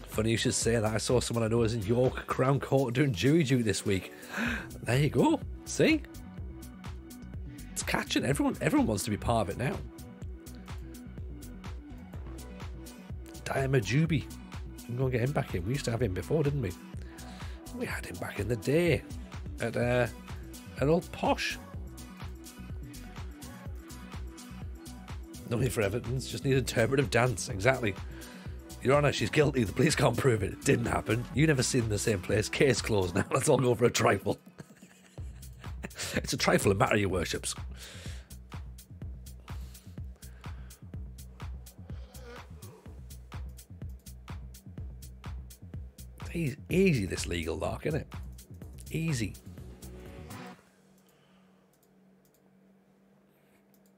Funny you should say that. I saw someone I know was in York Crown Court doing jury duty this week. There you go. See? It's catching. Everyone wants to be part of it now. Diama Juby. I'm going to get him back in. We used to have him before, didn't we? We had him back in the day at Old Posh. No need for evidence, just need interpretive dance. Exactly. Your Honour, she's guilty. The police can't prove it. It didn't happen. You never seen in the same place. Case closed now. Let's all go for a trifle. It's a trifle, a matter, your worships. Easy, this legal lock, isn't it? Easy.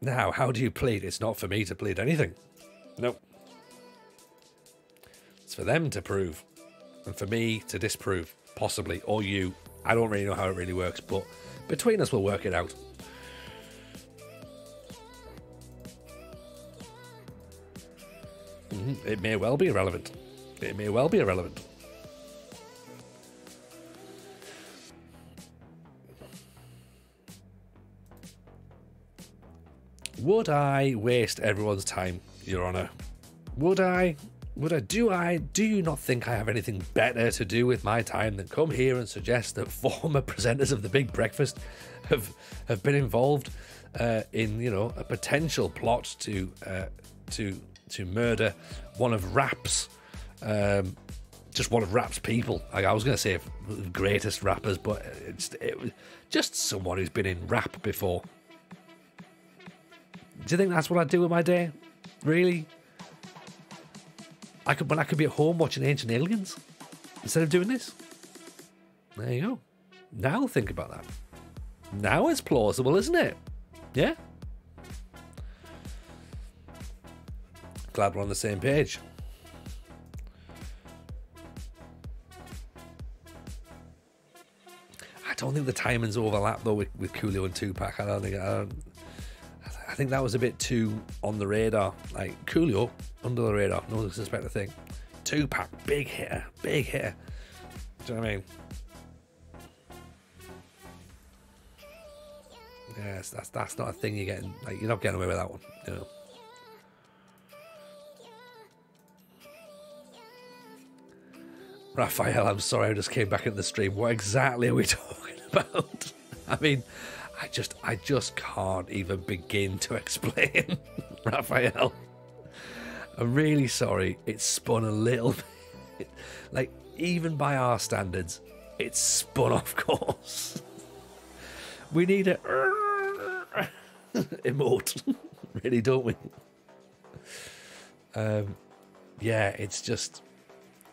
Now, how do you plead? It's not for me to plead anything. Nope. It's for them to prove. And for me to disprove. Possibly. Or you. I don't really know how it really works, but between us we'll work it out. It may well be irrelevant. It may well be irrelevant. Would I waste everyone's time, Your Honour? Would I? Do you not think I have anything better to do with my time than come here and suggest that former presenters of The Big Breakfast have been involved in, a potential plot to murder one of Rap's, just one of Rap's people. I was going to say greatest rappers, but it was just someone who's been in rap before. Do you think that's what I'd do with my day? Really? When I could be at home watching Ancient Aliens instead of doing this? There you go. Now think about that. Now it's plausible, isn't it? Yeah? Glad we're on the same page. I don't think the timings overlap though with Coolio and Tupac. I think that was a bit too on the radar. Like Coolio, under the radar, no one suspect a thing. Tupac, big hitter. Do you know what I mean? Yes, that's not a thing you're getting. Like you're not getting away with that one. Raphael, I'm sorry, I just came back into the stream. What exactly are we talking about? I mean, I just can't even begin to explain, Raphael. I'm really sorry. It's spun a little bit. Like, even by our standards, it's spun off course. We need a emote, really, don't we? Yeah, it's just,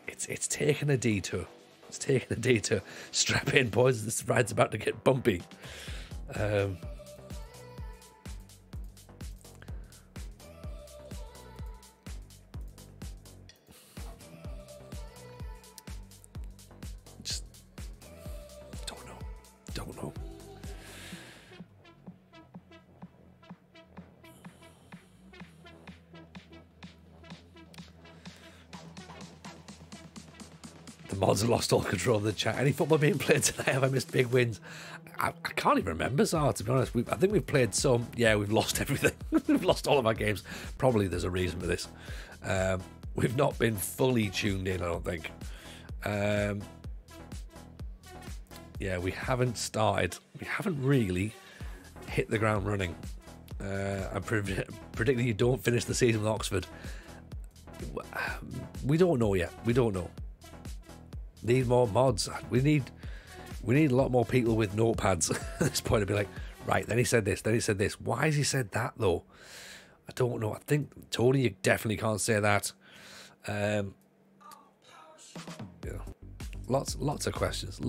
it's taken a detour. It's taken a detour. Strap in, boys. This ride's about to get bumpy. The mods have lost all control of the chat. Any football being played tonight? Have I missed big wins? I can't even remember, so to be honest. I think we've played some. Yeah, we've lost everything. We've lost all of our games. Probably there's a reason for this. We've not been fully tuned in, I don't think. Yeah, we haven't started. We haven't really hit the ground running. I'm predicting you don't finish the season with Oxford. We don't know yet. We don't know. Need more mods. We need a lot more people with notepads at this point to be like, right, then he said this, then he said this. Why has he said that though? I don't know. I think Tony, you definitely can't say that. Yeah. Lots of questions.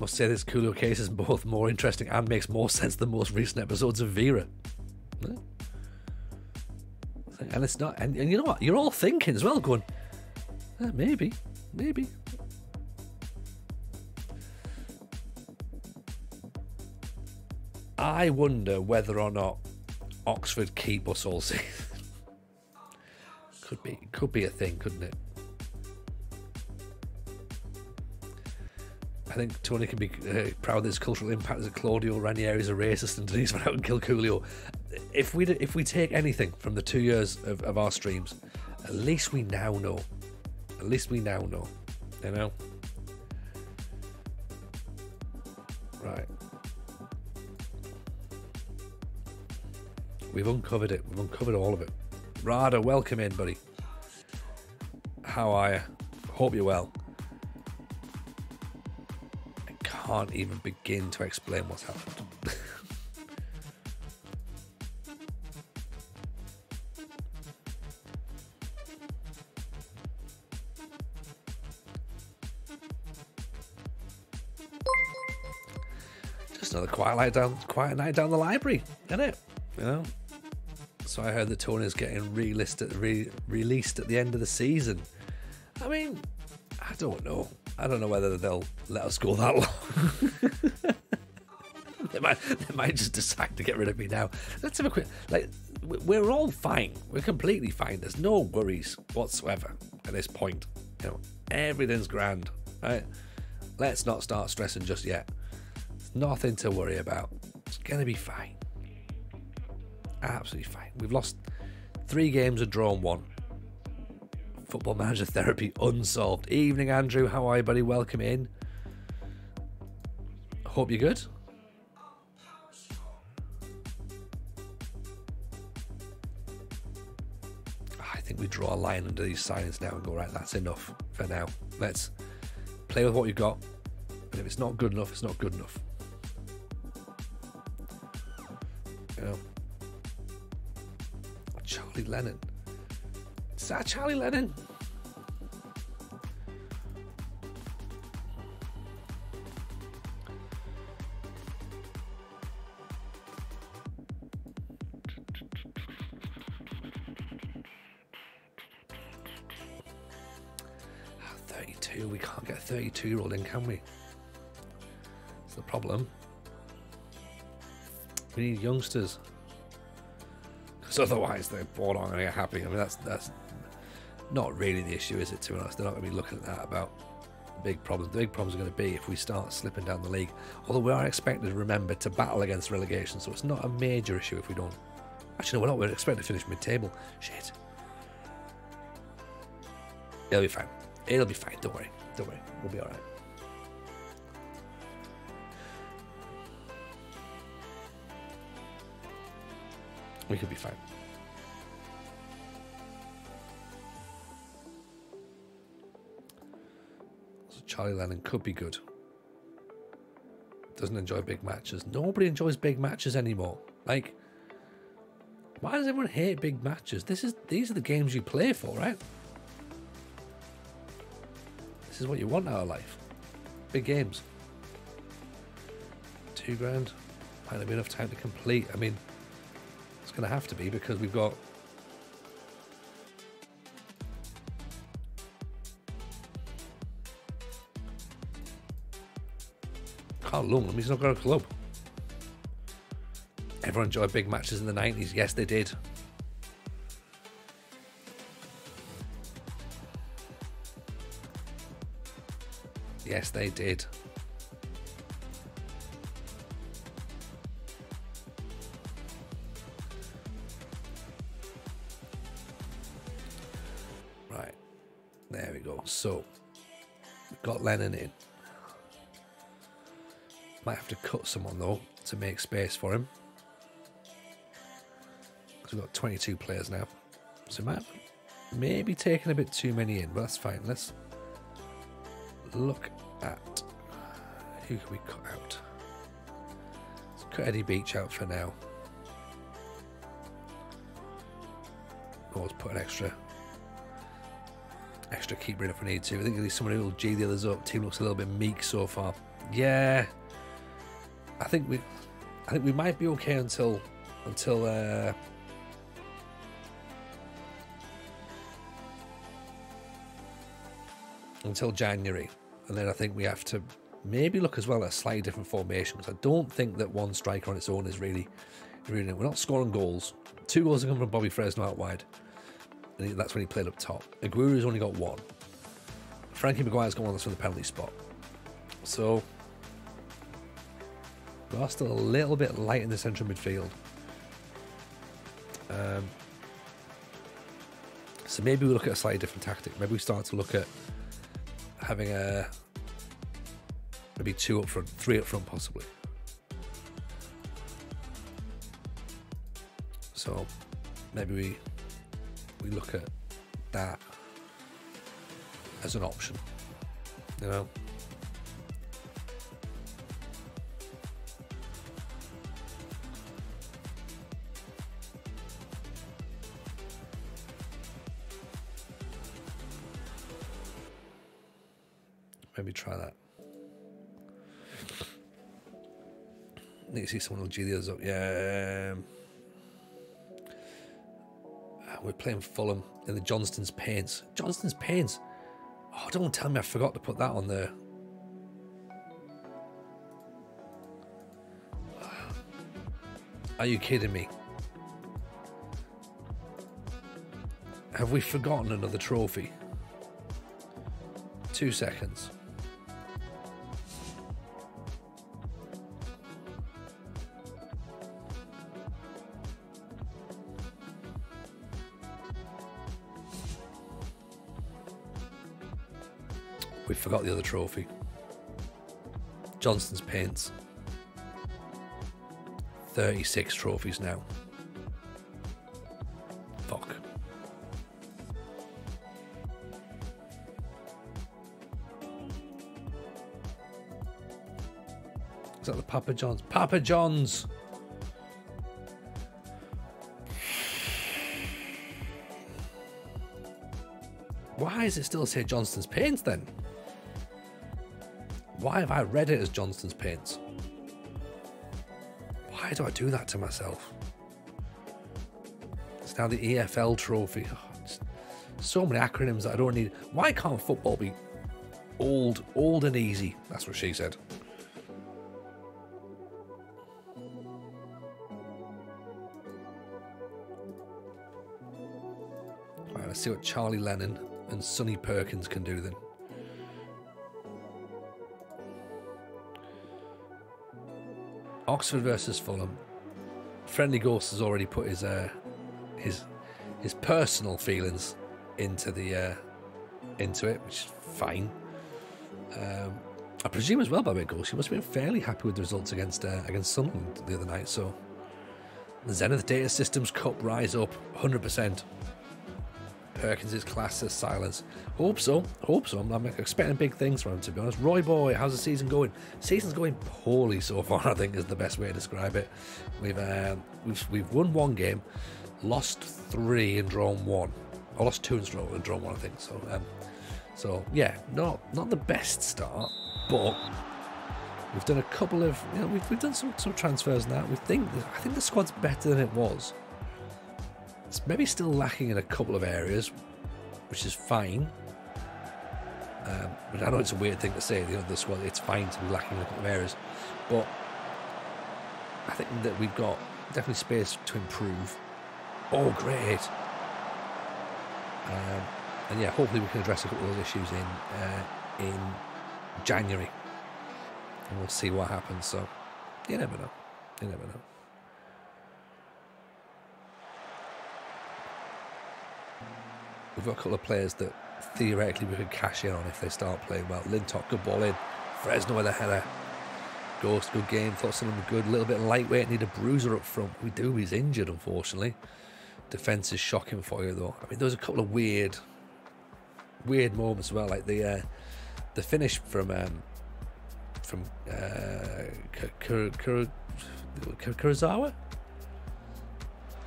Must say this Coolio case is both more interesting and makes more sense than most recent episodes of Vera. And it's not, and you know what? You're all thinking as well, going, maybe. I wonder whether or not Oxford keep us all season. Could be a thing, couldn't it? I think Tony can be proud of his cultural impact as Claudio Ranieri is a racist and Denise went out and killed Coolio. If we take anything from the 2 years of our streams, at least we now know. You know? Right. We've uncovered it. We've uncovered all of it. Rada, welcome in, buddy. How are you? Hope you're well. I can't even begin to explain what's happened. Just another quiet night down the library, isn't it? You know. So I heard that Tony's getting released at the end of the season. I mean, I don't know. I don't know whether they'll let us go that long. they might just decide to get rid of me now. Let's have a quick. We're all fine. We're completely fine. There's no worries whatsoever at this point. You know, everything's grand, right? Let's not start stressing just yet. There's nothing to worry about. It's gonna be fine. Absolutely fine. We've lost 3 games and drawn 1. Football manager therapy unsolved. Evening, Andrew. How are you, buddy? Welcome in. Hope you're good. I think we draw a line under these signings now and go, right, that's enough for now. Let's play with what you've got. And if it's not good enough, it's not good enough. You know. Charlie Lennon. Is that Charlie Lennon? Oh, 32. We can't get a 32-year-old in, can we? That's the problem. We need youngsters. So otherwise they're bored on and get happy. I mean, that's not really the issue, is it, to be honest? They're not going to be looking at that about big problems. The big problems are going to be if we start slipping down the league. Although we are expected, remember, to battle against relegation, so it's not a major issue if we don't. Actually, no, we're not. We're expected to finish mid-table. Shit. It'll be fine. It'll be fine. Don't worry. Don't worry. We'll be all right. We could be fine. So Charlie Lennon could be good. Doesn't enjoy big matches. Nobody enjoys big matches anymore. Like, why does everyone hate big matches? These are the games you play for, right? This is what you want out of life. Big games. $2 grand. Might not be enough time to complete. I mean, it's going to have to be because we've got Carl Lundgren. He's not got a club. Everyone enjoyed big matches in the 90s. Yes, they did. Yes, they did. Right. There we go. So, we've got Lennon in. Might have to cut someone, though, to make space for him. Because we've got 22 players now. So, we might have maybe taken a bit too many in, but that's fine. Let's look at who can we cut out. Let's cut Eddie Beach out for now. Always put an extra keeper in if we need to. I think at least someone who will G the others up. Team looks a little bit meek so far. Yeah, I think we might be okay until January, and then I think we have to maybe look as well at a slightly different formation, because I don't think that one striker on its own is really. We're not scoring goals. 2 goals have come from Bobby Fresno out wide, and that's when he played up top. Aguiro's only got 1. Frankie Maguire's got 1 that's from the penalty spot. So we are still a little bit light in the central midfield. So maybe we look at a slightly different tactic. Maybe we start to look at having maybe 2 up front, 3 up front possibly. So maybe we look at that as an option, you know. Maybe try that. Need to see someone will G the others up. Yeah. We're playing Fulham in the Johnston's Paints. Johnston's Paints. Oh, don't tell me I forgot to put that on there. Are you kidding me? Have we forgotten another trophy? 2 seconds. We forgot the other trophy. Johnston's Paints. 36 trophies now. Fuck. Is that the Papa John's? Papa John's! Why does it still say Johnston's Paints then? Why have I read it as Johnston's Paints? Why do I do that to myself? It's now the EFL trophy. Oh, so many acronyms that I don't need. Why can't football be old and easy? That's what she said. Right, let's see what Charlie Lennon and Sonny Perkins can do then. Oxford versus Fulham. Friendly Ghost has already put his personal feelings into it, which is fine. I presume as well by way Ghost, he must have been fairly happy with the results against Sunderland the other night. So the Zenith Data Systems Cup rise up 100%. Perkins' class as silence. Hope so. I'm expecting big things from him, to be honest. Roy Boy, how's the season going? Season's going poorly so far, I think is the best way to describe it. We've won 1 game, lost 3 and drawn 1. Or lost 2 and drawn 1, I think. So yeah, not the best start, but we've done a couple of, we've done some transfers now. I think the squad's better than it was. It's maybe still lacking in a couple of areas, which is fine. But I know it's a weird thing to say, the squad, it's fine to be lacking in a couple of areas. But I think that we've got definitely space to improve. Oh, great. And yeah, hopefully we can address a couple of those issues in January, and we'll see what happens. So you never know. You never know. We've got a couple of players that theoretically we could cash in on if they start playing well. Lintott, good ball in. Fresno with a header. Ghost, good game. Thought some of them were good. A little bit lightweight. Need a bruiser up front. We do. He's injured, unfortunately. Defence is shocking for you, though. I mean, there was a couple of weird moments as well. Like the finish from Kurosawa.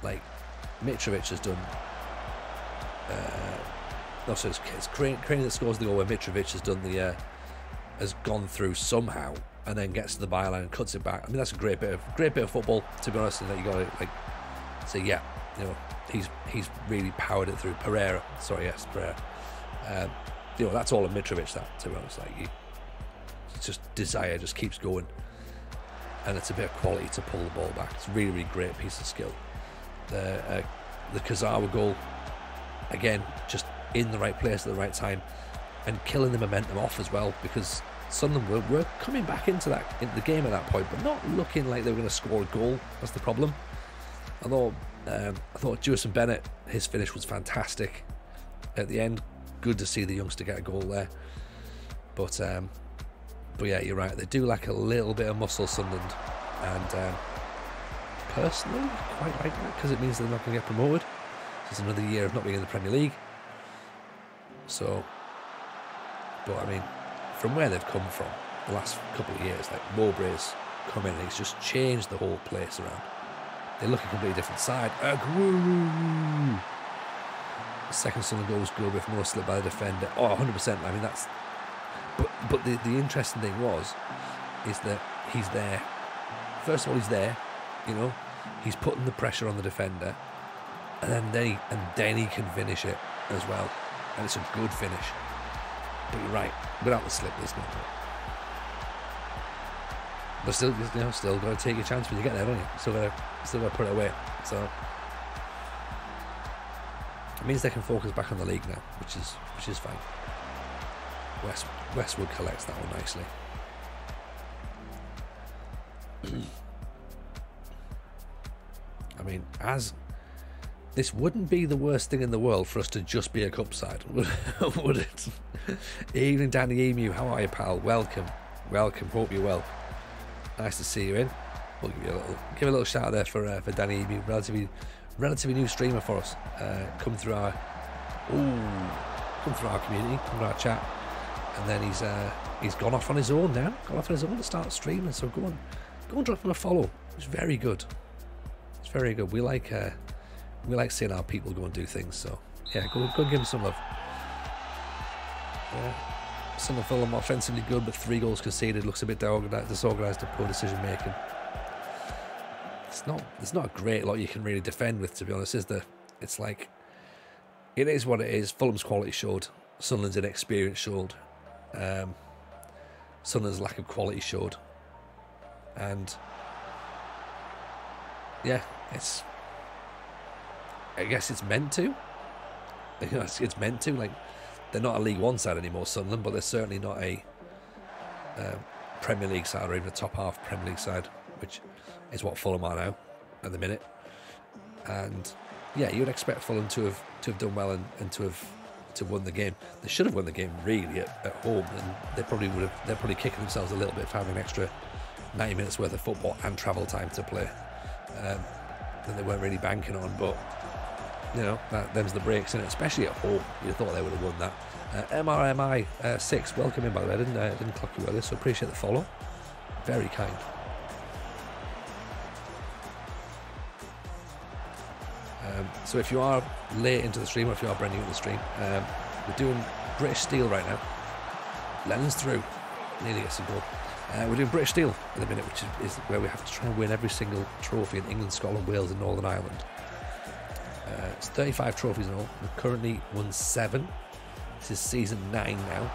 Like Mitrovic has done. So it's Crane that scores the goal where Mitrovic has done has gone through somehow and then gets to the byline and cuts it back. I mean, that's a great bit of football, to be honest. And that you got to like say, yeah, you know, he's really powered it through. Pereira. You know, that's all of Mitrovic. That, to be honest, like it's just desire, just keeps going, and it's a bit of quality to pull the ball back. It's a really, really great piece of skill. The Kazawa goal, again, just in the right place at the right time and killing the momentum off as well, because Sunderland were coming back into the game at that point, but not looking like they were going to score a goal. That's the problem. I thought Jewison Bennett, his finish was fantastic at the end. Good to see the youngster get a goal there, but yeah, you're right, they do lack a little bit of muscle, Sunderland, and personally quite like that, because it means they're not going to get promoted. It's another year of not being in the Premier League. So, but I mean, from where they've come from the last couple of years, like Mowbray's come in and he's just changed the whole place around. They look a completely different side. The second Sunderland goal was good with no slip by the defender. 100%. I mean, that's. But the interesting thing is that he's there. First of all, he's there. You know, he's putting the pressure on the defender, and then he can finish it as well, and it's a good finish. But you're right, without the slip, there's no. But still, you know, still got to take your chance when you get there, don't you? Still got to put it away. So it means they can focus back on the league now, which is fine. Westwood collects that one nicely. I mean, this wouldn't be the worst thing in the world for us to just be a cup side, would it? Evening, Danny Emu. How are you, pal? Welcome. Hope you're well. Nice to see you in. We'll give a little shout out there for Danny Emu, relatively new streamer for us. Come through our community, come to our chat, and then he's gone off on his own now. Gone off on his own to start streaming. So go and drop him a follow. It's very good. It's very good. We like seeing our people go and do things. So yeah, go and give him some love. Yeah. Sunderland Fulham offensively good, but 3 goals conceded. Looks a bit disorganised and poor decision making. There's not a great lot you can really defend with, to be honest, is there? It's like, it is what it is. Fulham's quality showed. Sunderland's inexperience showed. Sunderland's lack of quality showed. And yeah, I guess it's meant to. You know, it's meant to. Like, they're not a League One side anymore, Sunderland, but they're certainly not a Premier League side or even a top half Premier League side, which is what Fulham are now at the minute. And yeah, you would expect Fulham to have done well and to have won the game. They should have won the game really at home, and they're probably kicking themselves a little bit for having an extra 90 minutes worth of football and travel time to play that they weren't really banking on. But you know, them's the breaks in it, especially at home. You'd have thought they would have won that. MRMI 6, welcome in, by the way. I didn't clock you earlier, so appreciate the follow. Very kind. So if you are late into the stream, or if you are brand new to the stream, we're doing British Steel right now. Lennon's through. Nearly gets a goal. We're doing British Steel in a minute, which is where we have to try and win every single trophy in England, Scotland, Wales and Northern Ireland. It's 35 trophies in all. We've currently won 7. This is season 9 now.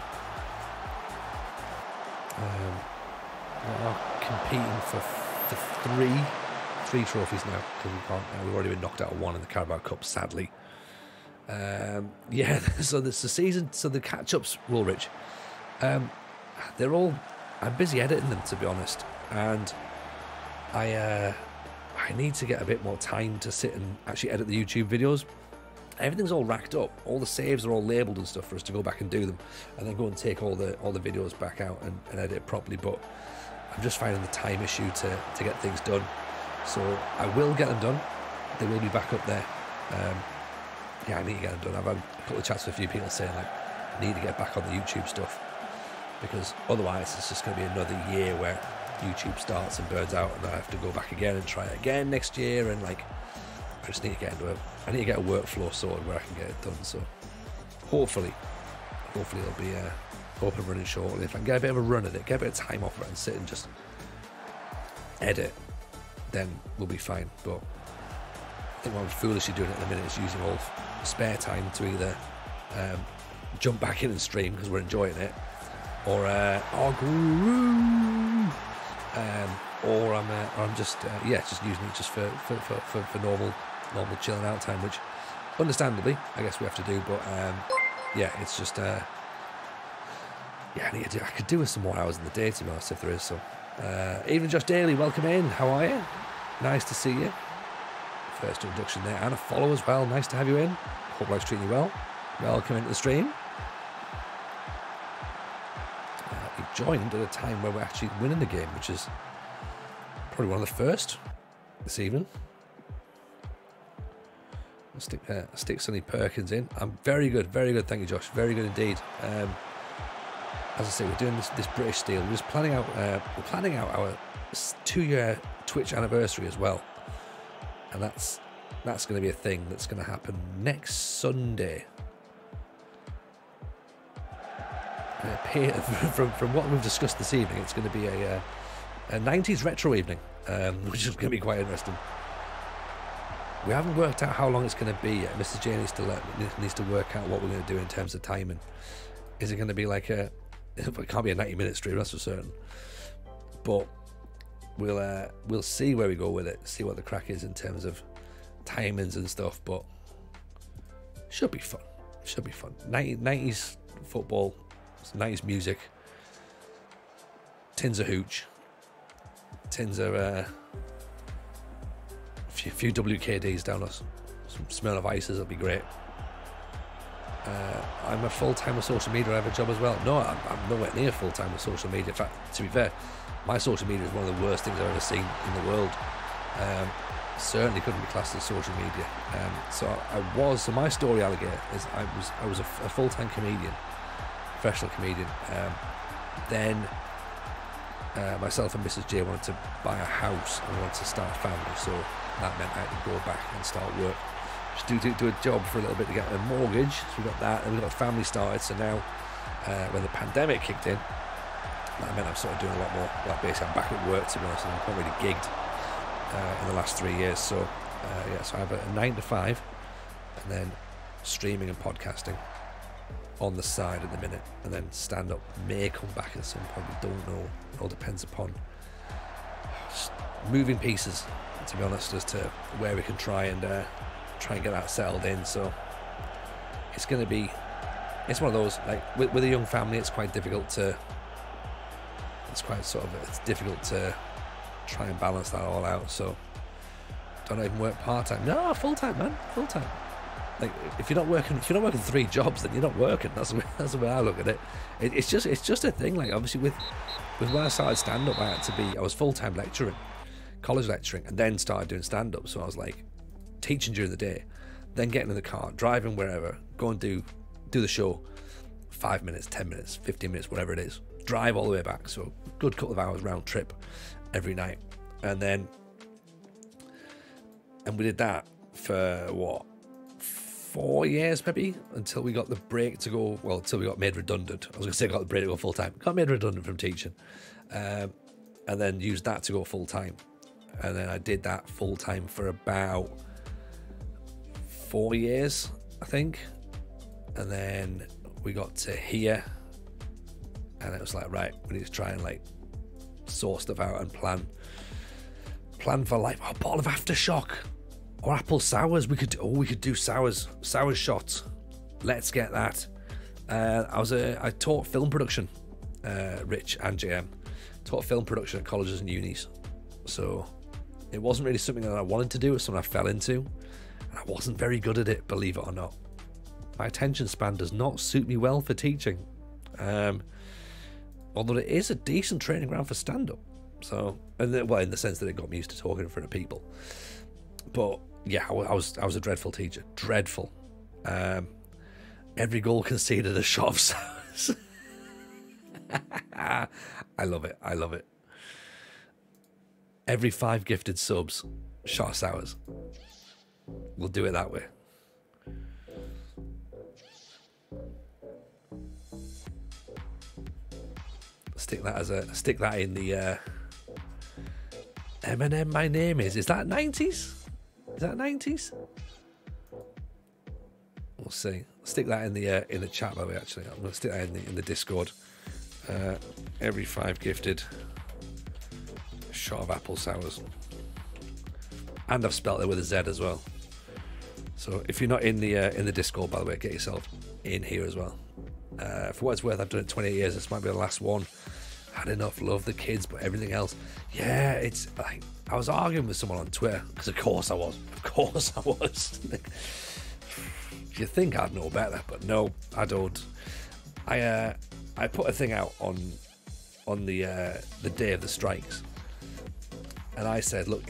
We are competing for 3 trophies now, because we've already been knocked out of 1 in the Carabao Cup, sadly. Yeah, so this the season, so the catch-ups, Woolrich. I'm busy editing them, to be honest, and I need to get a bit more time to sit and actually edit the YouTube videos. Everything's all racked up. All the saves are all labelled and stuff for us to go back and do them, and then go and take all the videos back out and edit it properly. But I'm just finding the time issue to get things done. So I will get them done. They will be back up there. Yeah, I need to get them done. I've had a couple of chats with a few people saying, like, I need to get back on the YouTube stuff, because otherwise it's just going to be another year where YouTube starts and burns out, and I have to go back again and try it again next year. And like, I just need to get into it. I need to get a workflow sorted where I can get it done. So hopefully it'll be up and running shortly. If I can get a bit of a run at it, get a bit of time off it, and sit and just edit, then we'll be fine. But I think what I'm foolishly doing at the minute is using all spare time to either jump back in and stream because we're enjoying it, or I'm just just using it just for normal chilling out time, which understandably I guess we have to do. But it's just I could do with some more hours in the day, to be honest, if there is. So Evening Josh Daly, welcome in. How are you? Nice to see you. First introduction there, and a follow as well. Nice to have you in. Hope life's treating you well. Welcome into the stream. You've joined at a time where we're actually winning the game, which is probably one of the first this evening. I'll stick Sonny Perkins in. I'm very good, thank you, Josh. Very good indeed. As I say, we're doing this British deal. We're just planning out our 2-year Twitch anniversary as well, and that's going to be a thing that's going to happen next Sunday. From what we've discussed this evening, it's going to be a 90s retro evening, which is going to be quite interesting. We haven't worked out how long it's going to be yet. Mrs. J needs to work out what we're going to do in terms of timing. Is it going to be like it can't be a 90-minute stream, that's for certain. But we'll see where we go with it, see what the crack is in terms of timings and stuff. But should be fun. 90s football, 90s music, tins of hooch, tins of a few WKDs down us, some smell of ices. That'll be great. I'm a full-time with social media. I have a job as well. No, I'm nowhere near full-time with social media. In fact, to be fair, my social media is one of the worst things I've ever seen in the world. Certainly couldn't be classed as social media. So my story, alligator, is I was a full-time comedian, professional comedian. Then myself and Mrs. J wanted to buy a house and wanted to start a family. So that meant I had to go back and start work. Just do a job for a little bit to get a mortgage. So we got that, and we got a family started. So now, when the pandemic kicked in, that meant I'm sort of doing a lot more. Like basically, I'm back at work, to be honest, and I've not really gigged in the last 3 years. So so I have a 9 to 5, and then streaming and podcasting on the side at the minute, and then stand up may come back at some point. We don't know. It all depends upon just moving pieces, to be honest, as to where we can try and get that settled in. So it's one of those, like with a young family, it's difficult to try and balance that all out. So don't even work part-time. No, full-time, man, full-time. Like if you're not working 3 jobs, then you're not working. That's the way I look at it. It's just a thing. Like obviously with when I started stand-up, I was full-time lecturing, college lecturing, and then started doing stand-up. So I was like teaching during the day, then getting in the car, driving wherever, go and do the show, 5 minutes, 10 minutes, 15 minutes, whatever it is, drive all the way back. So a good couple of hours round trip every night. And we did that for 4 years maybe, until we got the break to go, until we got made redundant. I was going to say got the break to go full time, got made redundant from teaching, and then used that to go full time. And then I did that full time for about 4 years, I think. And then we got to here, and it was like, right, we need to try and like sort stuff out and plan for like a bottle of Aftershock or apple sours. We could do sour shots. Let's get that. I taught film production Rich and JM, taught film production at colleges and unis. So it wasn't really something that I wanted to do. It was something I fell into, and I wasn't very good at it, believe it or not. My attention span does not suit me well for teaching, although it is a decent training ground for stand-up. So, in the sense that it got me used to talking in front of people. But yeah, I was a dreadful teacher. Dreadful. Every goal conceded a shot of sours. I love it. I love it. Every 5 gifted subs, shot of sours. We'll do it that way. Stick that in the Eminem. My name is that 90s? Is that 90s? We'll see. Stick that in the chat, by the way. Actually, I'm going to stick that in the Discord. Every 5 gifted, shot of apple sours, and I've spelt it with a Z as well. So if you're not in the Discord, by the way, get yourself in here as well. For what it's worth, I've done it 28 years. This might be the last one. Had enough, love the kids, but everything else, yeah, it's like I was arguing with someone on Twitter, because of course I was. You think I'd know better, but no, I don't. I put a thing out on the day of the strikes, and I said, look,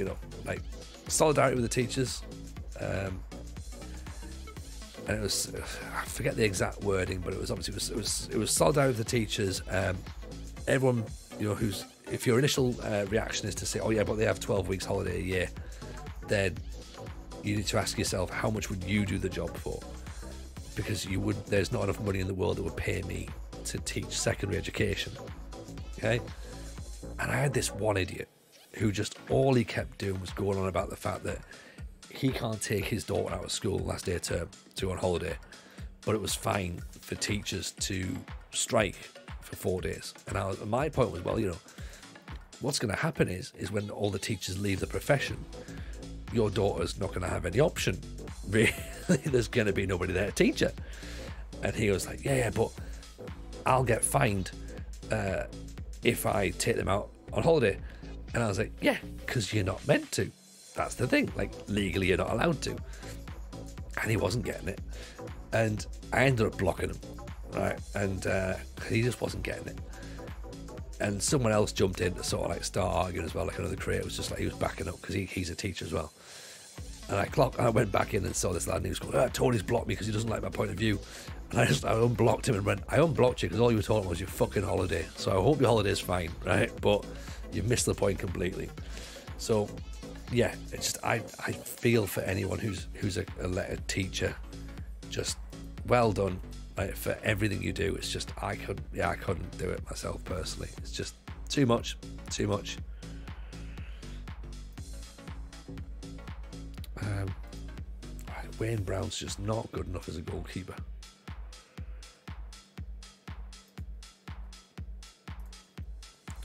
like solidarity with the teachers, and it was, I forget the exact wording, but it was obviously it was solidarity with the teachers. Everyone, if your initial reaction is to say, oh yeah, but they have 12 weeks holiday a year, then you need to ask yourself, how much would you do the job for? Because there's not enough money in the world that would pay me to teach secondary education. Okay? And I had this one idiot who just, all he kept doing was going on about the fact that he can't take his daughter out of school last day of term to go on holiday, but it was fine for teachers to strike for 4 days. And my point was, well, what's going to happen is when all the teachers leave the profession, your daughter's not going to have any option. Really, there's going to be nobody there to teach her. And he was like, yeah, but I'll get fined if I take them out on holiday. And I was like, yeah, because you're not meant to. That's the thing. Like, legally, you're not allowed to. And he wasn't getting it. And I ended up blocking him, right? And he just wasn't getting it. And someone else jumped in to sort of like start arguing as well. Like another creator was just like, he was backing up because he's a teacher as well. And I went back in and saw this lad, and he was going, Tony's blocked me because he doesn't like my point of view. And I unblocked him and went, I unblocked you because all you were talking was your fucking holiday. So I hope your holiday's fine, right? But you've missed the point completely. So yeah, it's just I feel for anyone who's a lettered teacher. Just well done, right, for everything you do. It's just I couldn't do it myself personally. It's just too much. Wayne Brown's just not good enough as a goalkeeper.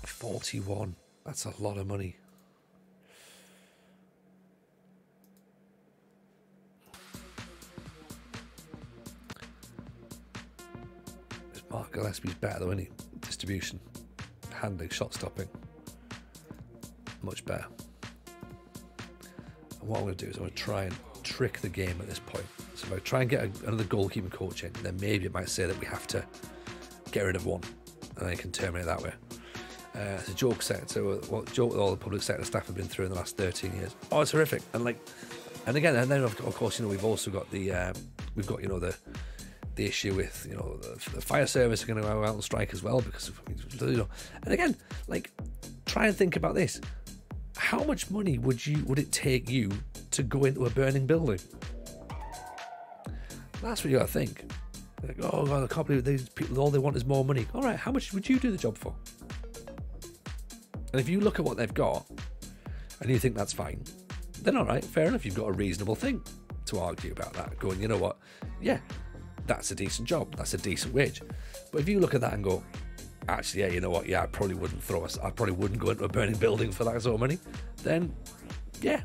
$41. That's a lot of money. Mark Gillespie's better though, isn't he? Distribution, handling, shot stopping, much better. And what I'm going to do is I'm going to try and trick the game at this point. So if I try and get another goalkeeping coach in, then maybe it might say that we have to get rid of one, and then you can terminate that way. It's a joke sector, joke that all the public sector staff have been through in the last 13 years. Oh, it's horrific. And then of course, we've also got the issue with, the fire service are going to go out on strike as well because of, and again, like, try and think about this. How much money would it take you to go into a burning building? That's what you got to think. Like, oh God, I can't believe these people, all they want is more money. All right, how much would you do the job for? And if you look at what they've got and you think that's fine, then all right, fair enough, you've got a reasonable thing to argue about that. Going, you know what? Yeah, that's a decent job. That's a decent wage. But if you look at that and go, actually, yeah, you know what? Yeah, I probably wouldn't go into a burning building for that sort of money. Then, yeah,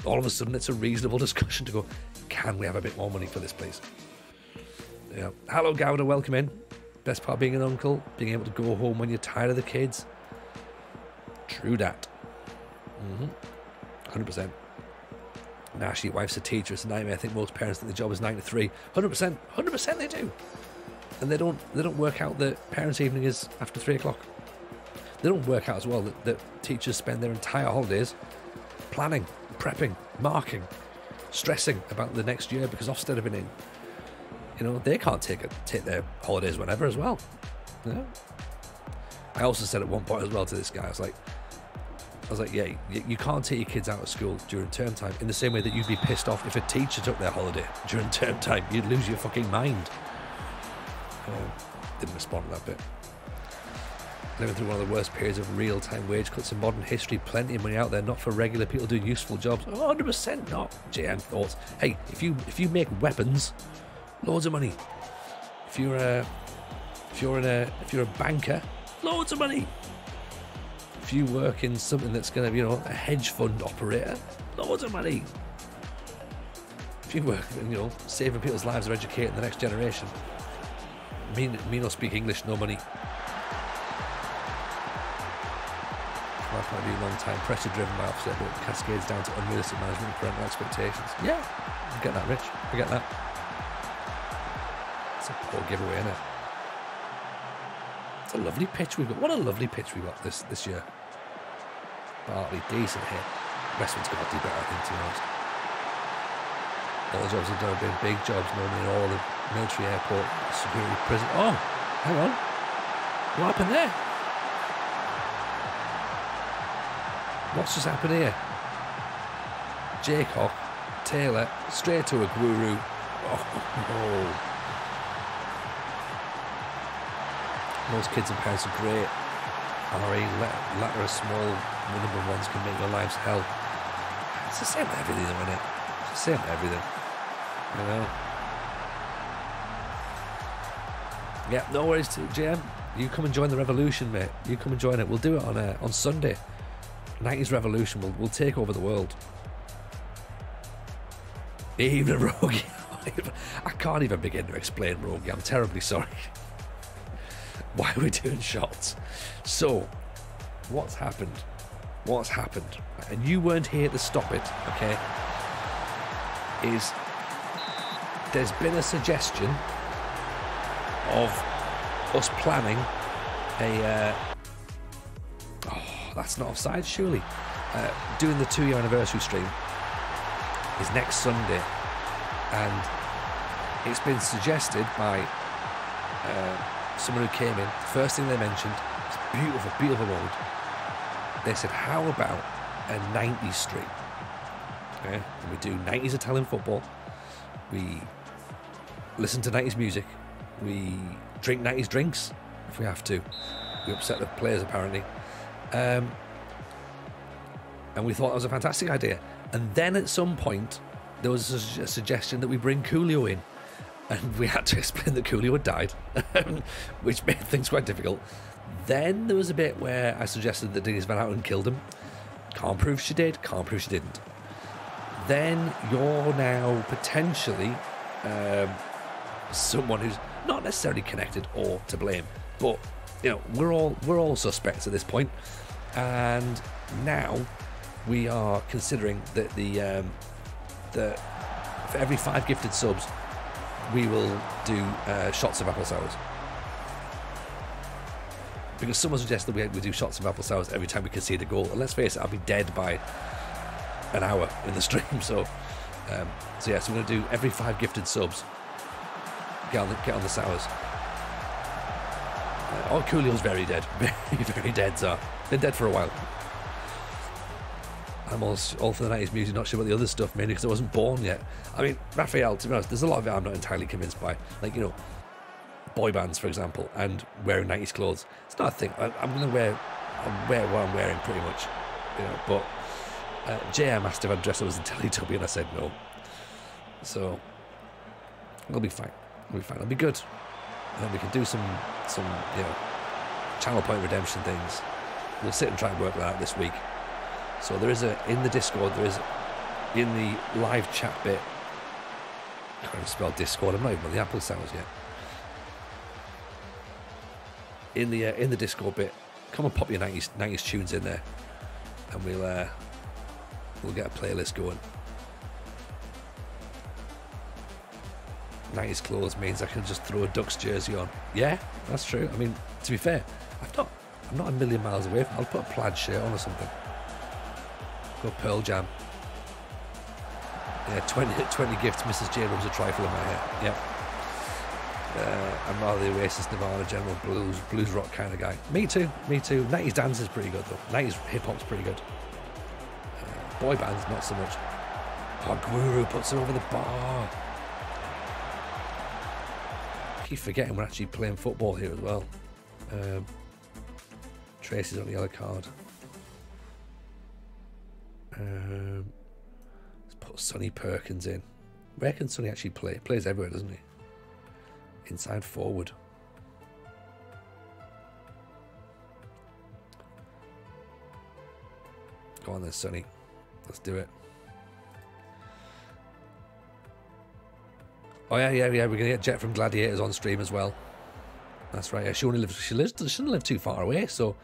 all of a sudden it's a reasonable discussion to go, can we have a bit more money for this, please? Yeah. Hello, Gouda. Welcome in. Best part of being an uncle, being able to go home when you're tired of the kids. True that. 100%. And actually, your wife's a teacher, it's a nightmare. I think most parents think the job is 9 to 3. 100% they do. And they don't work out that parents' evening is after 3 o'clock. They don't work out as well that teachers spend their entire holidays planning, prepping, marking, stressing about the next year because Ofsted have been in. You know, they can't take their holidays whenever as well. You know? I also said at one point as well to this guy, I was like, yeah, you can't take your kids out of school during term time in the same way that you'd be pissed off if a teacher took their holiday during term time. You'd lose your fucking mind. Didn't respond to that bit. Living through one of the worst periods of real-time wage cuts in modern history. Plenty of money out there, not for regular people doing useful jobs. 100% not. JM thoughts. Hey, if you make weapons, loads of money. If you're a banker, loads of money. If you work in something that's going to, you know, a hedge fund operator, loads of money. If you work, you know, saving people's lives or educating the next generation, me not speak English, no money. Life might be a long time, pressure driven by Ofsted, but it cascades down to unrealistic management and parental expectations. Yeah, I get that, Rich. I get that. It's a poor giveaway, isn't it? It's a lovely pitch we've got. What a lovely pitch we got this year. Bartley, decent hit. Westwood's got to do better, I think, to be honest. All the jobs have done have been big jobs, normally in all the military, airport, security, prison. Oh, hang on. What happened there? What's just happened here? Jaycock, Taylor, straight to a guru. Oh, no. Most kids and parents are great. RE, latter of small number ones can make your lives hell. It's the same with everything, though, isn't it? It's the same with everything. You know? Yeah, no worries, JM. You come and join the revolution, mate. You come and join it. We'll do it on Sunday. 90s revolution. We'll take over the world. Even Rogie. I can't even begin to explain Rogie. I'm terribly sorry. Why are we doing shots? So, what's happened? What's happened? And you weren't here to stop it, okay? Is there's been a suggestion of us planning a that's not offside, surely. Doing the 2-year anniversary stream is next Sunday, and it's been suggested by someone who came in. The first thing they mentioned was beautiful, beautiful world. They said, how about a 90s stream? Okay? And we do 90s Italian football, we listen to 90s music, we drink 90s drinks if we have to. We upset the players apparently. And we thought that was a fantastic idea. And then at some point there was a suggestion that we bring Coolio in, and we had to explain that Coolio had died, which made things quite difficult. Then there was a bit where I suggested that Denise Van Houten killed him. Can't prove she did, can't prove she didn't. Then you're now potentially someone who's not necessarily connected or to blame, but you know, we're all suspects at this point. And now we are considering that the for every 5 gifted subs we will do shots of apple sours, because someone suggested we do shots of apple sours every time we concede a goal, and let's face it, I'll be dead by an hour in the stream. So yeah, so we're going to do every 5 gifted subs get on the sours. Oh, Coolio's very dead. Very, very dead, sir. Been dead for a while. I'm all for the 90s music, not sure about the other stuff, mainly because I wasn't born yet. I mean, Raphael, to be honest, there's a lot of it I'm not entirely convinced by. Like, you know, boy bands, for example, and wearing 90s clothes. It's not a thing. I'm going to wear what I'm wearing, pretty much. You know, but JM asked if I'd dress up as a Teletubby, and I said no. So, it'll be fine. It'll be fine. It'll be good. And then we can do some you know, channel point redemption things. We'll sit and try and work that out this week. So there is in the Discord, there is in the live chat bit. I can't even spell Discord. I'm not even on the Apple sounds yet. in the disco bit. Come on, pop your 90s tunes in there, and we'll get a playlist going. 90s clothes means I can just throw a Ducks jersey on. Yeah, that's true. I mean, to be fair, I'm not a million miles away. I'll put a plaid shirt on or something. Go Pearl Jam. Yeah, 20 gifts, Mrs. J rubs a trifle in my hair. Yep. I'm rather the Oasis, Nirvana, general blues rock kind of guy. Me too. 90s dance is pretty good though. 90s hip hop's pretty good. Boy bands, not so much. Oh, Guru puts it over the bar. I keep forgetting we're actually playing football here as well. Tracy's on the yellow card. Let's put Sonny Perkins in. Where can Sonny actually play? He plays everywhere, doesn't he? Inside forward. Go on then, Sonny. Let's do it. Oh yeah. We're gonna get Jet from Gladiators on stream as well. That's right. Yeah, she doesn't live too far away. So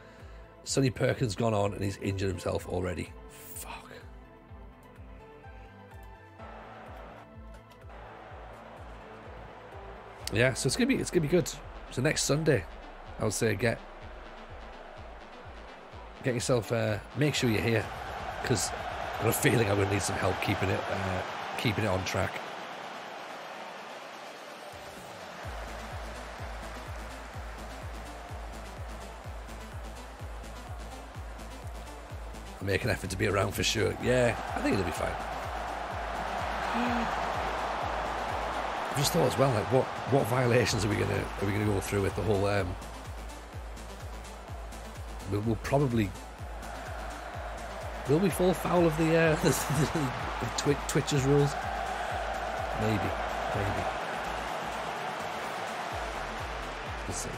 Sonny Perkins gone on and he's injured himself already. Fuck. Yeah, so it's gonna be good. So next Sunday, I would say get yourself. Make sure you're here, because I've got a feeling I'm gonna need some help keeping it on track. I'll make an effort to be around for sure. Yeah, I think it'll be fine. I just thought as well, like what violations are we gonna go through with the whole? Will we fall foul of the Twitch's rules? Maybe. We'll see.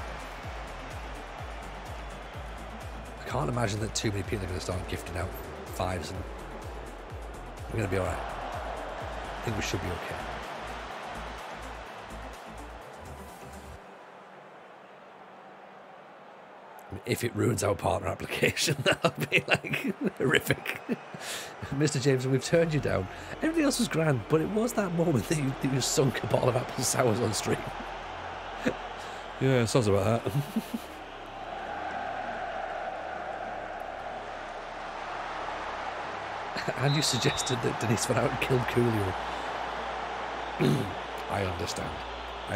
I can't imagine that too many people are going to start gifting out fives, and we're going to be all right. I think we should be okay. If it ruins our partner application, that'll be like horrific. Mr. James, we've turned you down. Everything else was grand, but it was that moment that you sunk a bottle of apple sours on stream. Yeah, sounds about that. And you suggested that Denise went out and killed Coolio. I understand. I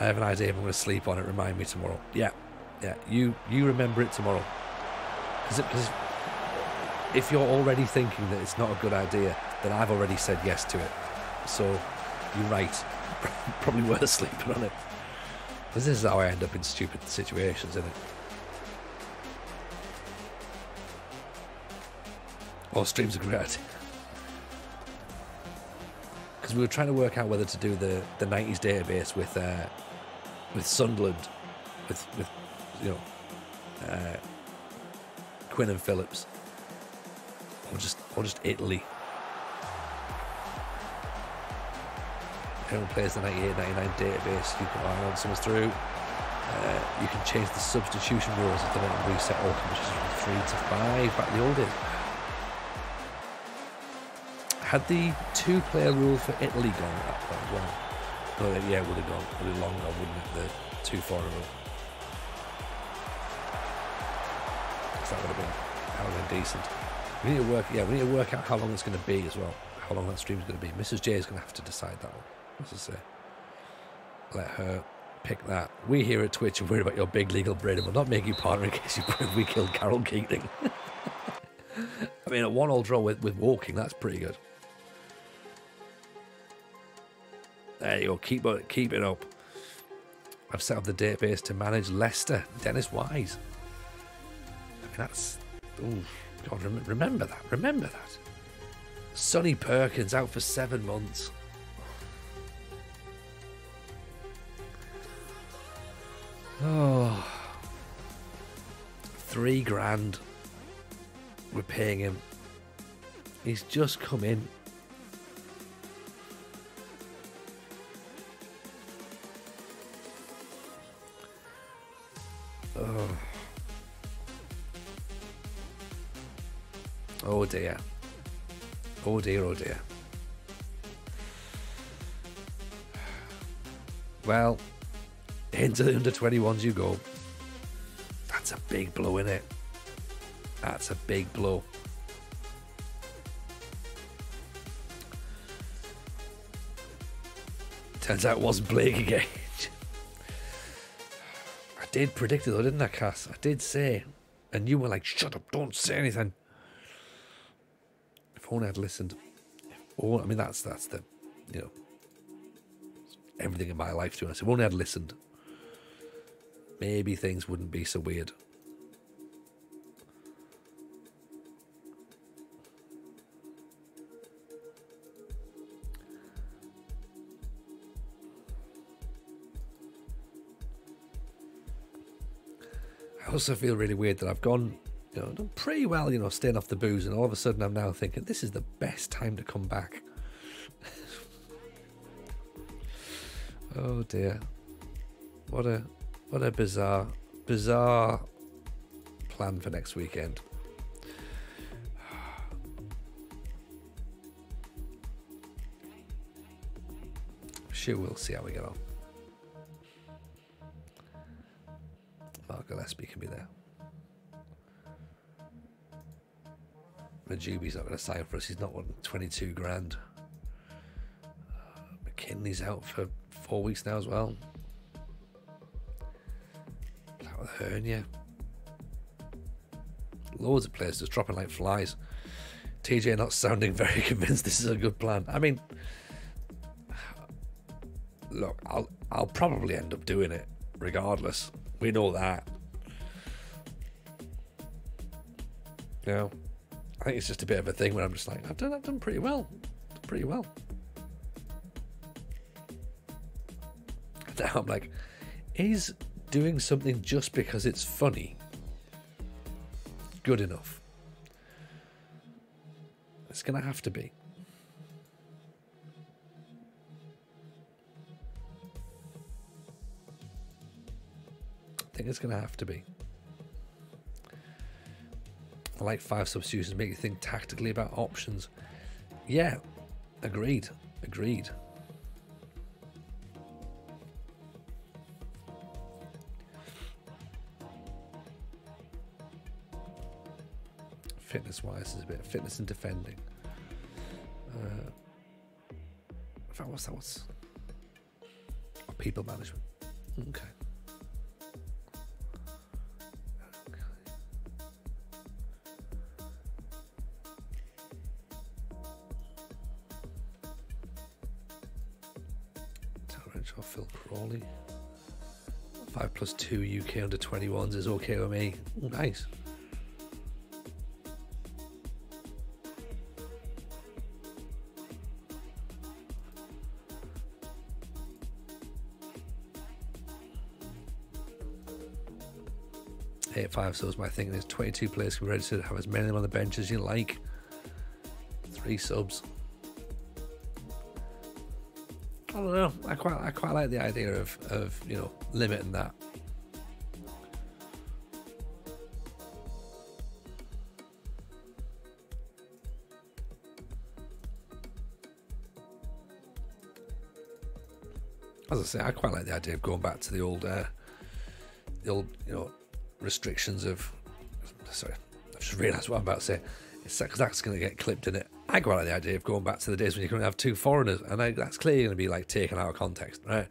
have an idea if I'm going to sleep on it. Remind me tomorrow. Yeah. You remember it tomorrow. Because if you're already thinking that it's not a good idea, then I've already said yes to it. So you're right. Probably worth sleeping on it. Because this is how I end up in stupid situations, isn't it? Or streams are great. Because we were trying to work out whether to do the 90s database with Sunderland, with Quinn and Phillips, or just Italy. Everyone plays the 98-99 database. You can run someone's through. You can change the substitution rules if they want to reset all competitions from 3 to 5 back in the old days. Had the 2-player rule for Italy gone at that point as well? No, yeah, it would have gone a little longer, wouldn't it? The 2 foreigner rule. Because that would have been decent. We need to work out how long it's going to be as well. How long that stream's going to be. Mrs. J is going to have to decide that one. Let's just say. Let her pick that. We here at Twitch are worried about your big legal brain and will not make you partner in case we killed Carol Keating. I mean, a 1-1 draw with Woking, that's pretty good. There you go, keep it up. I've set up the database to manage Leicester. Dennis Wise. I mean, that's... Oh, God, remember that. Sonny Perkins out for 7 months. Oh. $3,000 we're paying him. He's just come in. Oh dear. Oh dear, oh dear. Well, into the under-21s you go. That's a big blow, innit? That's a big blow. Turns out it wasn't Blake again. I did predict it though, didn't I, Cass? I did say. And you were like, shut up, don't say anything. If only I'd listened. Oh, I mean, that's the, you know, everything in my life, to be honest. If only I'd listened, maybe things wouldn't be so weird. I also feel really weird that I've gone, you know, done pretty well, you know, staying off the booze, and all of a sudden I'm now thinking this is the best time to come back. Oh dear. What a bizarre plan for next weekend. Sure, we'll see how we get on. Mark Gillespie can be there. Majubi's not going to sign for us. He's not wanting 22 grand. McKinley's out for 4 weeks now as well. Out with hernia. Loads of players just dropping like flies. TJ not sounding very convinced this is a good plan. I mean, look, I'll probably end up doing it regardless. We know that. You know, I think it's just a bit of a thing where I'm just like, I've done pretty well. Pretty well. Now I'm like, is doing something just because it's funny good enough? It's going to have to be. I think it's going to have to be. I like 5 substitutions, make you think tactically about options. Yeah, agreed. Fitness-wise, there's a bit of fitness and defending. In fact, what's that? Oh, people management. Okay. Or Phil Crawley. 5+2 UK under 21s is okay with me. Ooh, nice. Eight 5, so my thinking is 22 players can be registered, have as many of them on the bench as you like. 3 subs. I don't know. I quite like the idea of you know, limiting that. As I say, I quite like the idea of going back to the old you know, restrictions of. Sorry, I've just realised what I'm about to say. It's because that's going to get clipped in it. I quite like the idea of going back to the days when you couldn't have 2 foreigners, and that's clearly going to be like taken out of context, right?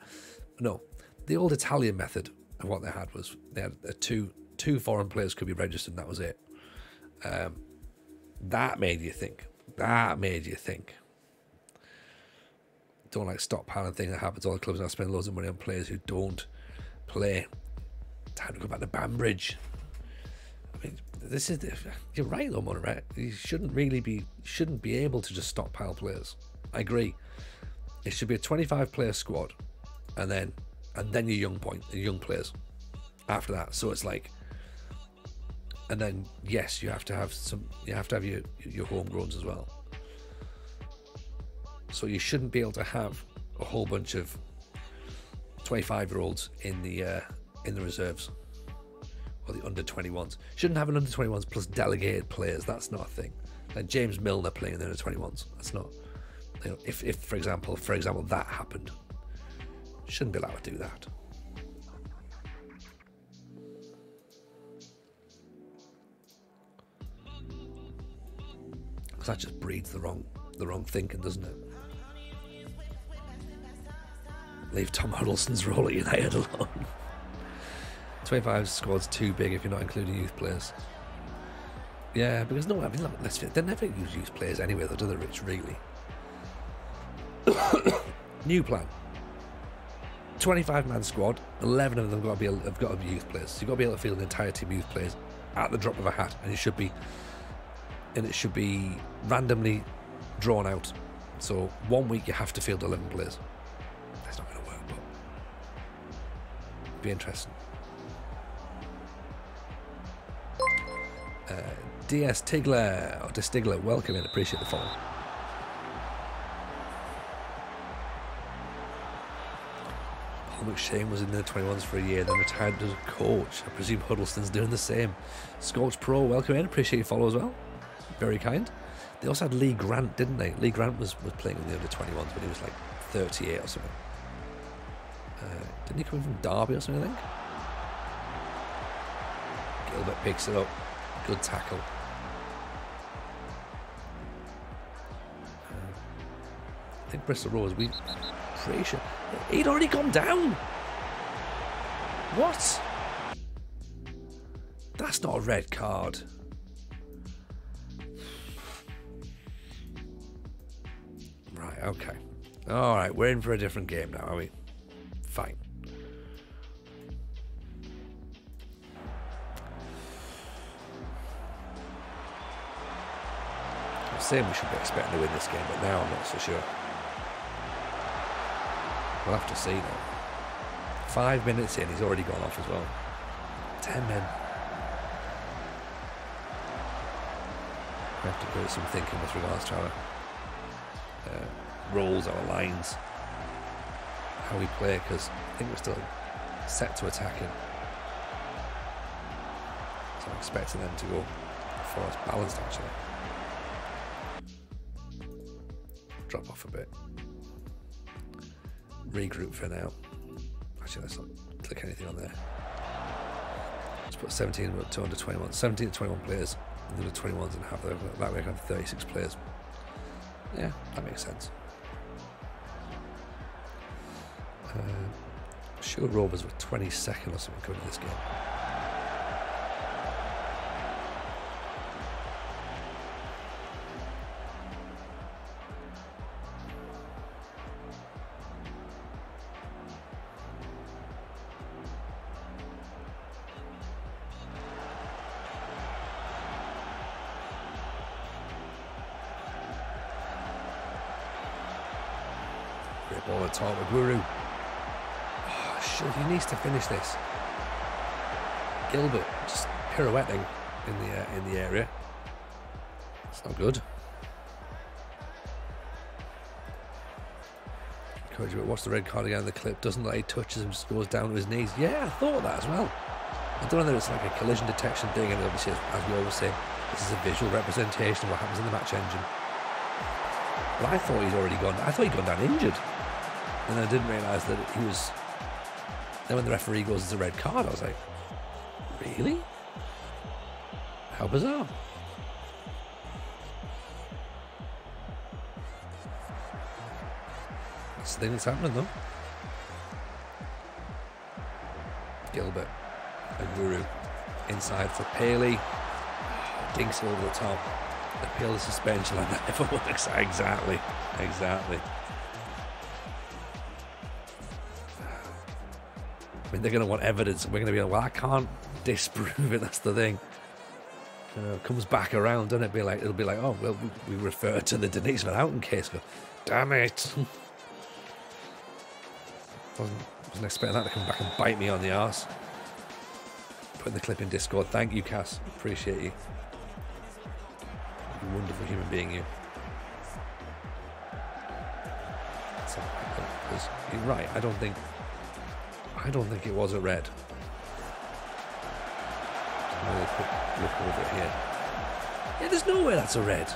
No, the old Italian method of what they had was they had two foreign players could be registered, and that was it. That made you think. Don't like stockpiling thing that happens. All the clubs now spend loads of money on players who don't play. Time to go back to Banbridge. I mean, this is you're right though, Mona, right? You shouldn't be able to just stockpile players. I agree. It should be a 25-player squad, and then your young players after that. So it's like, and then yes, you have to have your homegrowns as well. So you shouldn't be able to have a whole bunch of 25-year-olds in the reserves. under-21s. Shouldn't have an under-21s plus delegated players. That's not a thing. Like James Milner playing in the under-21s. That's not. You know, if for example that happened, shouldn't be allowed to do that. Because that just breeds the wrong thinking, doesn't it? Leave Tom Huddleston's role at United alone. 25 squad's too big if you're not including youth players. Yeah, because no, I mean, look, let's face it, they never use youth players anyway, though, do they, Rich? Really? New plan. 25-man squad. 11 of them have got to be youth players. So you've got to be able to field an entire team of youth players at the drop of a hat, and it should be randomly drawn out. So 1 week you have to field 11 players. That's not going to work, but it'd be interesting. DS Tigler, or Destigler, welcome in, appreciate the follow. Paul McShane was in the 21s for a year, then retired as a coach. I presume Huddleston's doing the same. Scorch Pro, welcome in, appreciate your follow as well. Very kind. They also had Lee Grant, didn't they? Lee Grant was playing in the under 21s when he was like 38 or something. Didn't he come in from Derby or something, I think? Gilbert picks it up. Good tackle. I think Bristol Rovers, pretty sure he'd already gone down. What? That's not a red card. Right, okay. Alright, we're in for a different game now, are we? Fine. I'm saying we should be expecting to win this game, but now I'm not so sure. We'll have to see now. 5 minutes in, he's already gone off as well. 10 men. We have to put some thinking with regards to our roles, our lines, how we play, because I think we're still set to attacking. So I'm expecting them to go for us balanced, actually. Drop off a bit. Regroup for now. Actually, let's not click anything on there. Let's put 17 to under 21. 17 to 21 players in the 21s and have that way I can have 36 players. Yeah, that makes sense. Sure, Rovers were 22nd or something coming to this game. Great ball at top of Guru. Oh, sure, he needs to finish this. Gilbert just pirouetting in the area. It's not good. Encourage you to watch the red card again in the clip. Doesn't let he touches him, just goes down to his knees. Yeah, I thought that as well. I don't know whether it's like a collision detection thing, and obviously, as we always say, this is a visual representation of what happens in the match engine. But I thought he'd already gone. I thought he'd gone down injured, and I didn't realise that he was. Then when the referee goes, it's a red card. I was like, really? How bizarre. That's the thing that's happening, though. Gilbert, Aguru, inside for Paley. Dinks over the top. Appeal the suspension line. That never works. Exactly. I mean, they're going to want evidence, and we're going to be like, well, I can't disprove it. That's the thing. It comes back around, doesn't it? It'll be like, oh, well, we refer to the Denise Van Houten case. Go, damn it! Wasn't expecting that to come back and bite me on the arse. Putting the clip in Discord. Thank you, Cass. Appreciate you. You wonderful human being, you. So, you're right. I don't think it was a red. Really quick look over it here. Yeah, there's no way that's a red.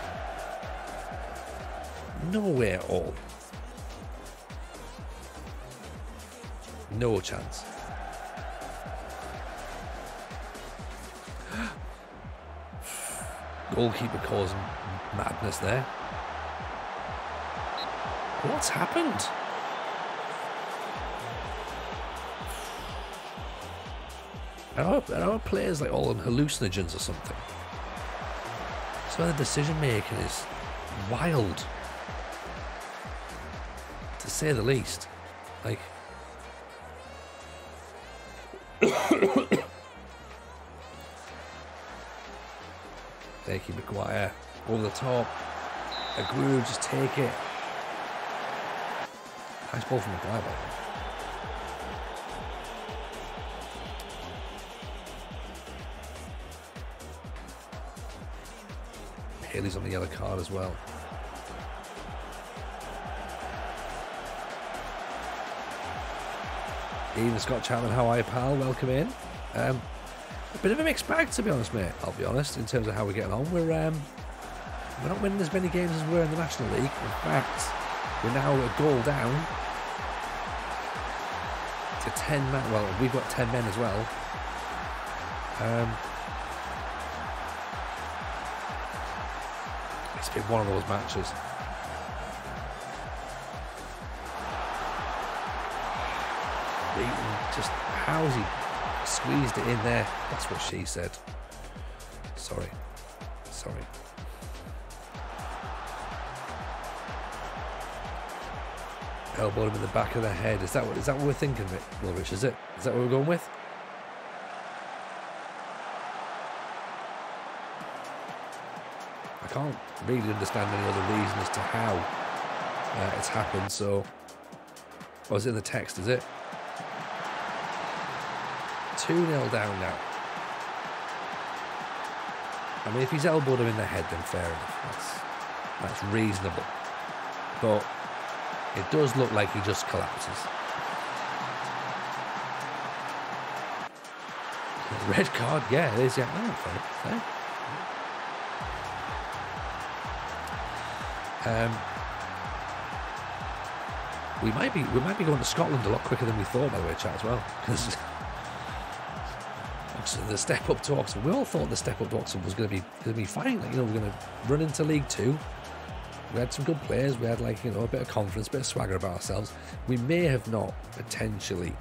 No way at all. No chance. Goalkeeper causing madness there. What's happened? Are our players like all on hallucinogens or something? So the decision making is wild, to say the least. Like, Jakey Maguire over the top. Aguero just take it. Nice ball from Maguire, by the way. Haley's on the yellow card as well. Even Scott Chapman, how are you, pal? Welcome in. A bit of a mixed bag, to be honest, mate. I'll be honest, in terms of how we're getting on. We're not winning as many games as we were in the National League. In fact, we're now a goal down to 10 men. Well, we've got 10 men as well. It's been one of those matches. Just how's he squeezed it in there? That's what she said. Sorry. Elbowed him in the back of the head. Is that what we're thinking, Ulrich? Is it? Is that what we're going with? I can't really understand any other reason as to how it's happened. So, oh, it's in the text, is it? 2-0 down now. I mean, if he's elbowed him in the head, then fair enough. That's reasonable. But it does look like he just collapses. Red card, yeah, it is. Yeah, no, fair. We might be going to Scotland a lot quicker than we thought, by the way, chat, as well, because the step up to Oxford. We all thought the step up to Oxford was going to be fine. Like, we're going to run into League Two. We had some good players. We had a bit of confidence, a bit of swagger about ourselves. We may have not potentially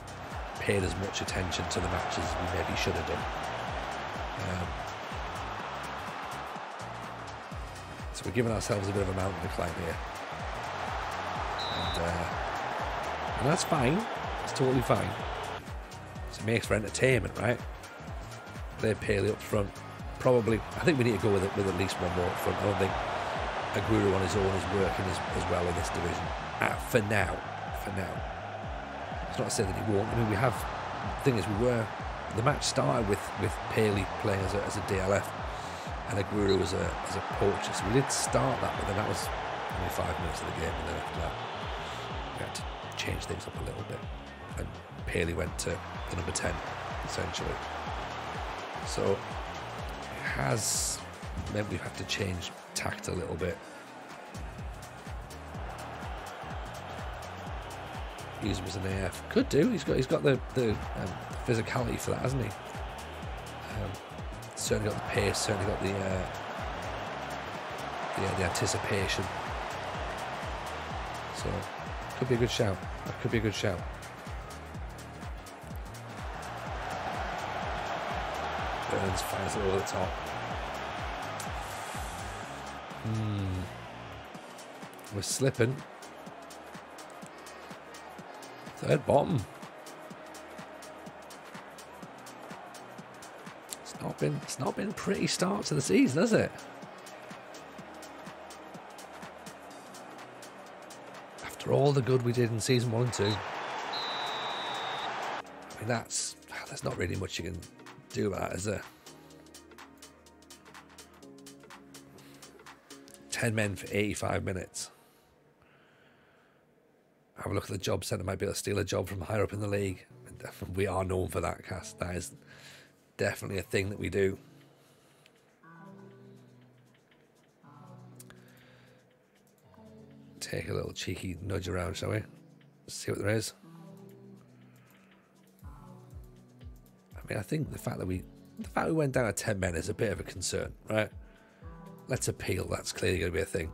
paid as much attention to the matches as we maybe should have done. So we're giving ourselves a bit of a mountain to climb here, and that's fine. It's totally fine. So it makes for entertainment, right? Play Paley up front. Probably, I think we need to go with at least one more up front. I don't think Aguero on his own is working as well in this division. For now. It's not to say that he won't. I mean, the thing is, the match started with Paley playing as a DLF and Aguero as a poacher. So we did start that, but then that was only 5 minutes of the game, and then after that we had to change things up a little bit. And Paley went to the number 10, essentially. So it has meant we've had to change tact a little bit. Use him as an AF. Could do. He's got the physicality for that, hasn't he? Certainly got the pace. Certainly got the anticipation. So could be a good shout. That could be a good shout. Burns fires it over the top. We're slipping. Third bottom. It's not been a pretty start to the season, has it? After all the good we did in season 1 and 2. I mean, there's not really much you can do about that, is there? 10 men for 85 minutes. Have a look at the job centre. Might be able to steal a job from higher up in the league. We are known for that, Cass. definitely a thing that we do. Take a little cheeky nudge around, shall we? See what there is. I mean, I think the fact we went down to 10 men is a bit of a concern, right? Let's appeal. That's clearly going to be a thing.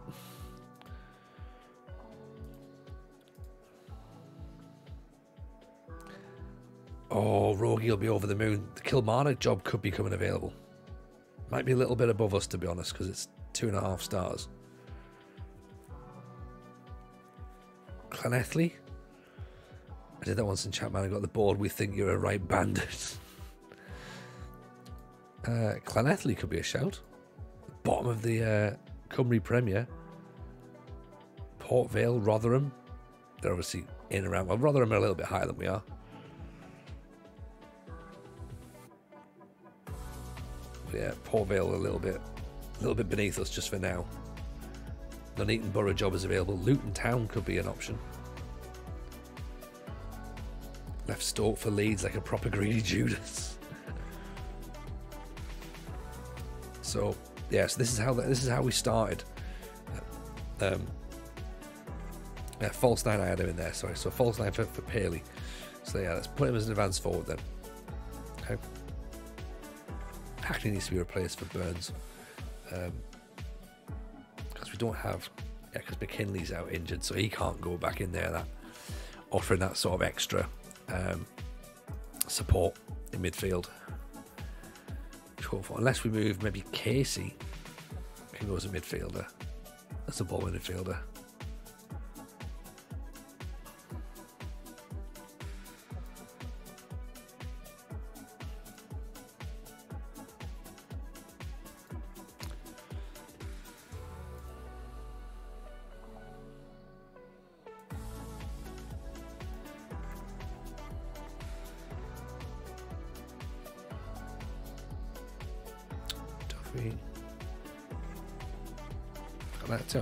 Oh, Rogie will be over the moon. The Kilmarnock job could be coming available. Might be a little bit above us, to be honest, because it's 2.5 stars. Llanelli. I did that once in Chapman. I got the board. We think you're a right bandit. Llanelli could be a shout. Bottom of the Cymru Premier. Port Vale, Rotherham. They're obviously in and around. Well, Rotherham are a little bit higher than we are. But yeah, Port Vale a little bit beneath us just for now. Nuneaton Borough job is available. Luton Town could be an option. Left Stoke for Leeds like a proper greedy Judas. So yeah, so this is how we started. False 9, I had him in there. Sorry, so false 9 for Paley. So yeah, let's put him as an advance forward then. Okay. Hackney needs to be replaced for Burns. Because we don't have, because McKinley's out injured, so he can't go back in there. That offering that sort of extra support in midfield. Unless we move, maybe Casey can go as a midfielder, as a ball midfielder.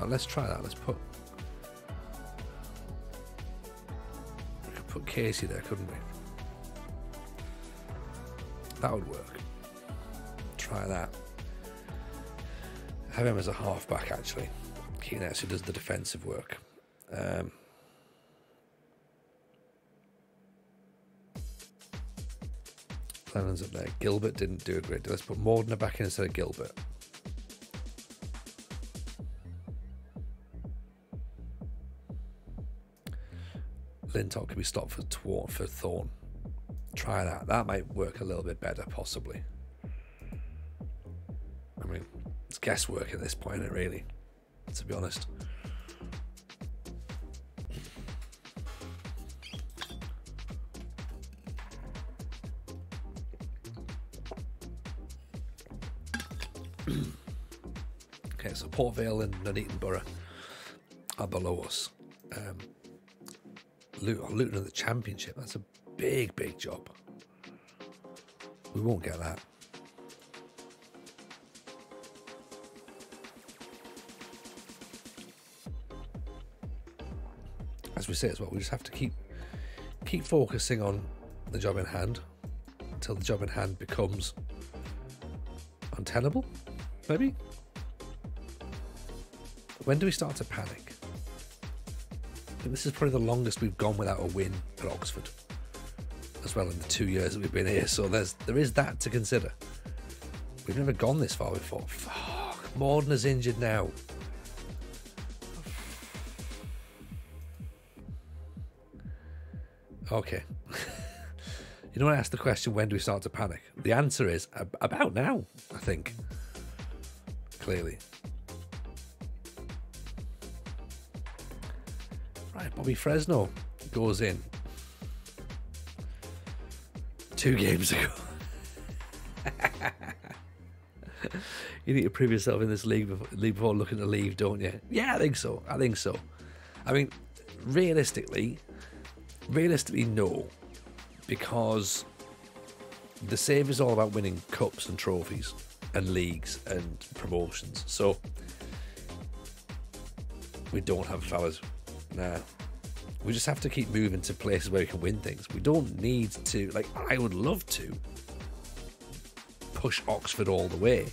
Let's try that. We could put Casey there, couldn't we? That would work. Try that. Have him as a half-back, actually. Keenan, who does the defensive work. Lennon's up there. Gilbert didn't do a great deal. Let's put Mordner back in instead of Gilbert. Lintott can be stopped for Thorne. Try that. That might work a little bit better, possibly. I mean, it's guesswork at this point, isn't it, really? To be honest. Okay, so Port Vale and Nuneaton Borough are below us. Luton in the Championship, that's a big job. We won't get that. As we say as well, we just have to keep focusing on the job in hand until the job in hand becomes untenable, maybe? When do we start to panic? I think this is probably the longest we've gone without a win at Oxford as well in the 2 years that we've been here, so there is that to consider. We've never gone this far before. Fuck, Mordner's injured now. Okay. You know when I asked the question, when do we start to panic? The answer is about now, I think. Clearly. Right, Bobby Fresno goes in 2 games ago. You need to prove yourself in this league before looking to leave, don't you? Yeah, I think so. I mean, realistically, no. Because the save is all about winning cups and trophies and leagues and promotions. So we don't have fellas. Nah. We just have to keep moving to places where we can win things. We don't need to, like, I would love to push Oxford all the way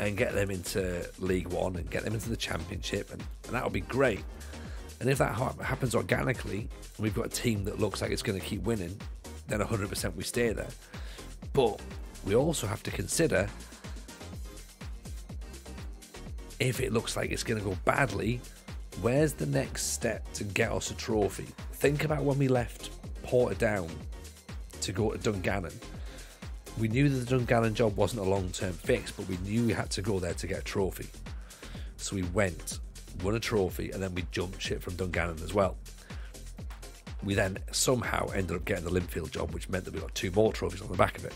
and get them into League One and get them into the Championship, and that would be great. And if that happens organically, and we've got a team that looks like it's going to keep winning, then 100% we stay there. But we also have to consider, if it looks like it's going to go badly, where's the next step to get us a trophy? Think about when we left Portadown to go to Dungannon. We knew that the Dungannon job wasn't a long-term fix, but we knew we had to go there to get a trophy. So we went, won a trophy, and then we jumped ship from Dungannon as well. We then somehow ended up getting the Linfield job, which meant that we got 2 more trophies on the back of it.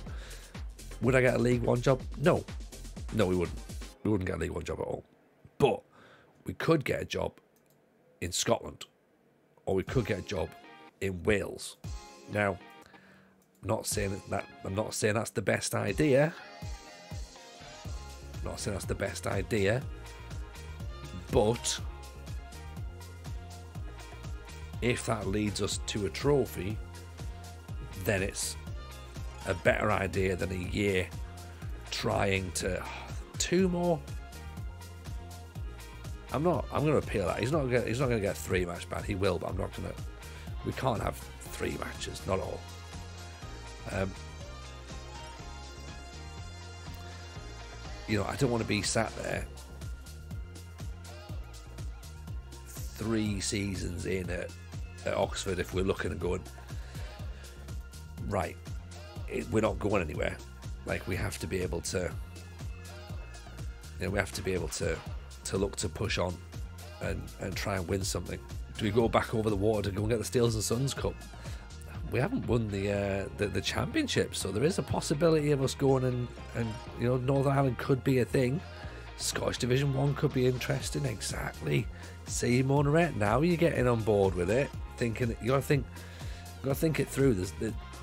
Would I get a League One job? No. No, we wouldn't. We wouldn't get a League One job at all. But we could get a job in Scotland, or we could get a job in Wales. Now, I'm not saying that's the best idea. I'm not saying that's the best idea, but if that leads us to a trophy, then it's a better idea than a year trying to 2 more. I'm going to appeal that. He's not going to get 3 match ban. He will, but I'm not going to. We can't have 3 matches, not all. I don't want to be sat there 3 seasons in at Oxford if we're looking and going, right, we're not going anywhere. Like, we have to be able to, we have to be able to look to push on and try and win something. Do we go back over the water to go and get the Steels and Sons Cup? We haven't won the championship, so there is a possibility of us going and Northern Ireland could be a thing. Scottish Division 1 could be interesting. Exactly. See, Monaret, now you're getting on board with it. Thinking, you gotta think it through.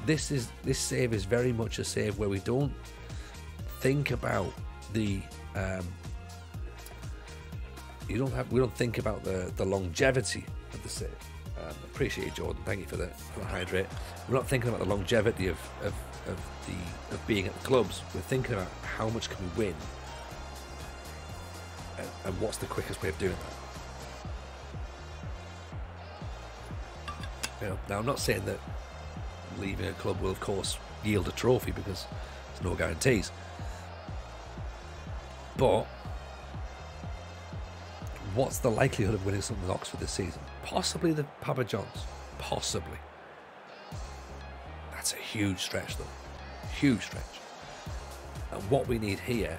This save is very much a save where we don't think about the we don't think about the longevity of the save. Appreciate you, Jordan. Thank you for the hydrate. We're not thinking about the longevity of being at the clubs. We're thinking about how much can we win, and what's the quickest way of doing that. Now, I'm not saying that leaving a club will, of course, yield a trophy, because there's no guarantees. But what's the likelihood of winning something in Oxford this season? Possibly the Papa John's. Possibly. That's a huge stretch, though. Huge stretch. And what we need here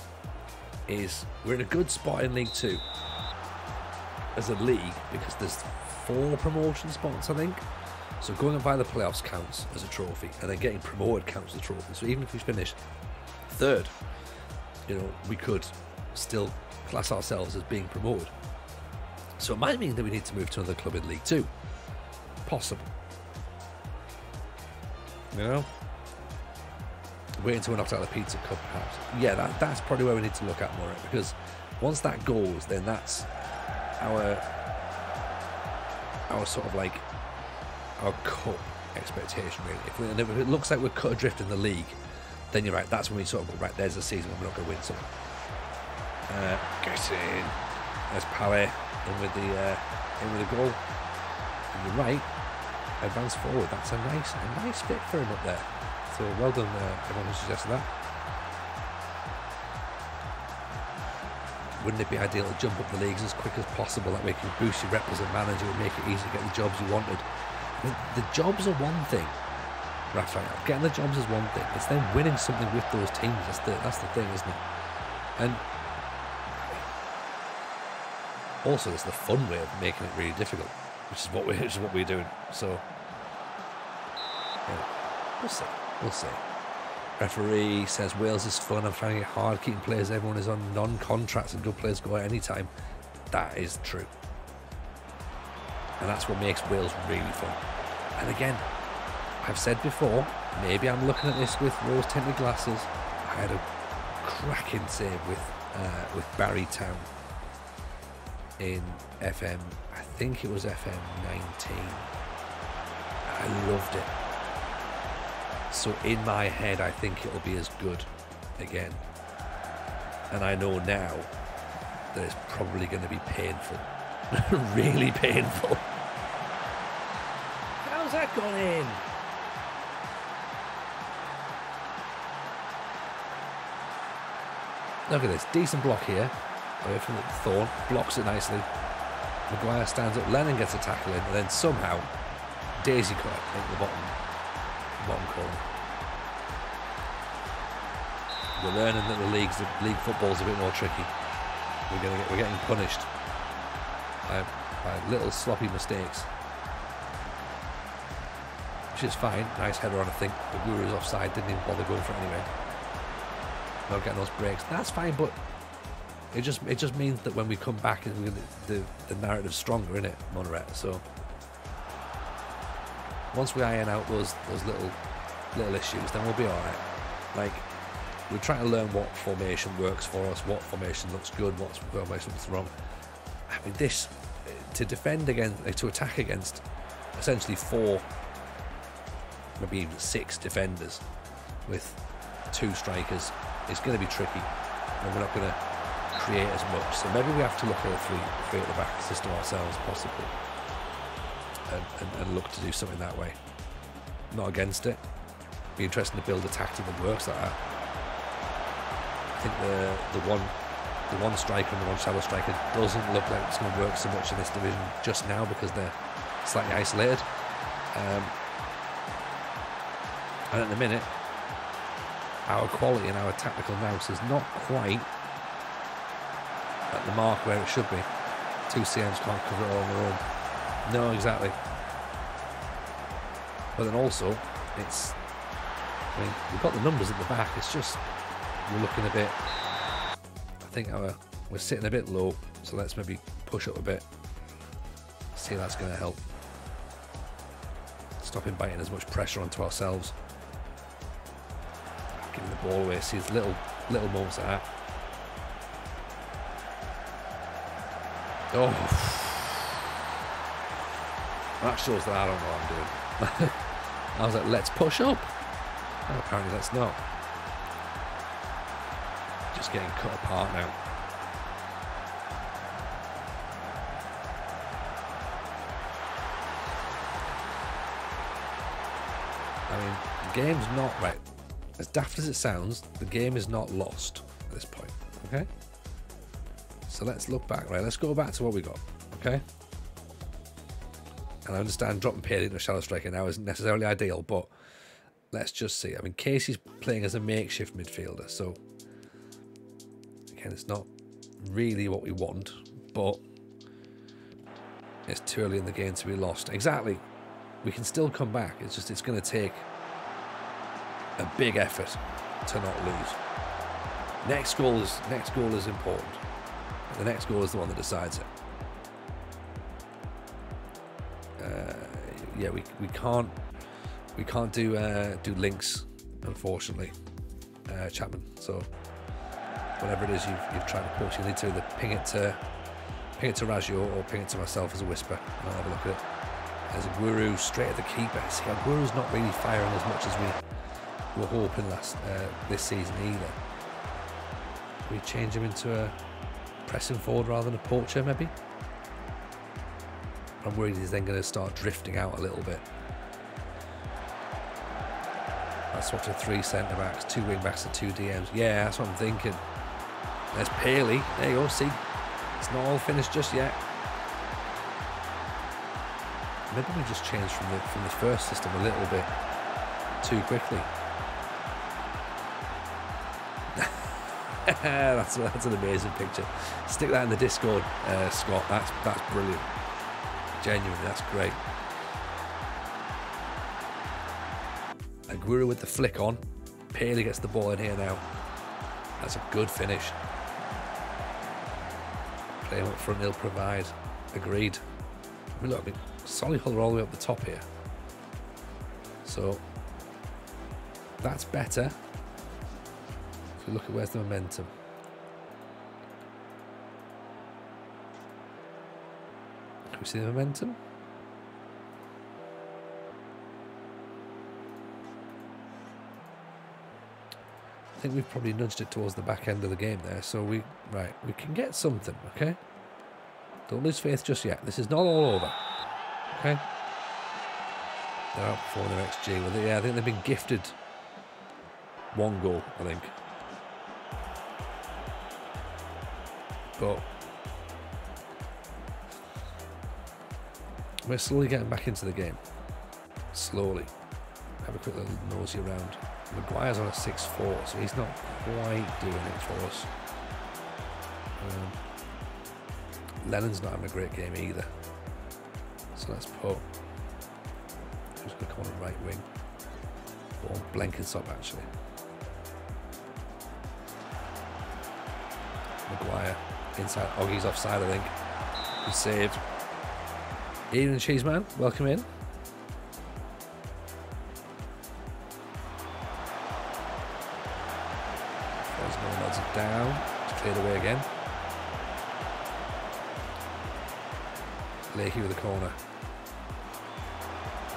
is, we're in a good spot in League 2 as a league, because there's 4 promotion spots, I think. So going and buy the playoffs counts as a trophy, and then getting promoted counts as a trophy. So even if we finish 3rd, we could still class ourselves as being promoted. So it might mean that we need to move to another club in League 2. Possible. Wait until we're knocked out of the Pizza Cup, perhaps. Yeah, that's probably where we need to look at more, because once that goes, then that's our sort of like our cup expectation, really. If it looks like we're cut adrift in the league, then you're right. That's when we sort of go, right, there's a season when we're not going to win something. Get in. There's Pally in with the goal. And you're right. Advance forward. That's a nice fit for him up there. So well done, everyone who suggested that. Wouldn't it be ideal to jump up the leagues as quick as possible? That way you can boost your rep as a manager and make it easy to get the jobs you wanted. I mean, the jobs are one thing, Raphael. Getting the jobs is one thing. It's then winning something with those teams. That's the thing, isn't it? And also, it's the fun way of making it really difficult, which is what we're doing. So, yeah, we'll see. Referee says Wales is fun. I'm finding it hard keeping players. Everyone is on non-contracts and good players go at any time. That is true, and that's what makes Wales really fun. And again, I've said before, maybe I'm looking at this with rose-tinted glasses. I had a cracking save with Barry Town in FM, I think it was FM19. I loved it. So in my head, I think it'll be as good. again. And I know now that it's probably going to be painful. Really painful. How's that gone in? Look at this. Decent block here. Away from the Thorne. Blocks it nicely. Maguire stands up. Lennon gets a tackle in. And then somehow, Daisy cut into the bottom corner. We're learning that the league football's a bit more tricky. We're getting punished by little sloppy mistakes, which is fine. Nice header on, I think. The Guru's offside, didn't even bother going for it anyway. Not getting those breaks. That's fine, but it just means that when we come back, the narrative's stronger, isn't it, Monoret? So once we iron out those little issues, then we'll be all right. Like, we're trying to learn what formation works for us, what formation looks good, what formation looks wrong. I mean, this to defend against, to attack against, essentially 4, maybe even 6 defenders with 2 strikers is going to be tricky, and we're not going to create as much. So maybe we have to look at a 3 at the back system ourselves, possibly, and look to do something that way. Not against it. Be interesting to build a tactic that works like that. I think the one striker and the one shadow striker doesn't look like it's going to work so much in this division just now because they're slightly isolated. And at the minute, our quality and our tactical nous is not quite at the mark where it should be. 2 CMs can't cover it all on their own. No, exactly. But then also, I mean, we've got the numbers at the back. It's just we're looking a bit. I think we're sitting a bit low, so let's maybe push up a bit. See if that's going to help. Stop inviting as much pressure onto ourselves. Giving the ball away. See, there's little moments like that. Oh, that shows that I don't know what I'm doing. I was like, let's push up. Oh, apparently that's not. Just getting cut apart now. I mean, the game's not right. As daft as it sounds, the game is not lost at this point. Okay? So let's look back. Right, let's go back to what we got. Okay? And I understand dropping Paley into a shallow striker now isn't necessarily ideal, but let's just see. I mean, Casey's playing as a makeshift midfielder, so again, it's not really what we want, but it's too early in the game to be lost. Exactly. We can still come back. It's just it's going to take a big effort to not lose. Next goal is important. The next goal is the one that decides it. Yeah, we can't do links, unfortunately, Chapman. So whatever it is you've tried to push, you need to either ping it to Raggio or ping it to myself as a whisper, and I'll have a look at it. There's a Guru straight at the keeper. See, our Guru's not really firing as much as we were hoping this season either. We change him into a pressing forward rather than a poacher, maybe. I'm worried he's then going to start drifting out a little bit. I swapped to 3 centre backs, 2 wing backs, and 2 DMs. Yeah, that's what I'm thinking. There's Paley. There you go. See, it's not all finished just yet. Maybe we just changed from the first system a little bit too quickly. that's an amazing picture. Stick that in the Discord, Scott. That's brilliant. Genuinely, that's great. Aguero with the flick on. Paley gets the ball in here now. That's a good finish. Play him up front, he'll provide. Agreed. I mean, look, Solihull are all the way up the top here. So that's better. If we look at where's the momentum. Can we see the momentum? I think we've probably nudged it towards the back end of the game there. So we can get something, okay? Don't lose faith just yet. This is not all over, okay? They're outperforming their XG. Well, yeah, I think they've been gifted 1 goal, I think. But we're slowly getting back into the game. Slowly. Have a quick little nosy around. Maguire's on a 6-4, so he's not quite doing it for us. Lennon's not having a great game either. So let's put... who's going to come on the right wing? Or Blenkinsop, actually. Maguire inside. Oggy's offside, I think. He's saved. Ian and Cheeseman, welcome in. Fresno nods it down. It's cleared away again. Leahy with the corner.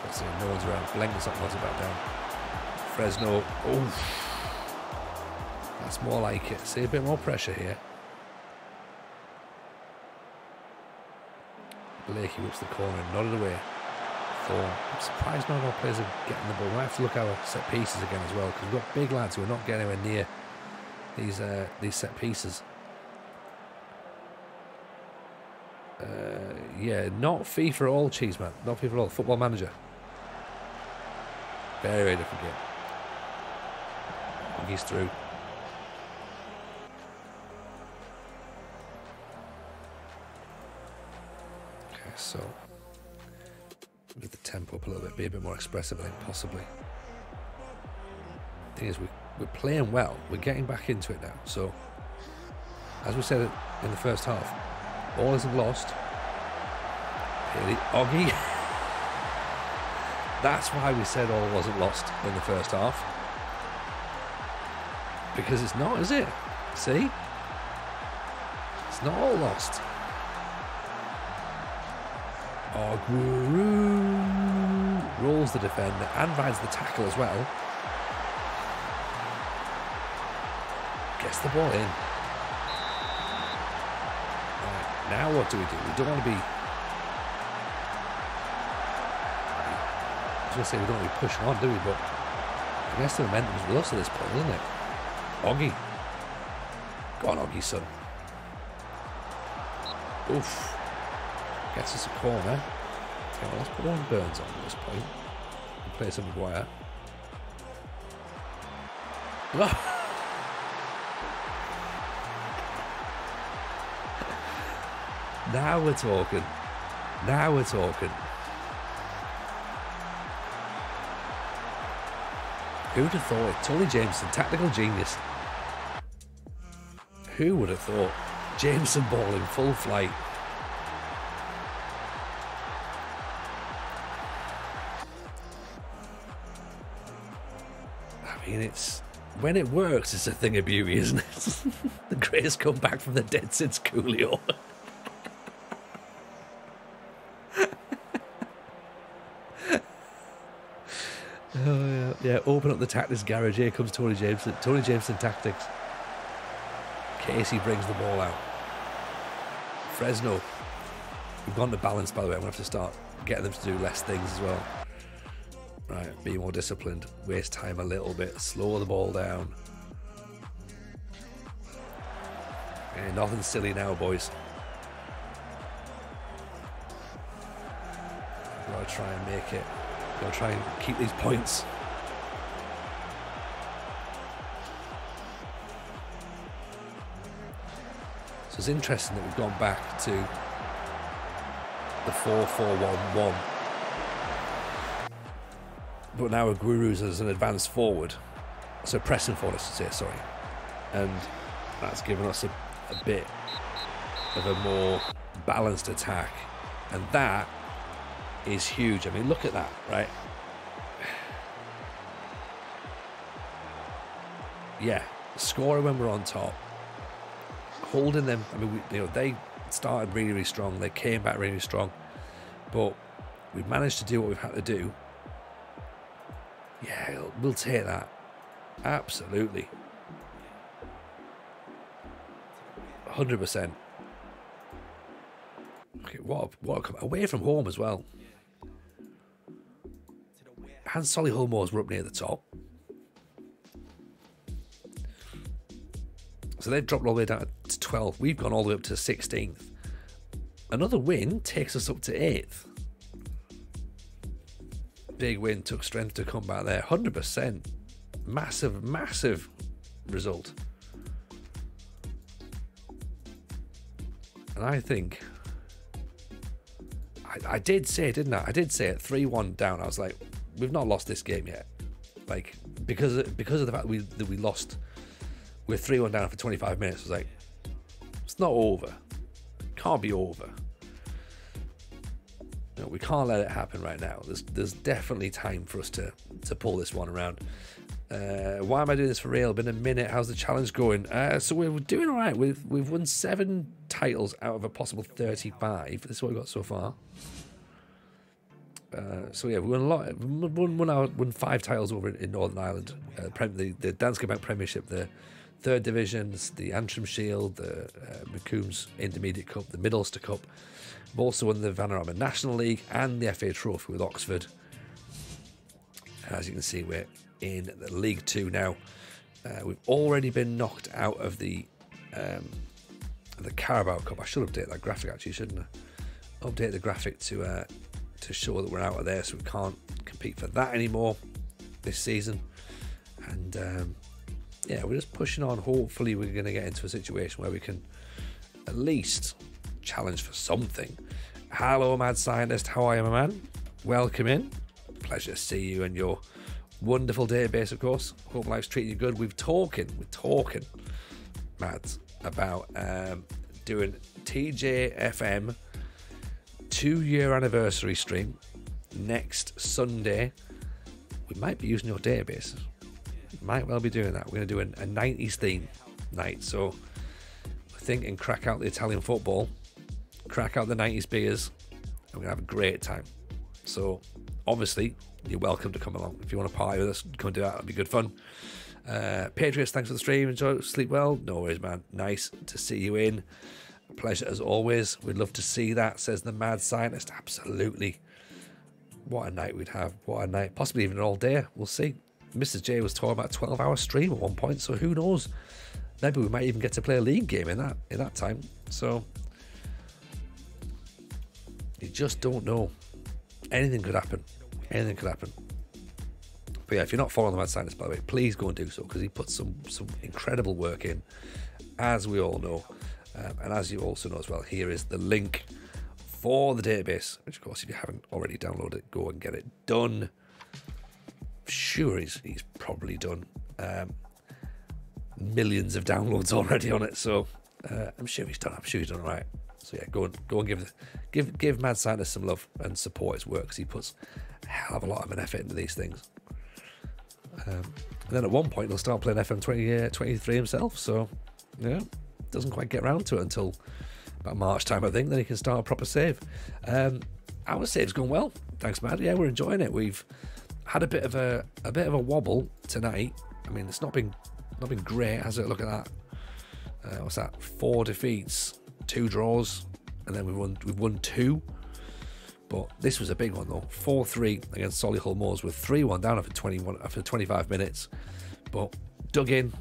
Let's see, no one's around. Blenkinsop nods it back down. Fresno. Oh, that's more like it. See a bit more pressure here. Blakey whips the corner and nodded away. I'm surprised none of our players are getting the ball. We might have to look at our set pieces again as well, because we've got big lads who are not getting anywhere near these set pieces. Yeah, not FIFA at all, Cheeseman. Not FIFA at all. Football Manager. Very, very different game. He's through. Okay, so with the tempo up a little bit, be a bit more expressive, I think, possibly. The thing is, we're playing well. We're getting back into it now. So, as we said in the first half, all isn't lost. Really, Oggy. That's why we said all wasn't lost in the first half. Because it's not, is it? See? It's not all lost. Oguru rolls the defender and rides the tackle as well. Gets the ball in. Right, now what do? We don't want to be... I was going to say we don't want to be pushing on, do we? But I guess the momentum's with us at this point, isn't it? Oggy. Go on, Oggy, son. Oof. Gets us a corner. Okay, well, let's put one Burns on at this point. And play some Maguire. Now we're talking. Now we're talking. Who'd have thought it? Tony Jameson, tactical genius. Who would have thought? Jameson ball in full flight. I mean, it's... when it works, it's a thing of beauty, isn't it? The greatest comeback from the dead since Coolio. Oh, yeah. Yeah, open up the tactics garage. Here comes Tony Jameson. Tony Jameson tactics. Casey brings the ball out. Fresno. We've gone to balance, by the way. I'm going to have to start getting them to do less things as well. Right, be more disciplined. Waste time a little bit. Slow the ball down. And nothing silly now, boys. We've got to try and make it. We've got to try and keep these points. So it's interesting that we've gone back to the 4-4-1-1. But now Aguiru's as an advanced forward. So pressing forward, I should say, sorry. And that's given us a bit of a more balanced attack. And that is huge. I mean, look at that, right? Yeah, scoring when we're on top. Holding them. I mean, they started really, really strong. They came back really strong. But we've managed to do what we've had to do. Yeah, we'll take that. Absolutely. 100%. Okay, what away from home as well. And Solihull Moors were up near the top. So they've dropped all the way down to 12th. We've gone all the way up to 16th. Another win takes us up to 8th. Big win, took strength to come back there. 100%. Massive, massive result. And I think... I did say, didn't I? I did say it 3-1 down. I was like, we've not lost this game yet. Like, because of the fact that we lost... We're 3-1 down for 25 minutes. I was like, it's not over. Can't be over. No, we can't let it happen right now. There's definitely time for us to pull this one around. Why am I doing this for real? Been a minute. How's the challenge going? So we're doing all right. We've won 7 titles out of a possible 35. This is what we've got so far. So yeah, we won a lot. Won 5 titles over in Northern Ireland. The Danske Bank Premiership, the Third Divisions, the Antrim Shield, the McCombs Intermediate Cup, the Middle Ulster Cup. We've also won the Vanarama National League and the FA Trophy with Oxford. And as you can see, we're in the League 2 now. We've already been knocked out of the Carabao Cup. I should update that graphic actually, shouldn't I? Update the graphic to show that we're out of there, so we can't compete for that anymore this season. And yeah, we're just pushing on. Hopefully we're going to get into a situation where we can at least challenge for something. Hello, Mad Scientist. How are you, my man? Welcome in. Pleasure to see you and your wonderful database, of course. Hope life's treating you good. We're talking, Mads, about doing TJFM 2-year anniversary stream next Sunday. We might be using your database. Might well be doing that. We're going to do a 90s theme night. So we're thinking crack out the Italian football, crack out the 90s beers, and we're going to have a great time. So obviously you're welcome to come along. If you want to party with us, come do that. It'll be good fun. Patriots, thanks for the stream. Enjoy, sleep well. No worries, man. Nice to see you in. A pleasure as always. We'd love to see that, says the Mad Scientist. Absolutely. What a night we'd have. What a night. Possibly even an all day. We'll see. Mrs. J was talking about a 12-hour stream at one point, so who knows? Maybe we might even get to play a league game in that time. So you just don't know. Anything could happen. Anything could happen. But yeah, if you're not following the Mad Scientist, by the way, please go and do so, because he puts some incredible work in, as we all know. And as you also know as well, here is the link for the database, which of course, if you haven't already downloaded it, go and get it done. Sure, he's probably done millions of downloads already on it, so I'm sure he's done all right. So yeah, go and give Mad Scientist some love and support his work, because he puts a hell of a lot of an effort into these things. And then at one point he'll start playing FM23 himself, so yeah, doesn't quite get around to it until about March time, I think. Then he can start a proper save. Our save's gone well, thanks, Mad. Yeah, we're enjoying it. We've had a bit of a wobble tonight. I mean, it's not been great, has it? Look at that. What's that? 4 defeats, 2 draws, and then we've won 2. But this was a big one though. 4-3 against Solihull Moors with 3-1 down after 25 minutes. But dug in.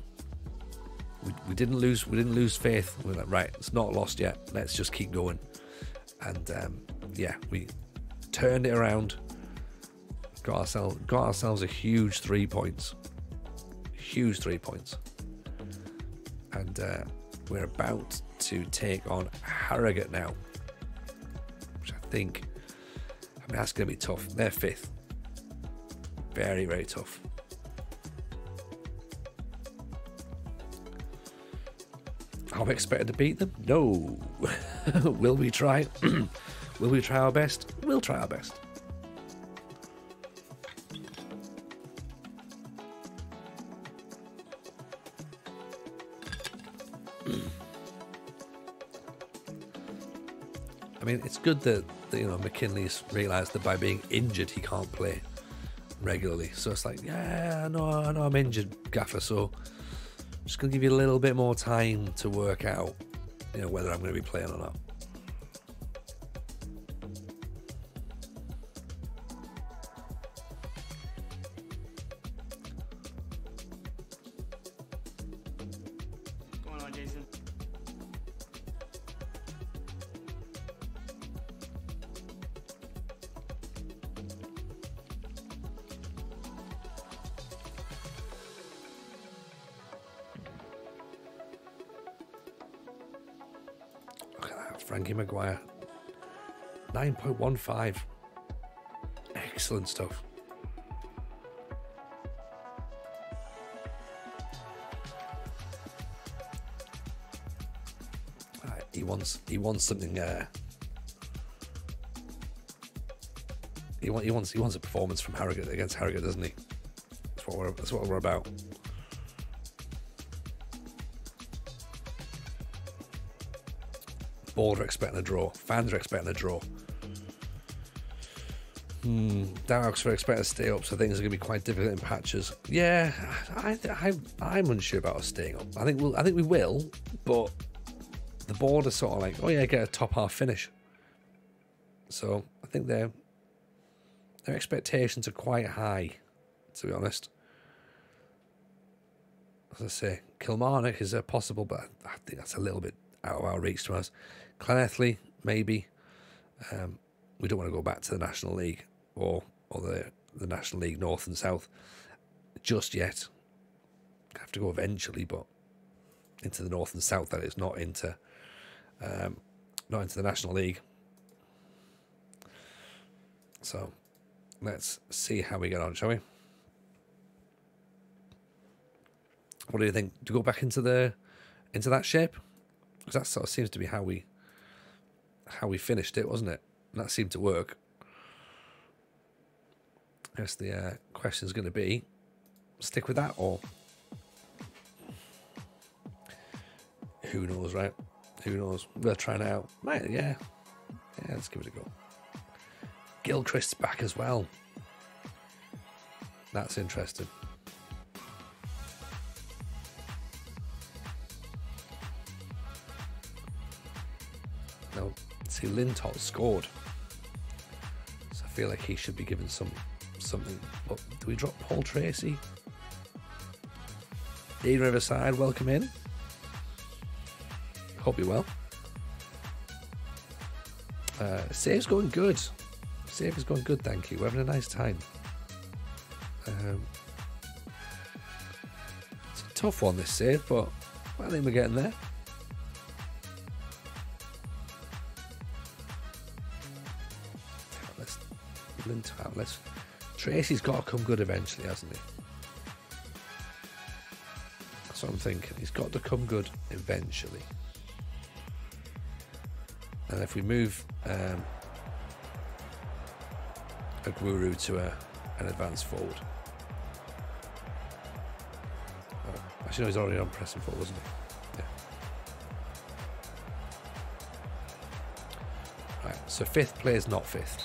We didn't lose faith. We're like, right, it's not lost yet. Let's just keep going. And yeah, we turned it around. Got ourselves a huge 3 points. Huge 3 points. And we're about to take on Harrogate now, which I think, I mean, that's going to be tough. They're 5th. Very, very tough. Are we expected to beat them? No. Will we try? Will we try our best? We'll try our best. I mean, it's good that McKinley's realised that by being injured he can't play regularly. So it's like, yeah, I know I'm injured, Gaffer, so I'm just going to give you a little bit more time to work out you know, whether I'm going to be playing or not. What's going on, Jason? Look at that, Frankie Maguire. 9.15. Excellent stuff. Right, he wants something. He wants a performance from Harrogate against Harrogate, doesn't he? That's what we're about. Board are expecting a draw. Fans are expecting a draw. Darks are expecting to stay up, so things are going to be quite difficult in patches. Yeah, I'm unsure about us staying up. I think we will, but the board are sort of like, oh yeah, get a top half finish. So I think their expectations are quite high, to be honest. As I say, Kilmarnock is possible, but I think that's a little bit out of our reach to us. Llanelli, maybe. We don't want to go back to the National League or the National League North and South just yet. Have to go eventually, but into the North and South, that is, not into the National League. So let's see how we get on, shall we? What do you think? To go back into that shape? Because that sort of seems to be how we finished it, wasn't it? And that seemed to work. I guess the question is going to be, stick with that or who knows, right? Who knows? We're trying it out. Right, yeah, let's give it a go. Gilchrist's back as well. That's interesting. No, see, Lintott scored, so I feel like he should be given something. But do we drop Paul Tracy? Ian Riverside, welcome in. Hope you're well. Save's going good. Save is going good, thank you. We're having a nice time. It's a tough one, this save, but I think we're getting there. Tracy's got to come good eventually, hasn't he? That's what I'm thinking. He's got to come good eventually. And if we move a guru to an advanced forward. Oh, actually, no, he's already on pressing forward, wasn't he? Yeah. Right, so fifth plays not fifth.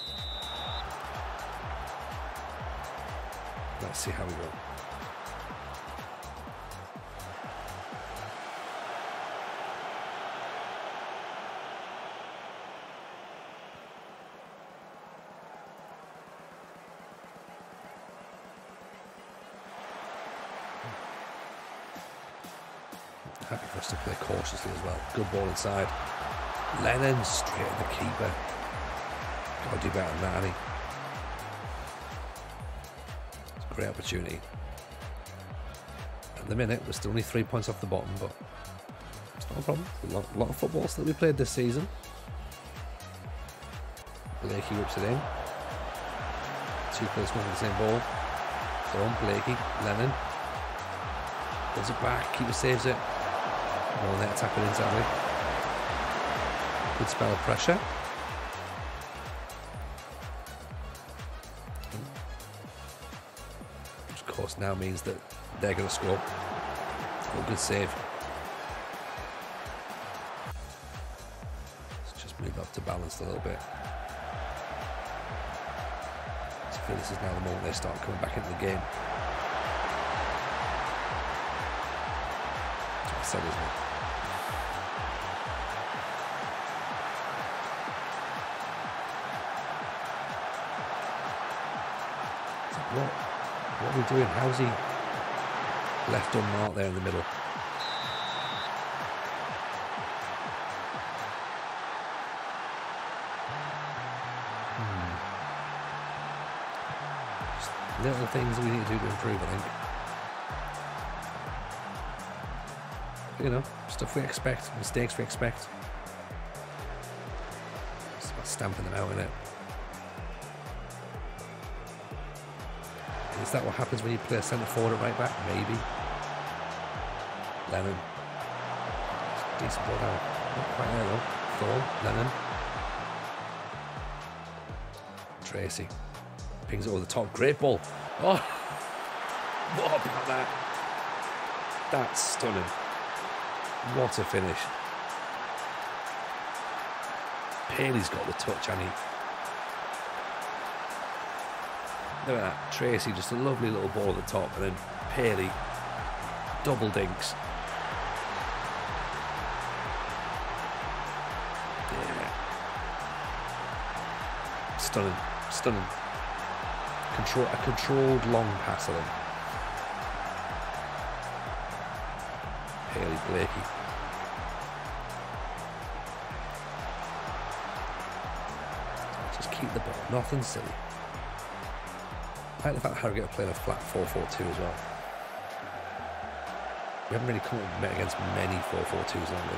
Let's see how we go. Happy for us to play cautiously as well. Good ball inside. Lennon straight at the keeper. Got to do better than that, hasn't he? It's a great opportunity. At the minute, we're still only 3 points off the bottom, but it's not a problem. A lot of football still to be played this season. Blakey whips it in. Two players moving the same ball. So on Blakey, Lennon. Pulls it back, keeper saves it. Well, net tap it in, sadly. Good spell of pressure. Which of course now means that they're going to score. Oh, good save. Let's just move up to balance a little bit. So I feel this is now the moment they start coming back into the game. That's what I said, isn't it? What are we doing? How's he left unmarked there in the middle? Little things we need to do to improve, I think. You know, stuff we expect, mistakes we expect. It's about stamping them out, innit? Is that what happens when you play a centre forward at right back? Maybe. Lennon. Decent ball down. Not quite there though. Thorne, Lennon. Tracy. Pings it over the top. Great ball. Oh! What about that? That's stunning. What a finish. Paley's got the touch, hasn't he? Look at that. Tracy, just a lovely little ball at the top, and then Paley, double dinks. Yeah. Stunning. Stunning. A controlled long pass, I think. Paley, Blakey. Just keep the ball. Nothing silly. I like the fact Harrogate are playing a flat 4-4-2 as well. We haven't really met against many 4-4-2s, have we?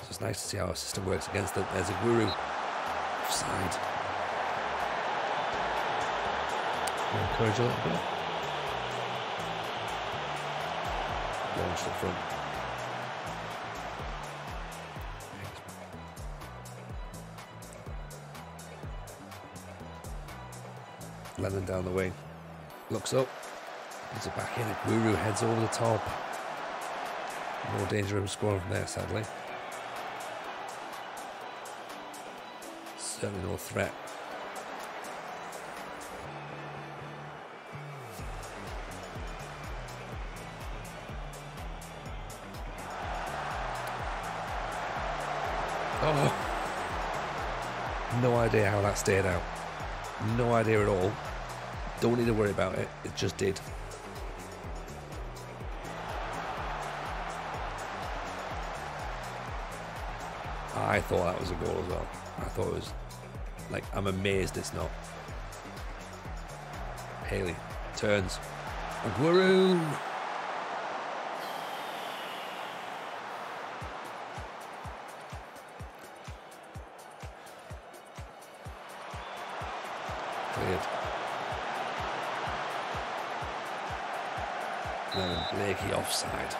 So it's nice to see how our system works against it. There's a Guru offside. Encourage a little bit. Launched up front. Lennon down the wing. Looks up. Puts it back in. Guru heads over the top. No danger of him scoring from there, sadly. Certainly no threat. Oh! No idea how that stayed out. No idea at all. Don't need to worry about it. It just did. I thought that was a goal as well. I thought it was like, I'm amazed it's not. Haley turns. Aguero. Cleared. No, Blakey offside.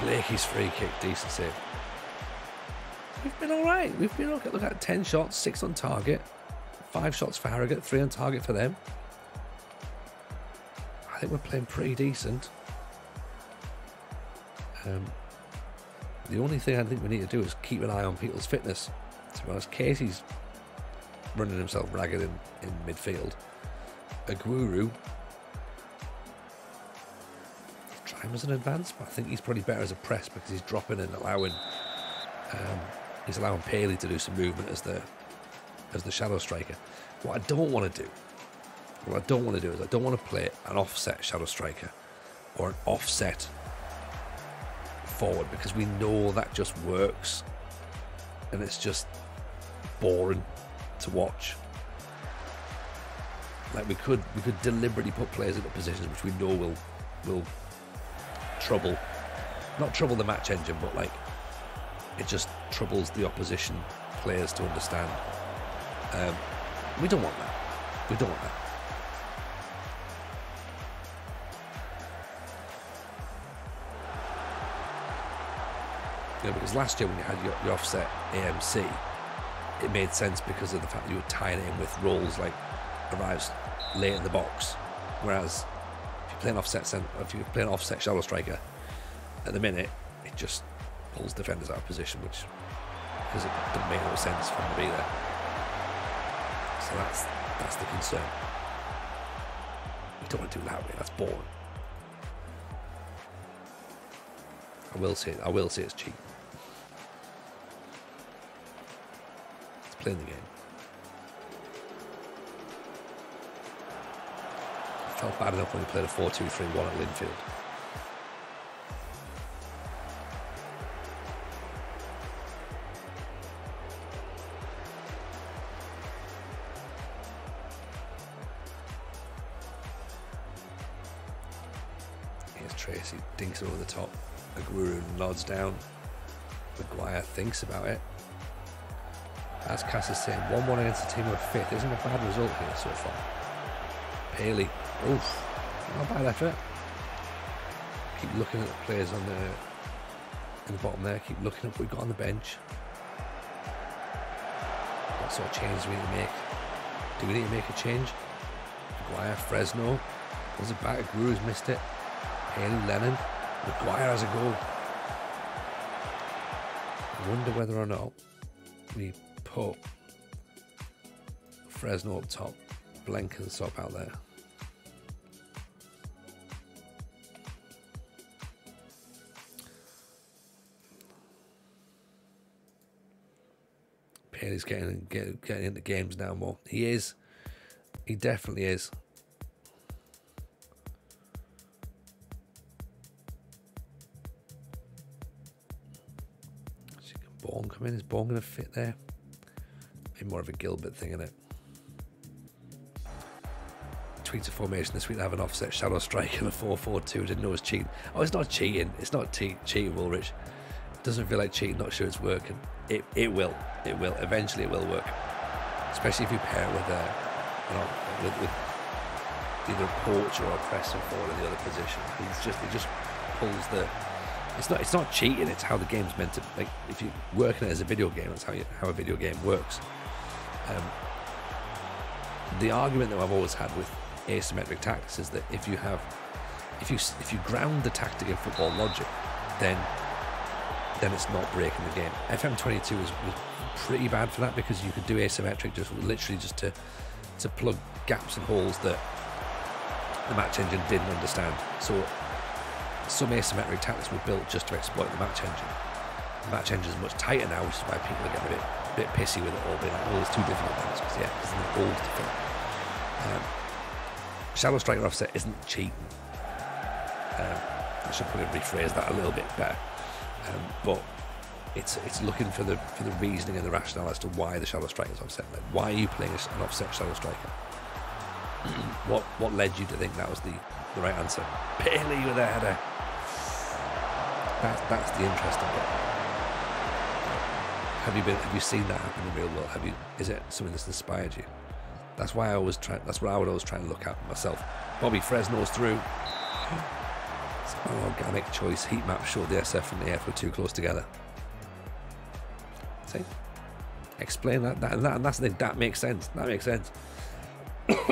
Blakey's free kick, decent save. We've been alright. We've been okay. Look at 10 shots, 6 on target, 5 shots for Harrogate, 3 on target for them. I think we're playing pretty decent. The only thing I think we need to do is keep an eye on people's fitness. To be honest, Casey's running himself ragged in midfield. Aguero, try him as an advance, but I think he's probably better as a press because he's dropping and allowing Paley to do some movement as the shadow striker. What I don't want to do is I don't want to play an offset shadow striker or an offset forward, because we know that just works and it's just boring to watch. Like we could deliberately put players into positions which we know will not trouble the match engine, but like it just troubles the opposition players to understand. We don't want that. We don't want that. You know, because last year when you had your offset AMC, it made sense because of the fact that you were tying it in with roles like arrives late in the box. Whereas if you're playing offset shallow striker, at the minute it just pulls defenders out of position, which because it doesn't make no sense for them to be there. So that's the concern. We don't want to do that way. That's boring. I will say it's cheap. playing the game. I felt bad enough when we played a 4-2-3-1 at Linfield. Here's Tracy, dinks it over the top. Aguero nods down. Maguire thinks about it. As Cass is saying, 1-1 against the team of 5th isn't a bad result here so far. Paley, oof, not a bad effort. Keep looking at the players on in the bottom there. Keep looking at what we've got on the bench. What sort of changes do we need to make? Do we need to make a change? Maguire, Fresno, was it back? Aguero's missed it. Paley, Lennon, Maguire has a goal. I wonder whether or not we put Fresno up top, Blenken's top out there. Paley's getting into games now more. He is. He definitely is. Bourne come in? Is Bourne going to fit there? Maybe more of a Gilbert thing, isn't it? Tweets a formation this week to have an offset shadow strike and a 4-4-2. Didn't know it was cheating. Oh, it's not cheating. It's not cheating, Woolrich. It doesn't feel like cheating. Not sure it's working. It will. It will. Eventually, it will work. Especially if you pair it with either a poacher or a press and forward in the other position. It just pulls the. It's not cheating. It's how the game's meant to. Like if you're working it as a video game, that's how a video game works. The argument that I've always had with asymmetric tactics is that if you ground the tactic in football logic, then it's not breaking the game. FM23 was pretty bad for that because you could do asymmetric just to plug gaps and holes that the match engine didn't understand. So some asymmetric tactics were built just to exploit the match engine. The match engine is much tighter now, which is why people are getting a bit pissy with it all, being like, oh, it's too difficult now. Because it's an old thing. Shadow striker offset isn't cheating. I should probably rephrase that a little bit better. But it's looking for the reasoning and the rationale as to why the shadow striker is offset. Like, why are you playing an offset shadow striker? What led you to think that was the right answer? Paley with a header. That's the interesting bit. Have you seen that happen in the real world? Is it something that's inspired you? That's what I would always try and look at myself. Bobby Fresno's through. It's an organic choice. Heat map showed the SF and the F were too close together. See? Explain that and that's the thing. That makes sense. That makes sense. That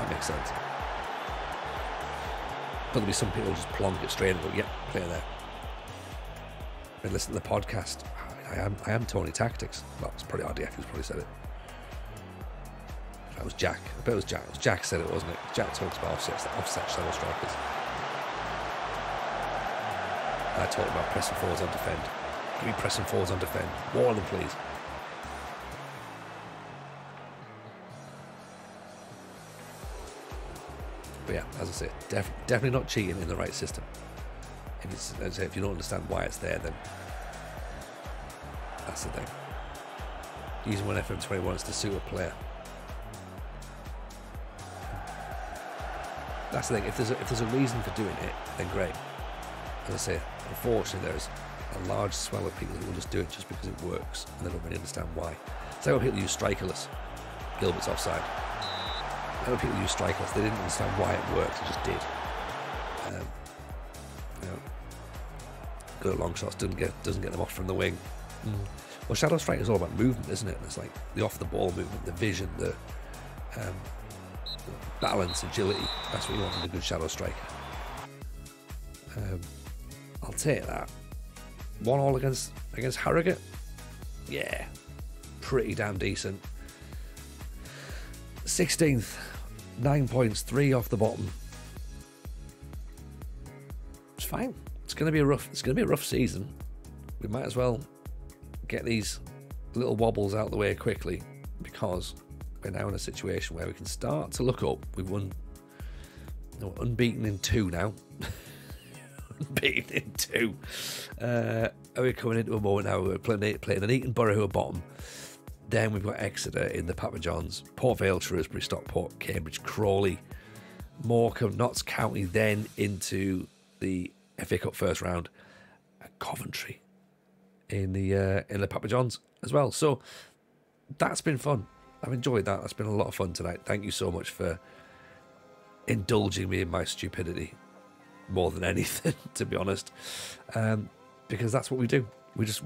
makes sense. But there'll be some people who just plonk it straight and go, yep, play there. But listen to the podcast. I am Tony Tactics. Well, it's probably RDF who's probably said it. That was Jack. I bet it was Jack. It was Jack said it, wasn't it? Jack talks about offset shadow strikers. I talked about pressing forwards on defend. Give me pressing forwards on defend. More of them, please. But yeah, as I say, definitely not cheating in the right system. If you don't understand why it's there, then that's the thing. Using one FM21 is to suit a player. That's the thing. If there's a reason for doing it, then great. As I say, unfortunately, there's a large swell of people who will just do it just because it works, and they don't really understand why. It's like when people use strikerless. Gilbert's offside. When people use strikerless, they didn't understand why it worked. It just did. Good at long shots doesn't get them off from the wing. Well, shadow strike is all about movement, isn't it? It's like the off the ball movement, the vision, the balance, agility. That's what you want in a good shadow striker. I'll take that. 1-1 against Harrogate. Yeah, pretty damn decent. 16th, 9 points, 3 off the bottom. It's fine. It's going to be a rough season. we might as well get these little wobbles out the way quickly, because we're now in a situation where we can start to look up. We've won, unbeaten in 2 now. Unbeaten in 2. We're coming into a moment now where we're playing an Eton Borough who are bottom. Then we've got Exeter in the Papa John's, Port Vale, Shrewsbury, Stockport, Cambridge, Crawley, Morecambe, Notts County, then into the FA Cup first round, and Coventry in the Papa John's as well. So that's been fun. I've enjoyed that. That's been a lot of fun tonight. Thank you so much for indulging me in my stupidity more than anything, to be honest, because that's what we do. We just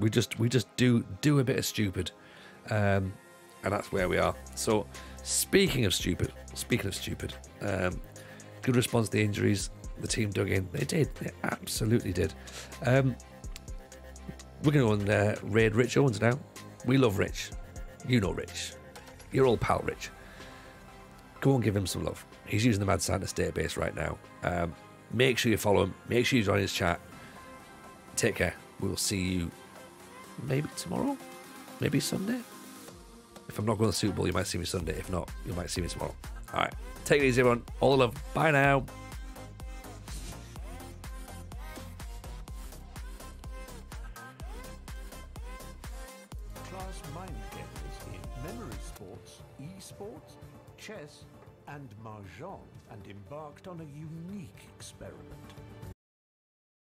do a bit of stupid, and that's where we are. So speaking of stupid, good response to the injuries. The team dug in. They absolutely did. We're going to go and raid Rich Owens now. We love Rich. You know Rich. Your old pal Rich. Go and give him some love. He's using the Mad Scientist database right now. Make sure you follow him. Make sure you join his chat. Take care. We'll see you maybe tomorrow. Maybe Sunday. If I'm not going to the Super Bowl, you might see me Sunday. If not, you might see me tomorrow. All right. Take it easy, everyone. All the love. Bye now. Class mind games in memory sports, e-sports, chess and mahjong, and embarked on a unique experiment.